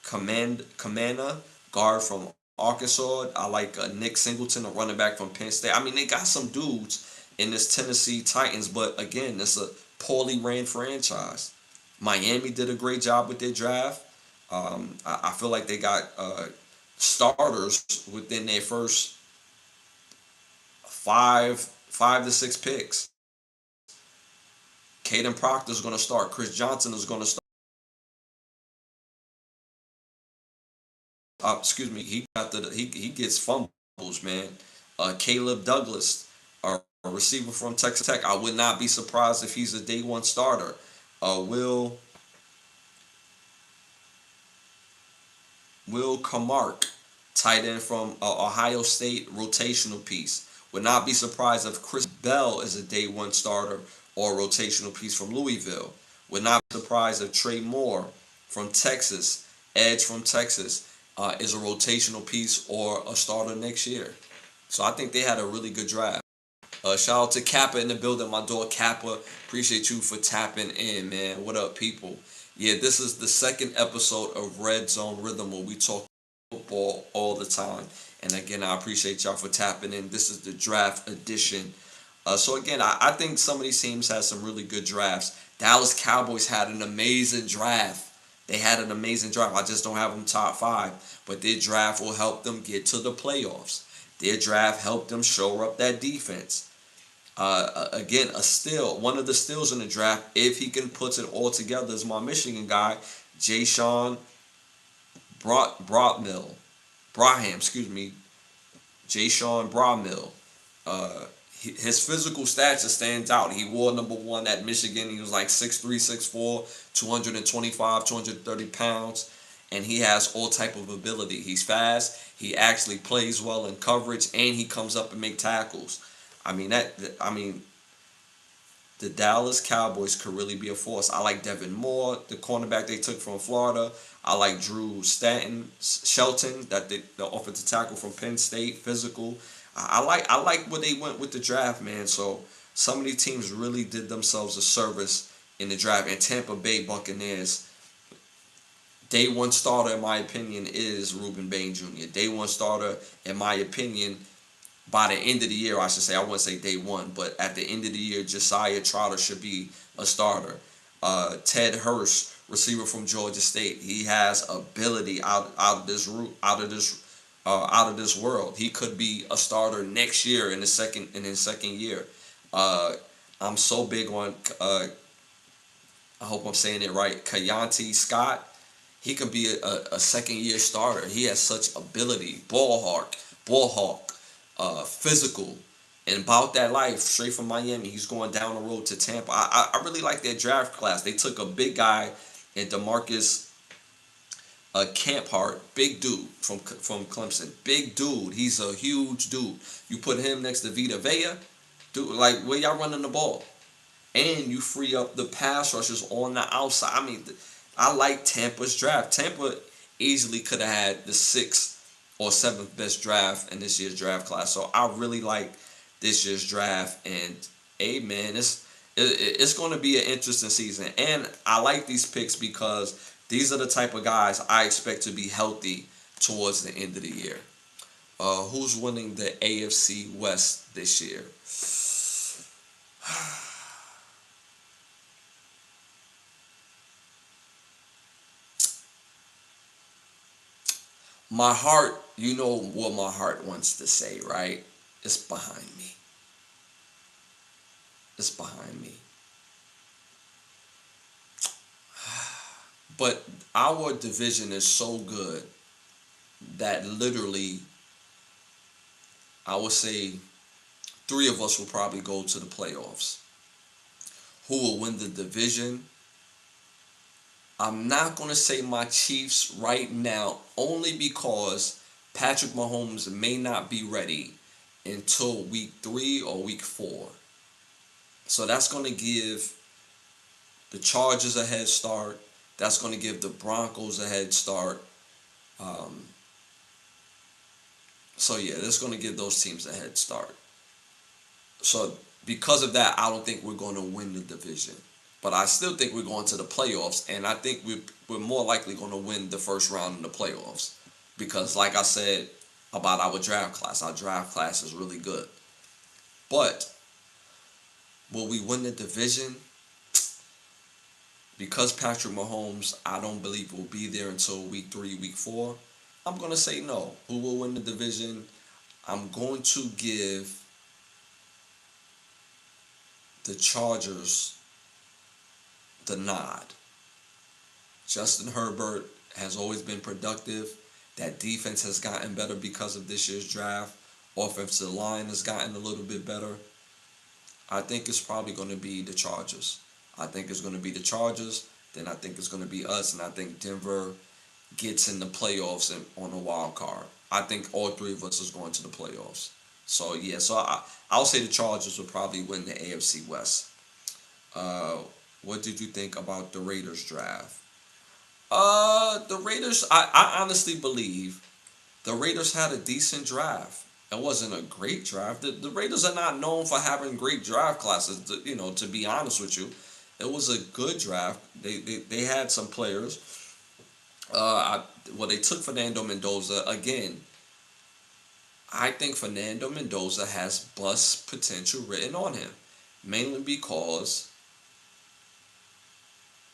[SPEAKER 1] Commander, guard from Arkansas. I like Nick Singleton, a running back from Penn State. I mean, they got some dudes in this Tennessee Titans, but again, it's a poorly ran franchise. Miami did a great job with their draft. I feel like they got starters within their first five to six picks. Caden Proctor is going to start. Chris Johnson is going to start. He gets fumbles, man. Caleb Douglas, a receiver from Texas Tech. I would not be surprised if he's a day one starter. Will Camark, Tight end from Ohio State, rotational piece. Would not be surprised if Chris Bell is a day one starter or a rotational piece from Louisville. Would not be surprised if Trey Moore from Texas, edge from Texas, is a rotational piece or a starter next year. So I think they had a really good draft. Shout out to Kappa in the building, my dog Kappa. Appreciate you for tapping in, man. What up, people? Yeah, this is the second episode of Red Zone Rhythm where we talk football all the time. And again, I appreciate y'all for tapping in. This is the draft edition. So again, I think some of these teams had some really good drafts. Dallas Cowboys had an amazing draft. They had an amazing draft. I just don't have them top five. But their draft will help them get to the playoffs. Their draft helped them shore up that defense. Again, a steal. One of the steals in the draft, if he can put it all together, is my Michigan guy, Jayshon Braham, excuse me, Jayshon Brahmill. His physical stats stands out. He wore number one at Michigan. He was like 6'3", 6'4", 225, 230 pounds. And he has all type of ability. He's fast. He actually plays well in coverage, and he comes up and make tackles. I mean the Dallas Cowboys could really be a force. I like Devin Moore, the cornerback they took from Florida. I like Drew Shelton, the offensive tackle from Penn State, physical. I like where they went with the draft, man. So some of these teams really did themselves a service in the draft. And Tampa Bay Buccaneers, day one starter, in my opinion, is Reuben Bain Jr. Day one starter, in my opinion, by the end of the year, I should say. I wouldn't say day one, but at the end of the year, Josiah Trotter should be a starter. Ted Hurst, receiver from Georgia State, he has ability out of this world. He could be a starter next year in his second year. I'm so big on. I hope I'm saying it right. Kayante Scott. He could be a second year starter. He has such ability. Ball hawk, physical, and about that life. Straight from Miami, he's going down the road to Tampa. I really like their draft class. They took a big guy in DeMarcus Camphart, big dude from Clemson. Big dude. He's a huge dude. You put him next to Vita Vea, dude, like where y'all running the ball? And you free up the pass rushers on the outside. I mean, I like Tampa's draft. Tampa easily could have had the 6th or 7th best draft in this year's draft class. So I really like this year's draft. And, hey, man, it's going to be an interesting season. And I like these picks because these are the type of guys I expect to be healthy towards the end of the year. Who's winning the AFC West this year? My heart, you know what my heart wants to say, right? It's behind me. It's behind me. But our division is so good that literally, I would say 3 of us will probably go to the playoffs. Who will win the division? I'm not going to say my Chiefs right now, only because Patrick Mahomes may not be ready until week 3 or week 4. So that's going to give the Chargers a head start. That's going to give the Broncos a head start. So yeah, that's going to give those teams a head start. So because of that, I don't think we're going to win the division. But I still think we're going to the playoffs, and I think we're more likely going to win the first round in the playoffs. Because like I said about our draft class is really good. But will we win the division? Because Patrick Mahomes, I don't believe will be there until week 3, week 4. I'm going to say no. Who will win the division? I'm going to give the Chargers the nod. Justin Herbert has always been productive. That defense has gotten better because of this year's draft. Offensive line has gotten a little bit better. I think it's probably going to be the Chargers. I think it's going to be the Chargers. Then I think it's going to be us. And I think Denver gets in the playoffs on a wild card. I think all three of us is going to the playoffs. So yeah, I'll say the Chargers will probably win the AFC West. Uh, what did you think about the Raiders draft? The Raiders. I honestly believe the Raiders had a decent draft. It wasn't a great draft. The Raiders are not known for having great draft classes. To be honest with you, it was a good draft. They had some players. They took Fernando Mendoza again. I think Fernando Mendoza has bust potential written on him, mainly because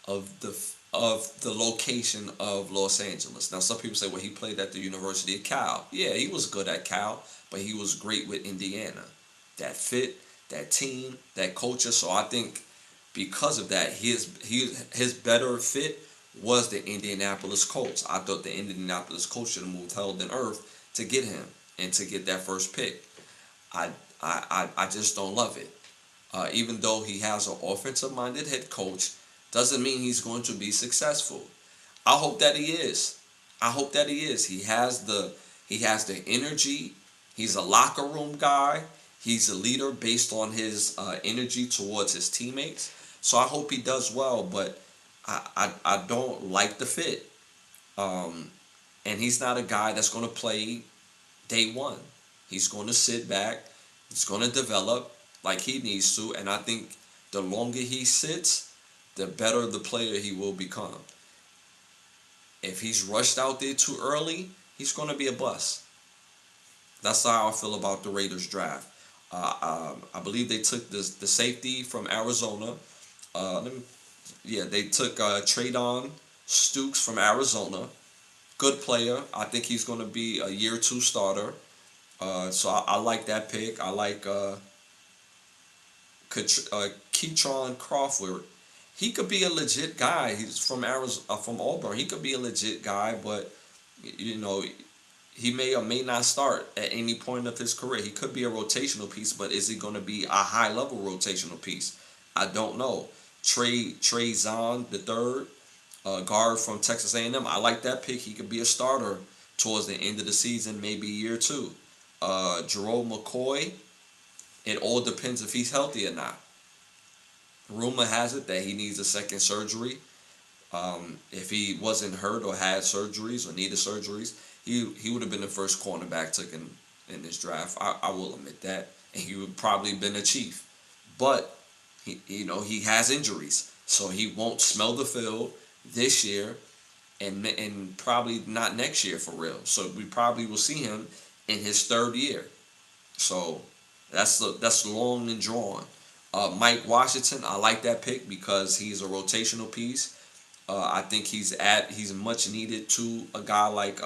[SPEAKER 1] of the location of Los Angeles. Now, some people say, well, he played at the University of Cal. Yeah, he was good at Cal, but he was great with Indiana. That fit, that team, that culture. So I think because of that, his better fit was the Indianapolis Colts. I thought the Indianapolis Colts should have moved hell than earth to get him and to get that first pick. I just don't love it. Even though he has an offensive minded head coach, doesn't mean he's going to be successful. I hope that he is. I hope that he is. He has the energy. He's a locker room guy. He's a leader based on his energy towards his teammates. So I hope he does well, but I don't like the fit. Um, and he's not a guy that's going to play day one. He's going to sit back. He's going to develop like he needs to. And I think the longer he sits, the better the player he will become. If he's rushed out there too early, he's going to be a bust. That's how I feel about the Raiders draft. I believe they took the safety from Arizona. Let me, yeah, they took Traydon Stukes from Arizona. Good player. I think he's going to be a year two starter. So I like that pick. I like Keetron Crawford. He could be a legit guy. He's from Arizona, from Auburn. He could be a legit guy, but you know, he may or may not start at any point of his career. He could be a rotational piece, but is he going to be a high level rotational piece? I don't know. Trey Zahn the third, guard from Texas A&M. I like that pick. He could be a starter towards the end of the season, maybe year two. Jerome McCoy. It all depends if he's healthy or not. Rumor has it that he needs a second surgery. If he wasn't hurt or had surgeries or needed surgeries, he would have been the first cornerback taken in this draft. I will admit that, and he would probably been a chief. But he has injuries, so he won't smell the field this year, and probably not next year for real. So we probably will see him in his third year. So that's long and drawn. Mike Washington, I like that pick because he's a rotational piece. I think he's much needed to a guy like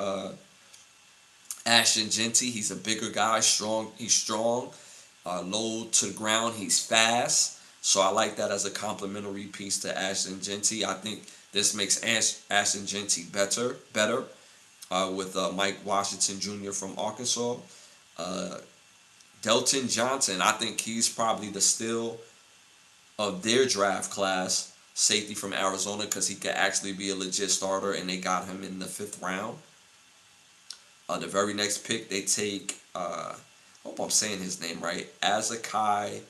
[SPEAKER 1] Ashton Genty. He's a bigger guy, strong. He's strong, low to the ground. He's fast. So I like that as a complementary piece to Ashton Genty. I think this makes Ashton Genty better with Mike Washington Jr. from Arkansas. Uh, Delton Johnson, I think he's probably the steal of their draft class, safety from Arizona, because he could actually be a legit starter, and they got him in the fifth round. The very next pick, they take, I hope I'm saying his name right, Azakai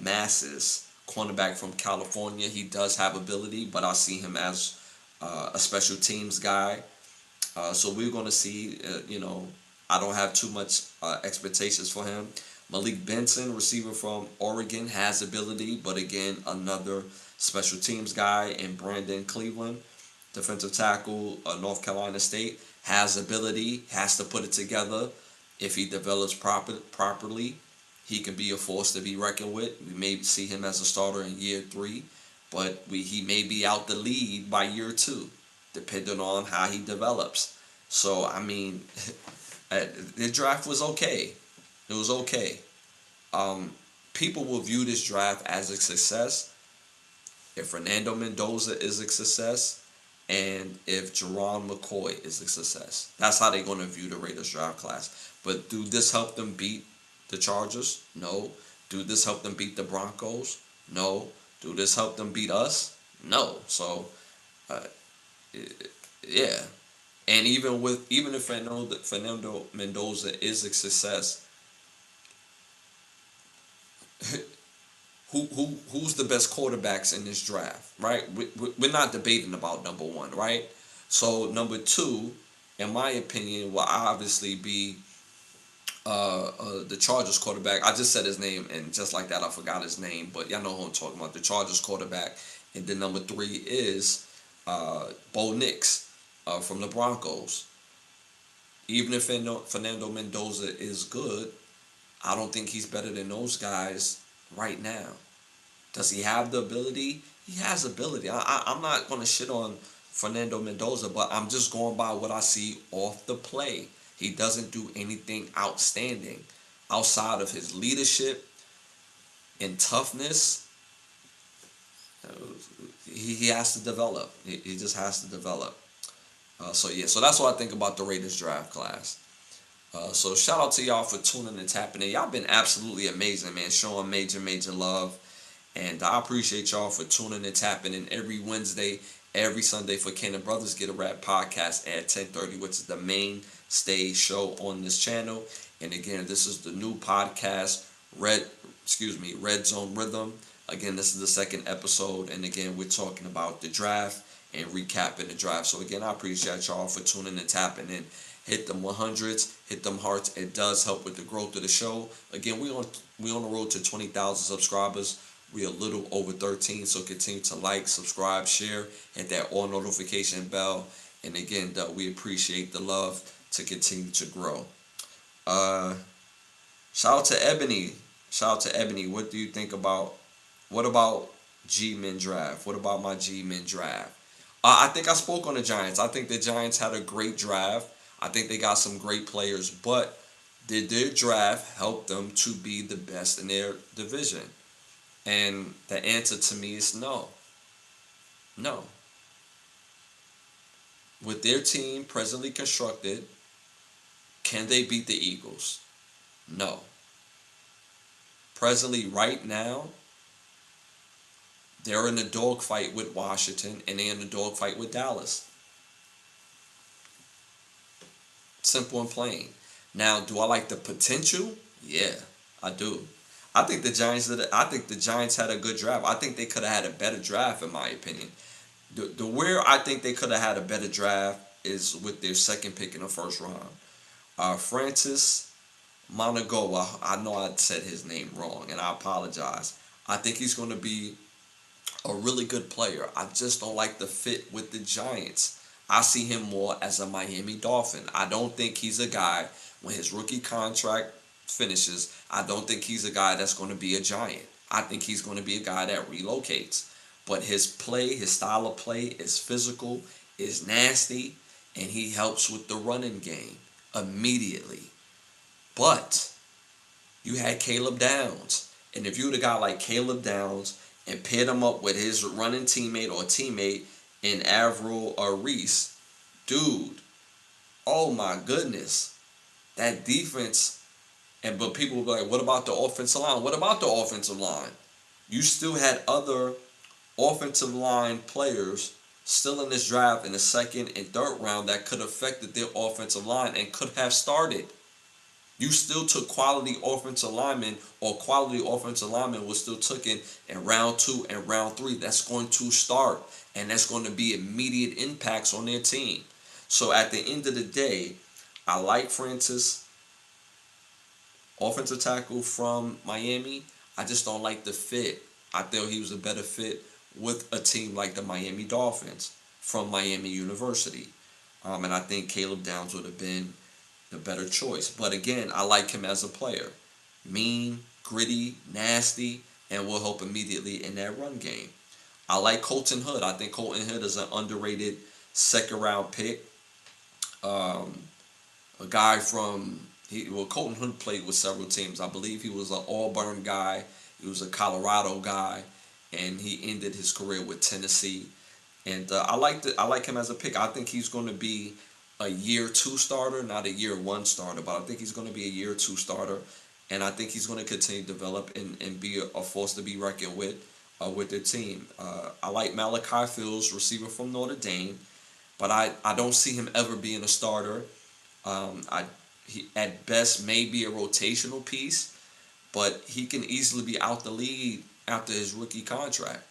[SPEAKER 1] Masses, cornerback from California. He does have ability, but I see him as a special teams guy. So we're going to see, I don't have too much expectations for him. Malik Benson, receiver from Oregon, has ability, but again, another special teams guy. And Brandon Cleveland, defensive tackle, North Carolina State, has ability, has to put it together. If he develops properly, he can be a force to be reckoned with. We may see him as a starter in year three, but he may be out the lead by year two, depending on how he develops. So, I mean, the draft was okay. It was okay. People will view this draft as a success if Fernando Mendoza is a success and if Jerron McCoy is a success. That's how they're going to view the Raiders draft class. But do this help them beat the Chargers? No. Do this help them beat the Broncos? No. Do this help them beat us? No. So, uh, yeah. And even if Fernando Mendoza is a success, who's the best quarterbacks in this draft, right? We're not debating about number one, right? So number two, in my opinion, will obviously be the Chargers quarterback. I just said his name, and just like that, I forgot his name. But y'all know who I'm talking about. The Chargers quarterback, and then number three is Bo Nix from the Broncos. Even if Fernando Mendoza is good, I don't think he's better than those guys right now. Does he have the ability? He has ability. I'm not going to shit on Fernando Mendoza, but I'm just going by what I see off the play. He doesn't do anything outstanding outside of his leadership and toughness. He has to develop. He just has to develop. So that's what I think about the Raiders draft class. So shout out to y'all for tuning and tapping in. Y'all been absolutely amazing, man. Showing major love. And I appreciate y'all for tuning and tapping in every Wednesday, every Sunday for Ken and Brothers Get a Rap podcast at 10:30, which is the mainstay show on this channel. And again, this is the new podcast, Red Zone Rhythm. Again, this is the second episode. And again, we're talking about the draft and recapping the draft. So again, I appreciate y'all for tuning and tapping in. Hit them 100s, hit them hearts. It does help with the growth of the show. Again, we on the road to 20,000 subscribers. We're a little over 13, so continue to like, subscribe, share, hit that all notification bell. And again, we appreciate the love to continue to grow. Uh, Shout out to Ebony. Shout out to Ebony. What about G-Men draft? What about my G-Men draft? I think I spoke on the Giants. I think the Giants had a great draft. I think they got some great players, but did their draft help them to be the best in their division? And the answer to me is no. No. With their team presently constructed, can they beat the Eagles? No. Presently, right now, they're in a dogfight with Washington and they're in a dogfight with Dallas. Simple and plain. Now, do I like the potential? Yeah, I do. I think the Giants had a good draft. I think they could have had a better draft, in my opinion. The where I think they could have had a better draft is with their second pick in the first round. Francis Monagoa. I know I said his name wrong, and I apologize. I think he's going to be a really good player. I just don't like the fit with the Giants. I see him more as a Miami Dolphin. I don't think he's a guy, when his rookie contract finishes, I don't think he's a guy that's going to be a Giant. I think he's going to be a guy that relocates. But his play, his style of play is physical, is nasty, and he helps with the running game immediately. But you had Caleb Downs. And if you had a guy like Caleb Downs and paired him up with his running teammate in Avril or Reese, dude, oh my goodness. That defense, but people will be like, what about the offensive line? What about the offensive line? You still had other offensive line players still in this draft in the second and third round that could have affected their offensive line and could have started. You still took quality offensive linemen, or quality offensive linemen was still taken in round 2 and round 3. That's going to start, and that's going to be immediate impacts on their team. So at the end of the day, I like Francis, offensive tackle from Miami. I just don't like the fit. I thought he was a better fit with a team like the Miami Dolphins from Miami University. And I think Caleb Downs would have been the better choice. But again, I like him as a player. Mean, gritty, nasty, and will help immediately in that run game. I like Colton Hood. I think Colton Hood is an underrated second-round pick. A guy Colton Hood played with several teams. I believe he was an Auburn guy. He was a Colorado guy, and he ended his career with Tennessee. And I like him as a pick. I think he's going to be a year 2 starter, not a year 1 starter, but I think he's going to be a year 2 starter, and I think he's going to continue to develop and be a force to be reckoned with their team. I like Malachi Fields, receiver from Notre Dame. but I don't see him ever being a starter. He at best may be a rotational piece, but he can easily be out the league after his rookie contract.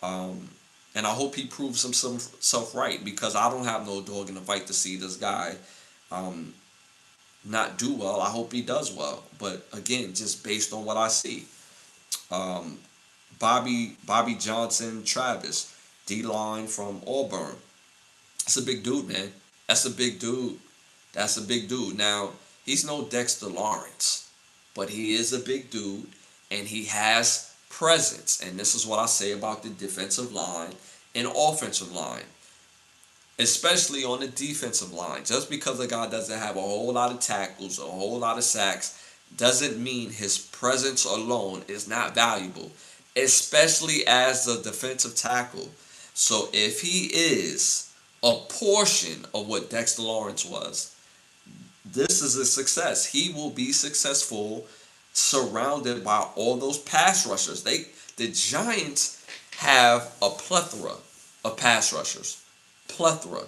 [SPEAKER 1] Um, and I hope he proves himself right, because I don't have no dog in the fight to see this guy um, not do well. I hope he does well, but again, just based on what I see. Um, Bobby Johnson Travis, D line from Auburn. That's a big dude, man. That's a big dude. That's a big dude. Now, he's no Dexter Lawrence, but he is a big dude, and he has presence. And this is what I say about the defensive line and offensive line, especially on the defensive line. Just because a guy doesn't have a whole lot of tackles, a whole lot of sacks, doesn't mean his presence alone is not valuable, especially as a defensive tackle. So if he is a portion of what Dexter Lawrence was, this is a success. He will be successful surrounded by all those pass rushers. The Giants have a plethora of pass rushers. Plethora.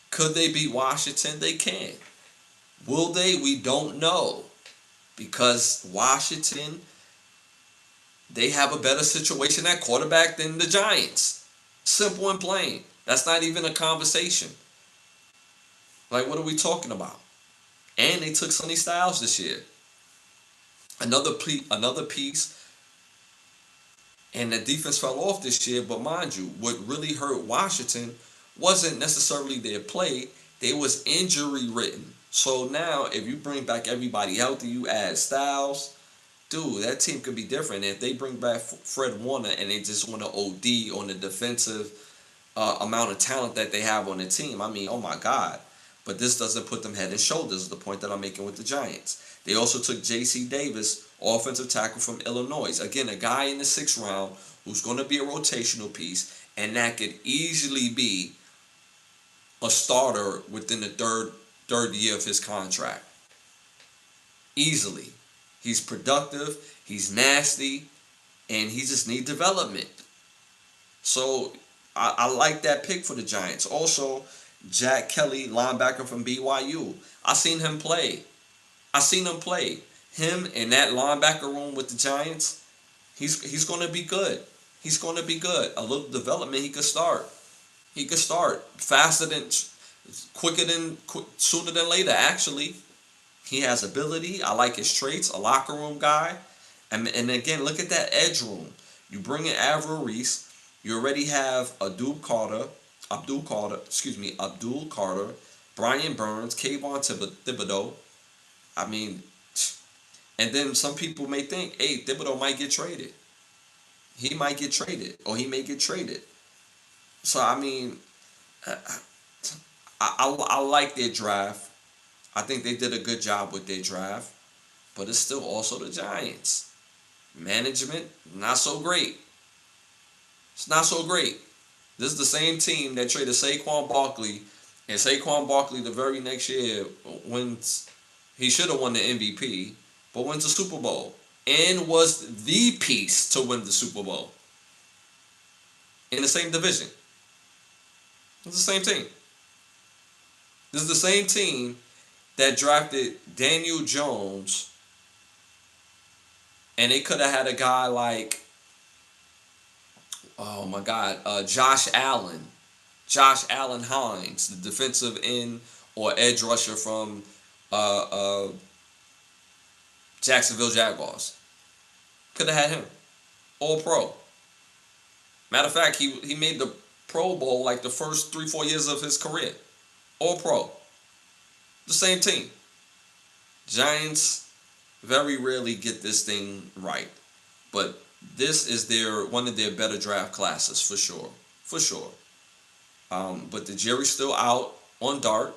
[SPEAKER 1] Could they beat Washington? They can. Will they? We don't know. Because Washington, they have a better situation at quarterback than the Giants. Simple and plain. That's not even a conversation. Like, what are we talking about? And they took Sonny Styles this year. Another piece, and the defense fell off this year. But mind you, what really hurt Washington wasn't necessarily their play. They was injury ridden. So now, if you bring back everybody healthy, you add Styles, dude, that team could be different. If they bring back Fred Warner and they just want to OD on the defensive amount of talent that they have on the team, I mean, oh my God. But this doesn't put them head and shoulders, is the point that I'm making with the Giants. They also took J.C. Davis, offensive tackle from Illinois. Again, a guy in the 6th round who's going to be a rotational piece, and that could easily be a starter within the third year of his contract. Easily. He's productive, he's nasty, and he just needs development. So I like that pick for the Giants. Also, Jack Kelly, linebacker from BYU. I seen him play. Him in that linebacker room with the Giants, he's going to be good. He's going to be good. A little development, he could start. He could start sooner than later, actually. He has ability. I like his traits. A locker room guy. And again, look at that edge room. You bring in Avril Reese. You already have Abdul Carter, Brian Burns, Kayvon Thibodeau. I mean, and then some people may think, hey, Thibodeau might get traded. He might get traded, or he may get traded. So, I mean, I like their draft. I think they did a good job with their draft. But it's still also the Giants. Management, not so great. It's not so great. This is the same team that traded Saquon Barkley, and Saquon Barkley the very next year wins. He should have won the MVP, but wins the Super Bowl and was the piece to win the Super Bowl in the same division. It's the same team. This is the same team that drafted Daniel Jones, and they could have had a guy like, oh my God, Josh Allen Hines, the defensive end or edge rusher from Jacksonville Jaguars. Could have had him. All pro. Matter of fact, he made the Pro Bowl like the first 3-4 years of his career. All pro. The same team. Giants very rarely get this thing right. But this is one of their better draft classes for sure. For sure. But the jury's still out on Dart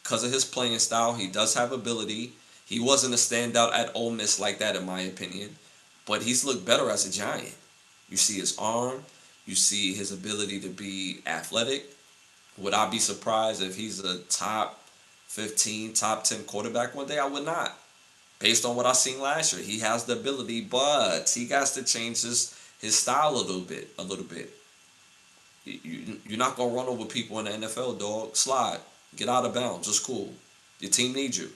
[SPEAKER 1] because of his playing style. He does have ability. He wasn't a standout at Ole Miss like that, in my opinion. But he's looked better as a Giant. You see his arm. You see his ability to be athletic. Would I be surprised if he's a top 15, top 10 quarterback one day? I would not. Based on what I seen last year, he has the ability, but he got to change his style a little bit. You're not gonna run over people in the NFL, dog. Slide, get out of bounds. It's cool. Your team needs you.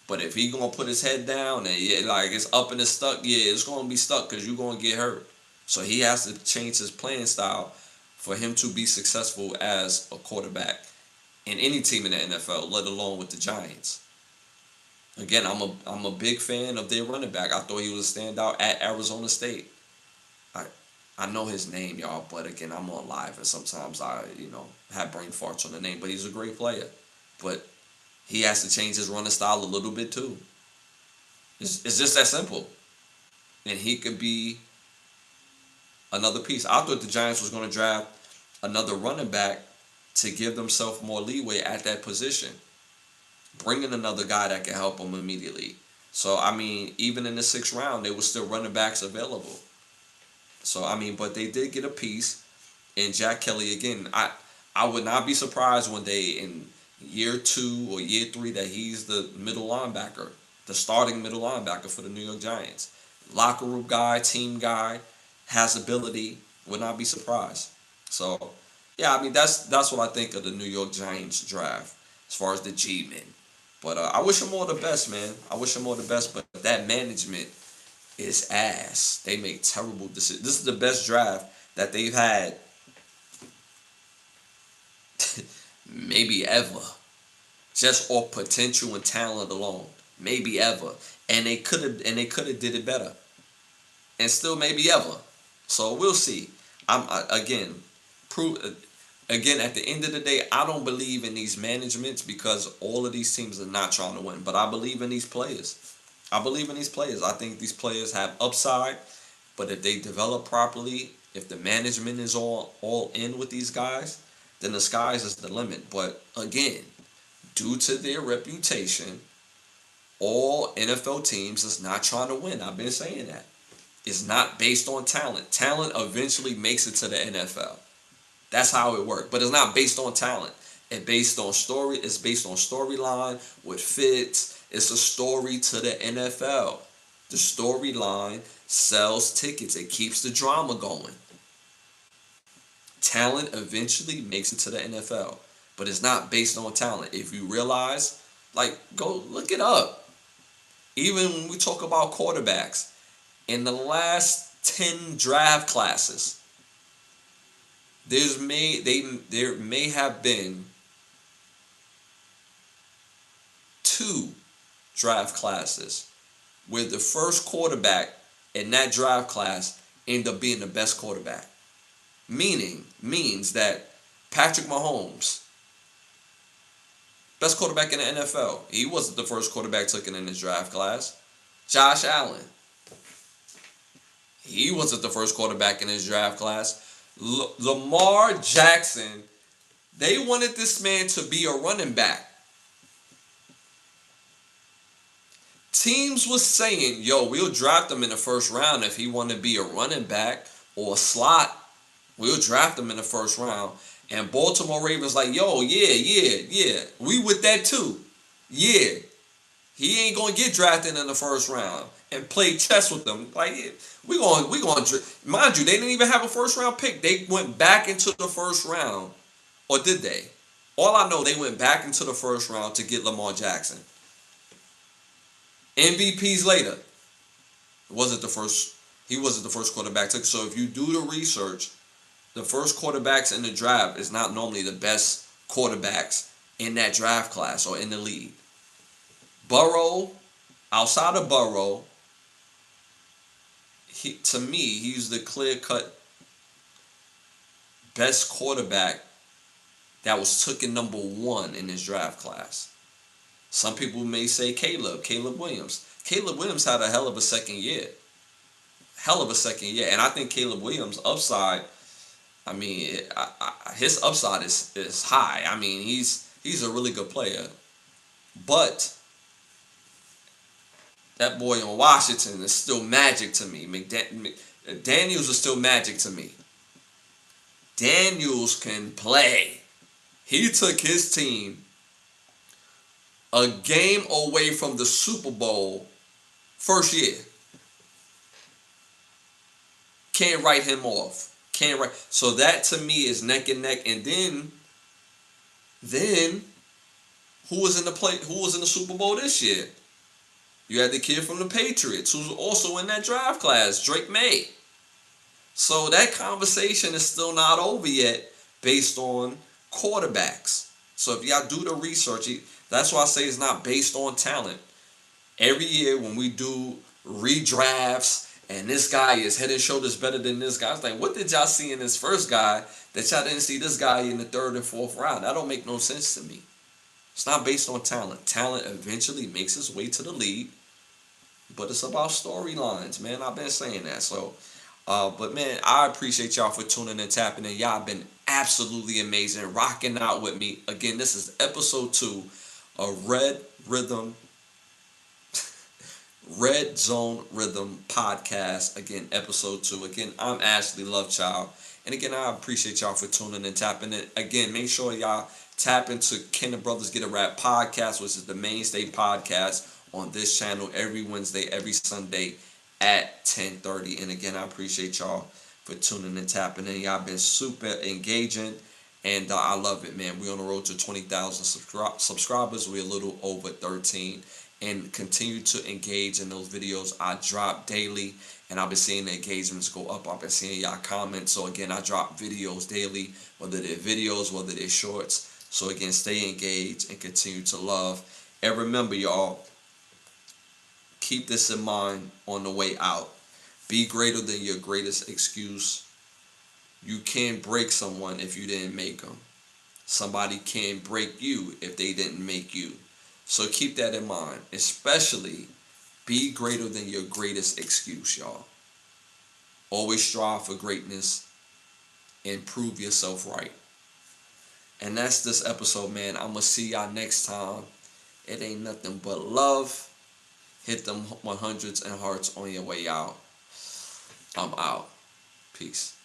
[SPEAKER 1] But if he gonna put his head down and like it's up and it's stuck, it's gonna be stuck because you're gonna get hurt. So he has to change his playing style for him to be successful as a quarterback in any team in the NFL, let alone with the Giants. Again, I'm a big fan of their running back. I thought he was a standout at Arizona State. I I know his name, y'all, but again, I'm on live and sometimes I have brain farts on the name. But he's a great player. But he has to change his running style a little bit too. It's just that simple. And he could be another piece. I thought the Giants was going to draft another running back to give themselves more leeway at that position. Bring in another guy that can help them immediately. So, I mean, even in the 6th round, there was still running backs available. So, I mean, but they did get a piece. And Jack Kelly, again, I would not be surprised one day in year 2 or year 3 that he's the middle linebacker, the starting middle linebacker for the New York Giants. Locker room guy, team guy, has ability, would not be surprised. So, yeah, I mean, that's what I think of the New York Giants draft as far as the G-men. But I wish them all the best, man. I wish them all the best, but that management is ass. They make terrible decisions. This is the best draft that they've had maybe ever. Just off potential and talent alone. Maybe ever. And they could have did it better. And still maybe ever. So we'll see. Again, at the end of the day, I don't believe in these managements because all of these teams are not trying to win. But I believe in these players. I think these players have upside. But if they develop properly, if the management is all in with these guys, then the sky's is the limit. But again, due to their reputation, all NFL teams is not trying to win. I've been saying that. It's not based on talent. Talent eventually makes it to the NFL. That's how it works. But it's not based on talent. It's based on story. It's based on storyline, what fits. It's a story to the NFL. The storyline sells tickets. It keeps the drama going. Talent eventually makes it to the NFL. But it's not based on talent. If you realize, go look it up. Even when we talk about quarterbacks, in the last 10 draft classes, there may have been 2 draft classes where the first quarterback in that draft class ended up being the best quarterback. Means that Patrick Mahomes, best quarterback in the NFL, he wasn't the first quarterback taken in his draft class. Josh Allen, he wasn't the first quarterback in his draft class. Lamar Jackson, they wanted this man to be a running back. Teams was saying, we'll draft him in the 1st round if he want to be a running back or a slot. We'll draft him in the 1st round. And Baltimore Ravens yeah. We with that too. Yeah. He ain't going to get drafted in the 1st round and play chess with them. We going mind you, they didn't even have a 1st round pick. They went back into the 1st round. Or did they? All I know, they went back into the 1st round to get Lamar Jackson. MVPs later. He wasn't the first quarterback took. So if you do the research, the first quarterbacks in the draft is not normally the best quarterbacks in that draft class or in the league. Burrow, outside of Burrow, to me, he's the clear-cut best quarterback that was taken number 1 in his draft class. Some people may say Caleb Williams. Caleb Williams had a hell of a second year. And I think Caleb Williams' upside, I mean, his upside is high. I mean, he's a really good player. But that boy in Washington is still magic to me. Daniels is still magic to me. Daniels can play. He took his team a game away from the Super Bowl first year. Can't write him off. Can't write. So that to me is neck and neck. And then who was in the play? Who was in the Super Bowl this year? You had the kid from the Patriots who's also in that draft class, Drake May. So that conversation is still not over yet based on quarterbacks. So if y'all do the research, that's why I say it's not based on talent. Every year when we do redrafts and this guy is head and shoulders better than this guy, it's like, what did y'all see in this first guy that y'all didn't see this guy in the third and fourth round? That don't make no sense to me. It's not based on talent. Talent eventually makes its way to the league, but it's about storylines, man. I've been saying that. So, but man, I appreciate y'all for tuning and tapping in. Y'all been absolutely amazing, rocking out with me. Again, this is episode 2 of Red Zone Rhythm podcast. Again, episode 2. Again, I'm Ashley Lovechild. And again, I appreciate y'all for tuning and tapping in. Again, make sure y'all tap into Ken and Brothers Get a Rap podcast, which is the mainstay podcast on this channel every Wednesday, every Sunday at 10:30. And again, I appreciate y'all for tuning and tapping in. Y'all been super engaging, and I love it, man. We're on the road to 20,000 subscribers. We're a little over 13. And continue to engage in those videos I drop daily, and I've been seeing the engagements go up. I've been seeing y'all comments. So again, I drop videos daily, whether they're videos, whether they're shorts. So again, stay engaged and continue to love. And remember, y'all, keep this in mind on the way out. Be greater than your greatest excuse. You can't break someone if you didn't make them. Somebody can't break you if they didn't make you. So keep that in mind. Especially, be greater than your greatest excuse, y'all. Always strive for greatness and prove yourself right. And that's this episode, man. I'm going to see y'all next time. It ain't nothing but love. Hit them 100s and hearts on your way out. I'm out. Peace.